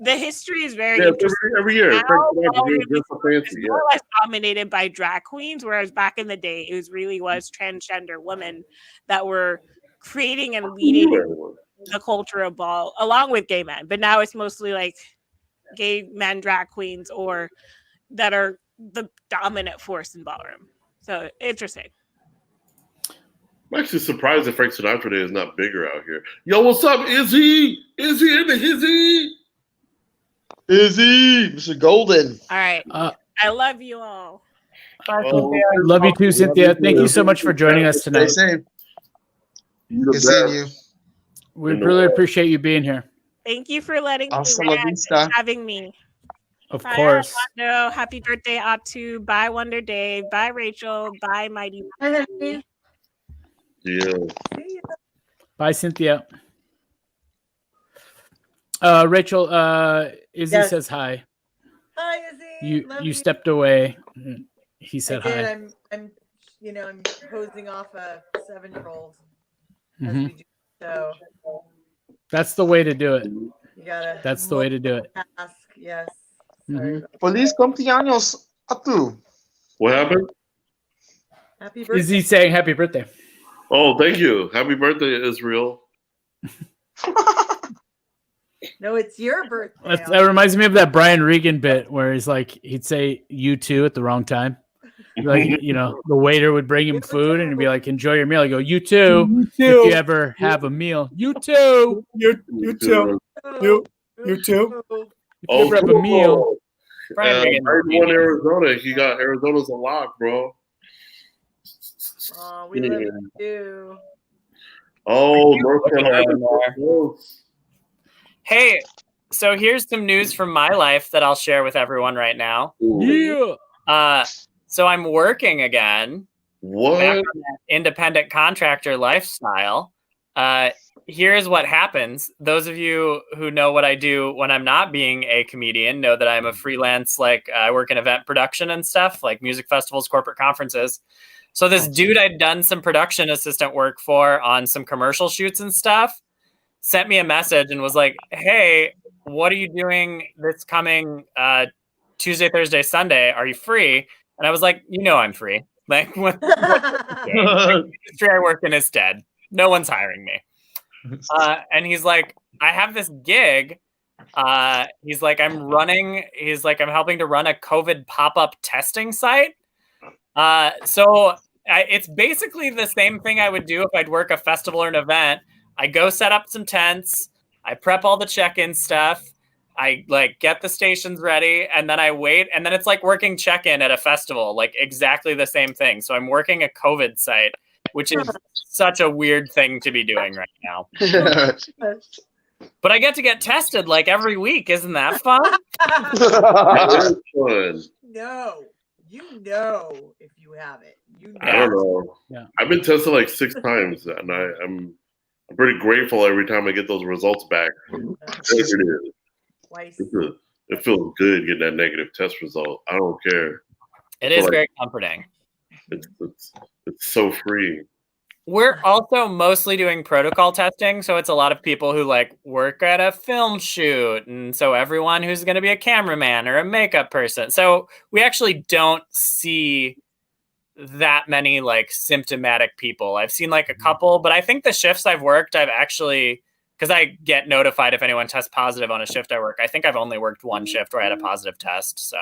the history is very interesting. Every year, now, Frank Sinatra is fancy. More or less dominated by drag queens, whereas back in the day, it really was transgender women that were creating and leading the culture of ball, along with gay men. But now it's mostly like gay men drag queens or that are the dominant force in ballroom. So interesting. I'm actually surprised that Frank Sinatra Day is not bigger out here. Yo, what's up, Izzy? Izzy in the hizzy? Izzy, Mr. Golden. All right. I love you all. Love you too, Cynthia. Thank you so much for joining us tonight. Stay safe. Good seeing you. We really appreciate you being here. Thank you for letting me having me. Of course. Armando. Happy birthday, Atu. Bye, Wonder Dave. Bye, Rachel. Bye, Mighty. Yeah. Bye, Cynthia. Rachel, Izzy says hi. Hi, Izzy. You stepped away. He said hi. I'm hosing off a 7-year-old. So that's the way to do it. You gotta. That's the way to do it. Ask, yes. Feliz cumpleaños, Atu. What happened? Happy birthday. Izzy saying happy birthday. Oh, thank you. Happy birthday, Israel. No, it's your birthday. That reminds me of that Brian Regan bit where he'd say "you too" at the wrong time. Like, the waiter would bring him food and he'd be like, "Enjoy your meal." I go, "You too." You too. If you ever have a meal, you too. You too. You too. If you ever have a meal. Brian won Arizona. He got Arizona's a lock, bro. Oh, we love you too. Oh, North Carolina. Hey, so here's some news from my life that I'll share with everyone right now. Yeah. So I'm working again. What? Back on that independent contractor lifestyle. here's what happens. Those of you who know what I do when I'm not being a comedian know that I'm a freelance, like I work in event production and stuff, like music festivals, corporate conferences. So this dude I'd done some production assistant work for on some commercial shoots and stuff sent me a message and was like, hey, what are you doing this coming Tuesday, Thursday, Sunday? Are you free? And I was like, I'm free. Like, what the industry I work in is dead. No one's hiring me. And he's like, I have this gig. He's like, I'm helping to run a COVID pop-up testing site. So it's basically the same thing I would do if I'd work a festival or an event. I go set up some tents. I prep all the check-in stuff. I get the stations ready, and then I wait. And then it's like working check-in at a festival, like exactly the same thing. So I'm working a COVID site, which is such a weird thing to be doing right now. But I get tested like every week. Isn't that fun? That is fun. No, if you have it. I don't know. Yeah. I've been tested like 6 times, and I'm pretty grateful every time I get those results back. It feels good getting that negative test result. I don't care. It is very comforting. It's so free. We're also mostly doing protocol testing, so it's a lot of people who work at a film shoot, and so everyone who's going to be a cameraman or a makeup person. So we actually don't see that many symptomatic people. I've seen a couple, but I think the shifts I've worked, I've actually, because I get notified if anyone tests positive on a shift I work. I think I've only worked one shift where I had a positive test. So,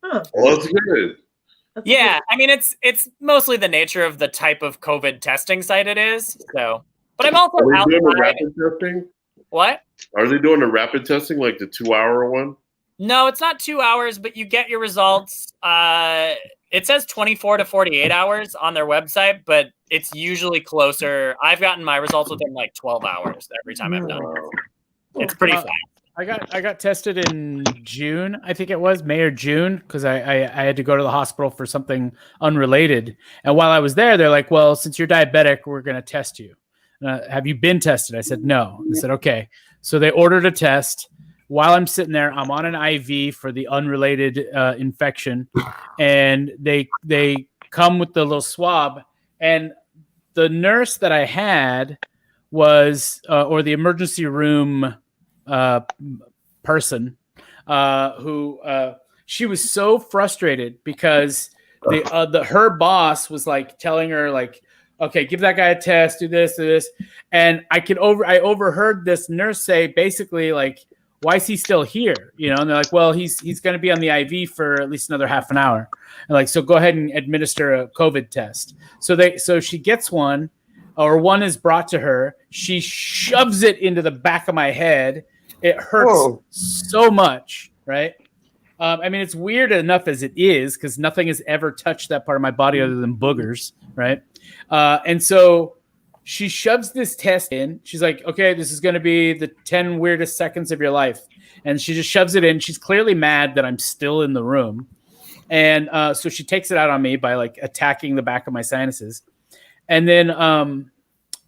well, that's good. Yeah, I mean it's mostly the nature of the type of COVID testing site it is. So, but I'm also Are they doing the outside. rapid testing? What? Are they doing the rapid testing like the 2-hour one? No, it's not 2 hours, but you get your results. It says 24 to 48 hours on their website, but it's usually closer. I've gotten my results within 12 hours every time I've done it. It's pretty fast. I got tested in June, I think it was May or June, because I had to go to the hospital for something unrelated. And while I was there, they're like, well, since you're diabetic, we're going to test you. Have you been tested? I said, no. They said, okay. So they ordered a test. While I'm sitting there, I'm on an IV for the unrelated infection. And they come with the little swab. And the nurse that I had was, or the emergency room person who she was so frustrated because her boss was telling her okay, give that guy a test, do this, and I overheard this nurse say basically why is he still here? And they're like, well, he's going to be on the IV for at least another half an hour, and so go ahead and administer a COVID test. So she gets one, or one is brought to her. She shoves it into the back of my head. It hurts so much, right? I mean, it's weird enough as it is because nothing has ever touched that part of my body other than boogers, right? And so she shoves this test in. She's like, okay, this is going to be the 10 weirdest seconds of your life. And she just shoves it in. She's clearly mad that I'm still in the room. And so she takes it out on me by attacking the back of my sinuses. And then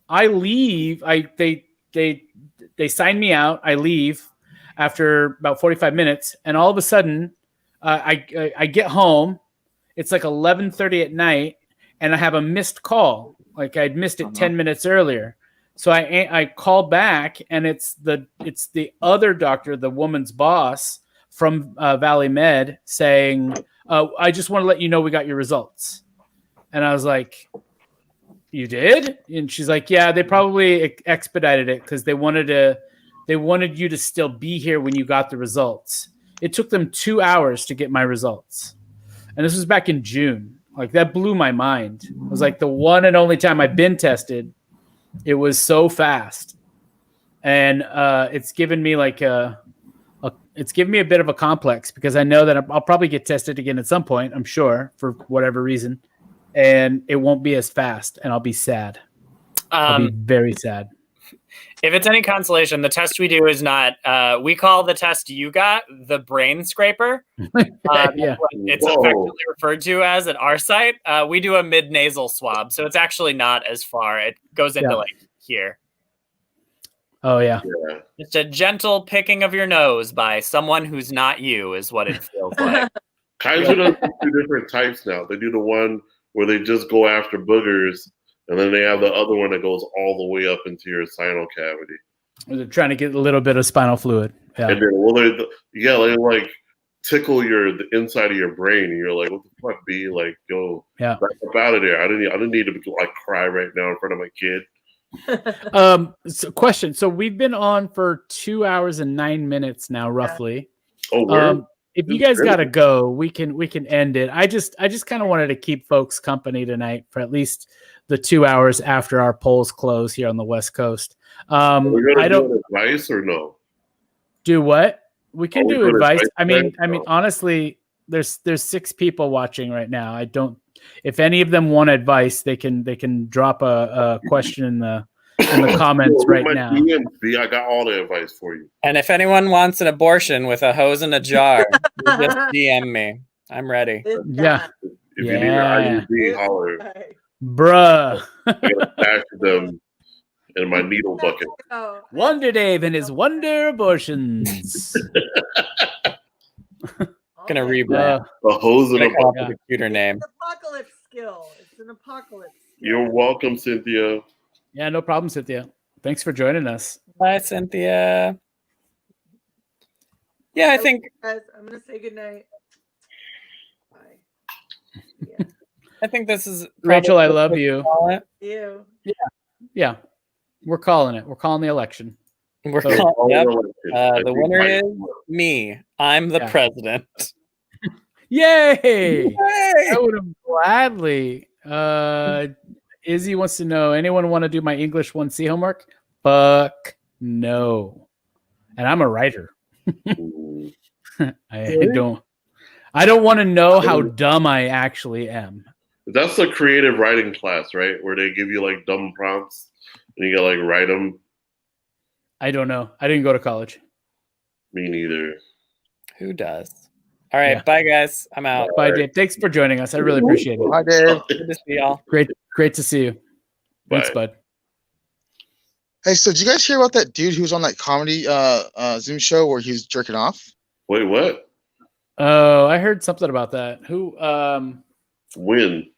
I leave. They sign me out. I leave after about 45 minutes. And all of a sudden, I get home. It's 11:30 at night. And I have a missed call. I'd missed it 10 minutes earlier. So I call back, and it's the other doctor, the woman's boss from Valley Med, saying, I just want to let you know we got your results. And I was like, you did? And she's like, yeah, they probably expedited it because they wanted you to still be here when you got the results. It took them 2 hours to get my results. And this was back in June. That blew my mind. It was the one and only time I've been tested. It was so fast. And it's given me it's given me a bit of a complex because I know that I'll probably get tested again at some point, I'm sure, for whatever reason. And it won't be as fast, and I'll be sad. I'll be very sad. If it's any consolation, the test we do is not, we call the test you got the brain scraper. Yeah. It's effectively referred to as at our site. We do a mid-nasal swab, so it's actually not as far. It goes into here. Oh yeah. Yeah. Just a gentle picking of your nose by someone who's not you is what it feels like. Kaiser does 2 different types now. They do the one where they just go after boogers, and then they have the other one that goes all the way up into your sinus cavity. They're trying to get a little bit of spinal fluid. Yeah. And then, they like tickle the inside of your brain, and you're like, "What the fuck, B? Like, yo, Yeah. back up out of there. I didn't need to like cry right now in front of my kid." So question. So we've been on for 2 hours and 9 minutes now, roughly. Oh, word? If you guys gotta go, we can end it. I just kind of wanted to keep folks company tonight for at least the 2 hours after our polls close here on the West Coast. We're I gonna don't do advice or no? do what we can we do doing advice. advice I mean, honestly, there's 6 people watching right now. I don't. If any of them want advice, they can drop a question in the comments right now. DMV, I got all the advice for you. And if anyone wants an abortion with a hose and a jar, you just DM me. I'm ready. Yeah. If you need an IUD, holler. Bruh. I gotta stash them in my needle bucket. Wonder Dave and his wonder abortions. Gonna rebrand. A hose and a Off bucket. the computer name. It's an apocalypse skill. It's an apocalypse. You're welcome, Cynthia. Yeah, no problem, Cynthia. Thanks for joining us. Bye, Cynthia. Yeah, I think Guys, I'm gonna say goodnight. Bye. I think this is Rachel, I probably love what we you. call it. You. Yeah. We're calling it. We're calling the election. We're So- calling, yep. I The think winner Mike- is me. I'm the Yeah. president. Yay! I would have gladly. Izzy wants to know, anyone want to do my English 1C homework? Fuck no. And I'm a writer. I don't want to know how dumb I actually am. That's a creative writing class, right? Where they give you like dumb prompts and you gotta like write them. I don't know. I didn't go to college. Me neither. Who does? All right, Yeah. bye guys. I'm out. Bye, Dave. Thanks for joining us. I really appreciate it. Hi, Dave. Good to see y'all. Great to see you. Thanks, Bye. bud. Hey, so did you guys hear about that dude who was on that comedy Zoom show where he was jerking off? Wait, what? Oh, I heard something about that. Who? When?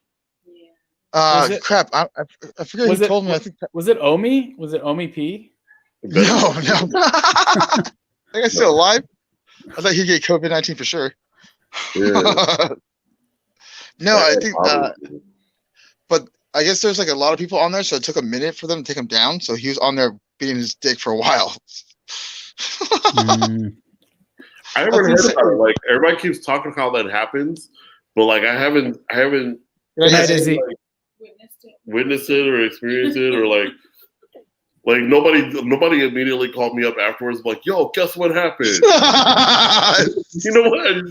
Was it- Crap. I forget was who it- told me. I think Was it Omi? Was it Omi P? no. That guy's still alive. I thought he'd get COVID-19 for sure. Yeah. No, I think. But I guess there's like a lot of people on there, so it took a minute for them to take him down. So he was on there beating his dick for a while. I haven't heard about it. Like everybody keeps talking how that happens, but like I haven't Good night, Izzy. witnessed it or experienced it or like nobody immediately called me up afterwards like, yo, guess what happened? You know what?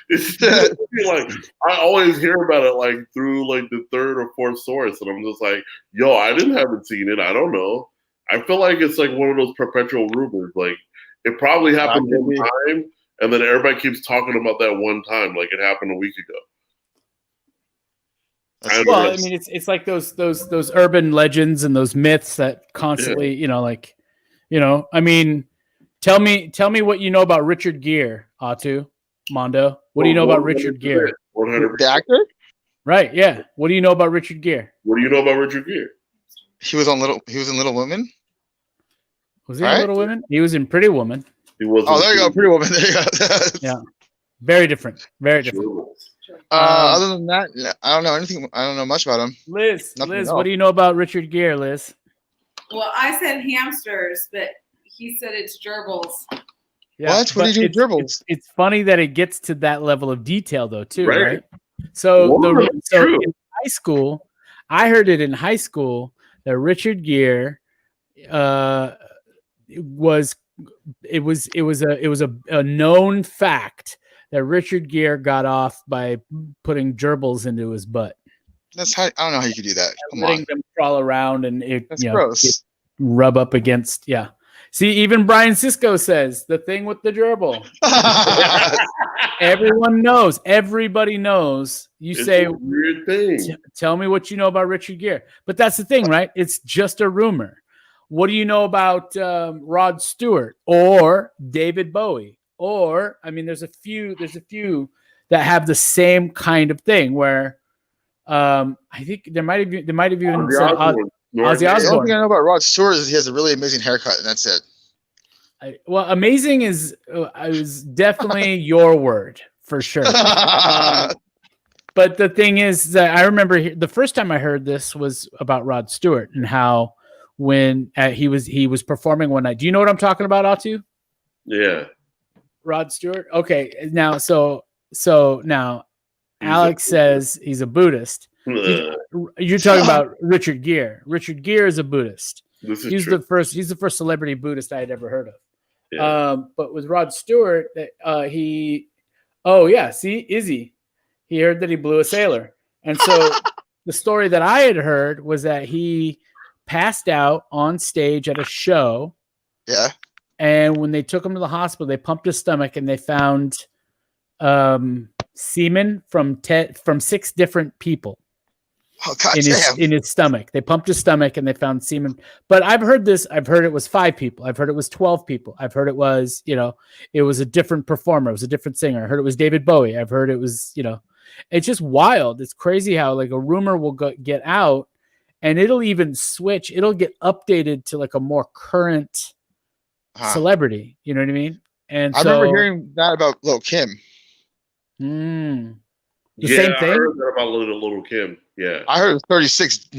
It's just, like I always hear about it like through like the third or fourth source, and I'm just like, yo, haven't seen it. I don't know. I feel like it's like one of those perpetual rumors. Like it probably happened one time, and then everybody keeps talking about that one time, like it happened a week ago. Well, I mean, it's like those urban legends and those myths that constantly, I mean, tell me what you know about Richard Gere, Atu, Mondo. What do you know about Richard Gere? 100%. The actor? Right, yeah. What do you know about Richard Gere? What do you know about Richard Gere? He was in Little Women. Was he in Little Women? He was in Pretty Woman. He was. Oh, there you go, Pretty Woman. There you go. Yeah, very different. Very different. Other than that, I don't know anything. I don't know much about him. Liz, Nothing Liz, else. what do you know about Richard Gere, Liz? Well, I said hamsters, but he said it's gerbils. Yeah, What? What do you do but with gerbils? It's funny that it gets to that level of detail, though, too, Right. right? So, Whoa, so true. in high school, I heard it in high school that Richard Gere was a known fact that Richard Gere got off by putting gerbils into his butt, That's how I don't know how you could do that. Come letting on, them crawl around and that's gross. it rub up against. Yeah. See, even Brian Sisko says the thing with the gerbil. Everyone knows. Everybody knows. You It's say, a weird thing. tell me what you know about Richard Gere. But that's the thing, right? It's just a rumor. what do you know about Rod Stewart or David Bowie? Or I mean, there's a few that have the same kind of thing where I think there might have even said Ozzy The only Osbourne. thing I know about Rod Stewart is he has a really amazing haircut, and that's it. Well, amazing is definitely your word for sure. But the thing is that I remember the first time I heard this was about Rod Stewart and how when he was performing one night. Do you know what I'm talking about, Atu? Yeah. Rod Stewart. Okay, now so now Alex says he's a Buddhist. You're talking about Richard Gere. Richard Gere is a Buddhist. He's the first celebrity Buddhist I had ever heard of. Yeah. But with Rod Stewart, he heard that he blew a sailor. And so the story that I had heard was that he passed out on stage at a show. Yeah. And when they took him to the hospital, they pumped his stomach and they found semen from 6 different people. Oh, God in his stomach. They pumped his stomach and they found semen. But I've heard this. I've heard it was 5 people. I've heard it was 12 people. I've heard it was, it was a different performer. It was a different singer. I heard it was David Bowie. I've heard it was, it's just wild. It's crazy how like a rumor will get out and it'll even switch. It'll get updated to like a more current celebrity. You know what I mean? And I remember hearing that about Lil' Kim. Same I thing. heard that about Little Kim. Yeah, I heard it was 36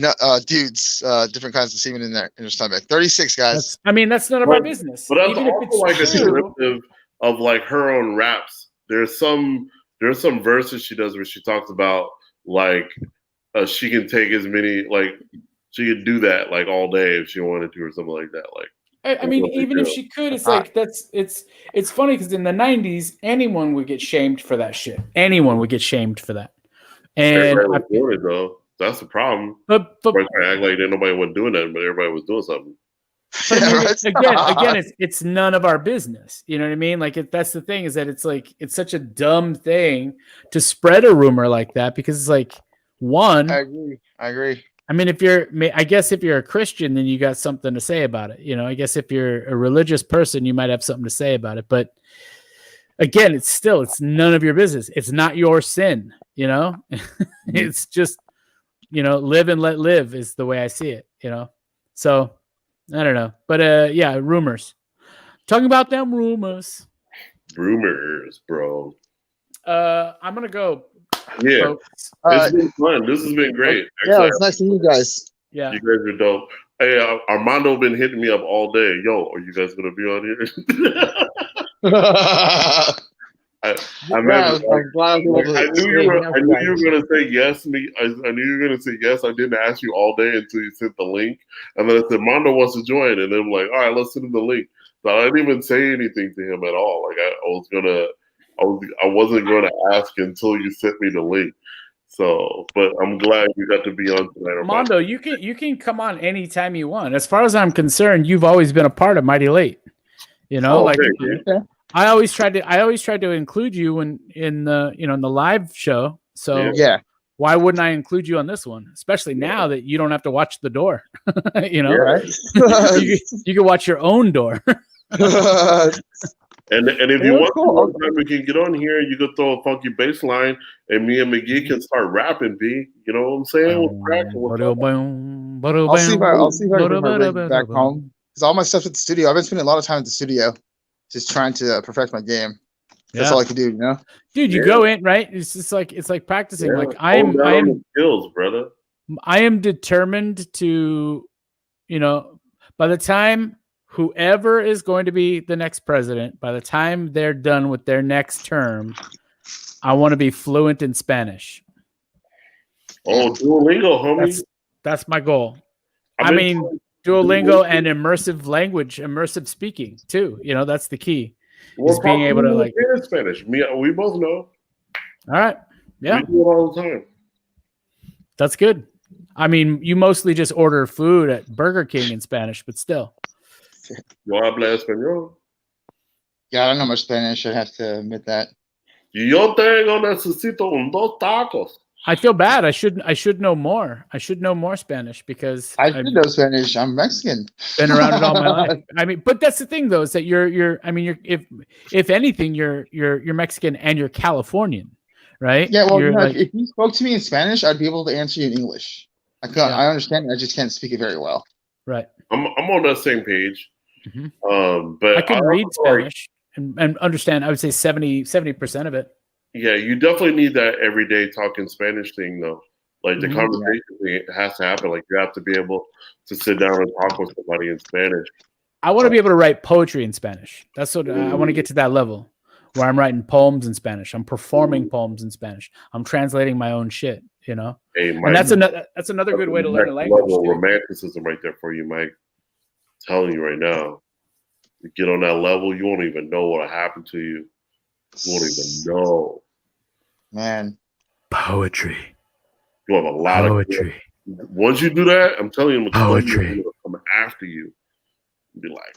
dudes, different kinds of semen in their stomach. 36 guys. That's none of our business. But that's also like a derivative of like her own raps. There's some verses she does where she talks about like she can take as many, like she could do that like all day if she wanted to or something like that. Like I mean, even if she could, it's like it's funny because in the 90s, anyone would get shamed for that shit. Anyone would get shamed for that. And everybody was doing it though. That's the problem. But I act like nobody was doing that, but everybody was doing something. But I mean, again, it's none of our business. You know what I mean? Like that's the thing is that it's like it's such a dumb thing to spread a rumor like that because it's like one. I agree. I mean, if you're a Christian, then you got something to say about it. I guess if you're a religious person, you might have something to say about it. But again, it's none of your business. It's not your sin. It's just, live and let live is the way I see it, So I don't know. But yeah, rumors. Talking about them rumors. Rumors, bro. I'm gonna go. Yeah. It's been fun. This has been great. Yeah, it's nice to meet you guys. Yeah. You guys are dope. Hey, Armando been hitting me up all day. Yo, are you guys gonna be on here? I knew you were gonna say yes. I knew you were gonna say yes. I didn't ask you all day until you sent the link, and then I said Mondo wants to join, and then I'm like, all right, let's send him the link. So I didn't even say anything to him at all. Like I wasn't gonna ask until you sent me the link. So, but I'm glad you got to be on tonight. Mondo, you can come on anytime you want. As far as I'm concerned, you've always been a part of Mighty Late. I always tried to include you in the live show. So yeah, why wouldn't I include you on this one? Especially now that you don't have to watch the door. Right? you can watch your own door. And if you want, we can get on here. You can throw a funky bass line, and me and McGee can start rapping. B, you know what I'm saying? I'll see if I can bring my rig back home because all my stuff's at the studio. I've been spending a lot of time at the studio, just trying to perfect my game. That's all I can do, Dude, you go in, right? It's just like practicing. Yeah. Like I am skills, brother. I am determined to, by the time whoever is going to be the next president, by the time they're done with their next term, I want to be fluent in Spanish. Oh, Duolingo, homie. That's my goal. I mean, Duolingo and immersive speaking too. That's the key. Is being able to like Spanish. We both know. All right. Yeah. We do it all the time. That's good. I mean, you mostly just order food at Burger King in Spanish, but still. Yo habla español. Yeah, I don't know much Spanish. I have to admit that. Yo necesito dos tacos. I feel bad. I should know more. I should know more Spanish because I should know Spanish. I'm Mexican. been around it all my life. I mean, but that's the thing though, is that you're if anything, you're Mexican and you're Californian, right? Yeah, well, you're if you spoke to me in Spanish, I'd be able to answer you in English. I understand. I just can't speak it very well. right. I'm on that same page. Mhm. But I can read also, like, Spanish and understand. I would say 70% of it. yeah, you definitely need that everyday talking Spanish thing, though. Like the Mhm. conversation thing has to happen. Like you have to be able to sit down and talk with somebody in Spanish. I want to be able to write poetry in Spanish. That's what I want to get to, that level where I'm writing poems in Spanish. I'm performing poems in Spanish. I'm translating my own shit, you know? Hey, Mike, And that's another good way to learn a language. Level too. romanticism right there for you, Mike. I'm telling you right now. You get on that level, you won't even know what'll happen to you. You won't even know. Man. Poetry. You have a lot Poetry. of once you do that, I'm telling you, Poetry. will come after you. Be like,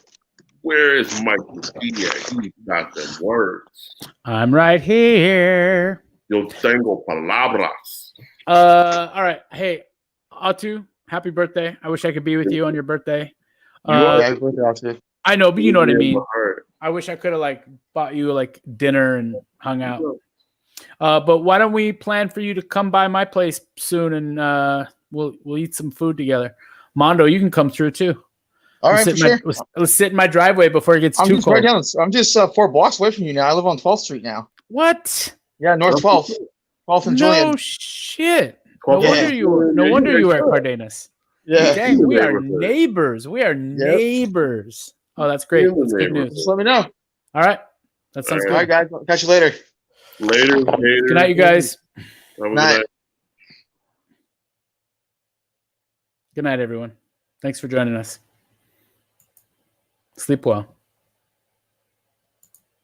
where is Mike McGee at? He got them words. I'm right here. Yo tengo palabras. All right. Hey, Atu, happy birthday. I wish I could be with you on your birthday. Happy birthday, Austin. I know, but you know what I Yeah, mean. my heart. I wish I could have like bought you like dinner and hung out. But why don't we plan for you to come by my place soon and we'll eat some food together. Mondo, you can come through too. All right, for sure. Let's sit in my driveway before it gets too just cold. right down. I'm just 4 blocks away from you now. I live on 12th Street now. What? Yeah, North 12th. 12th and Julian. No shit. No wonder you were at Cardenas. Yeah. Dang, we are neighbors. We are neighbors. Oh, that's great. That's good news. Just let me know. All right. That sounds good. All right, guys. I'll catch you later. Later. Good night, you guys. Have a good Night. night. Good night, everyone. Thanks for joining us. Sleep well.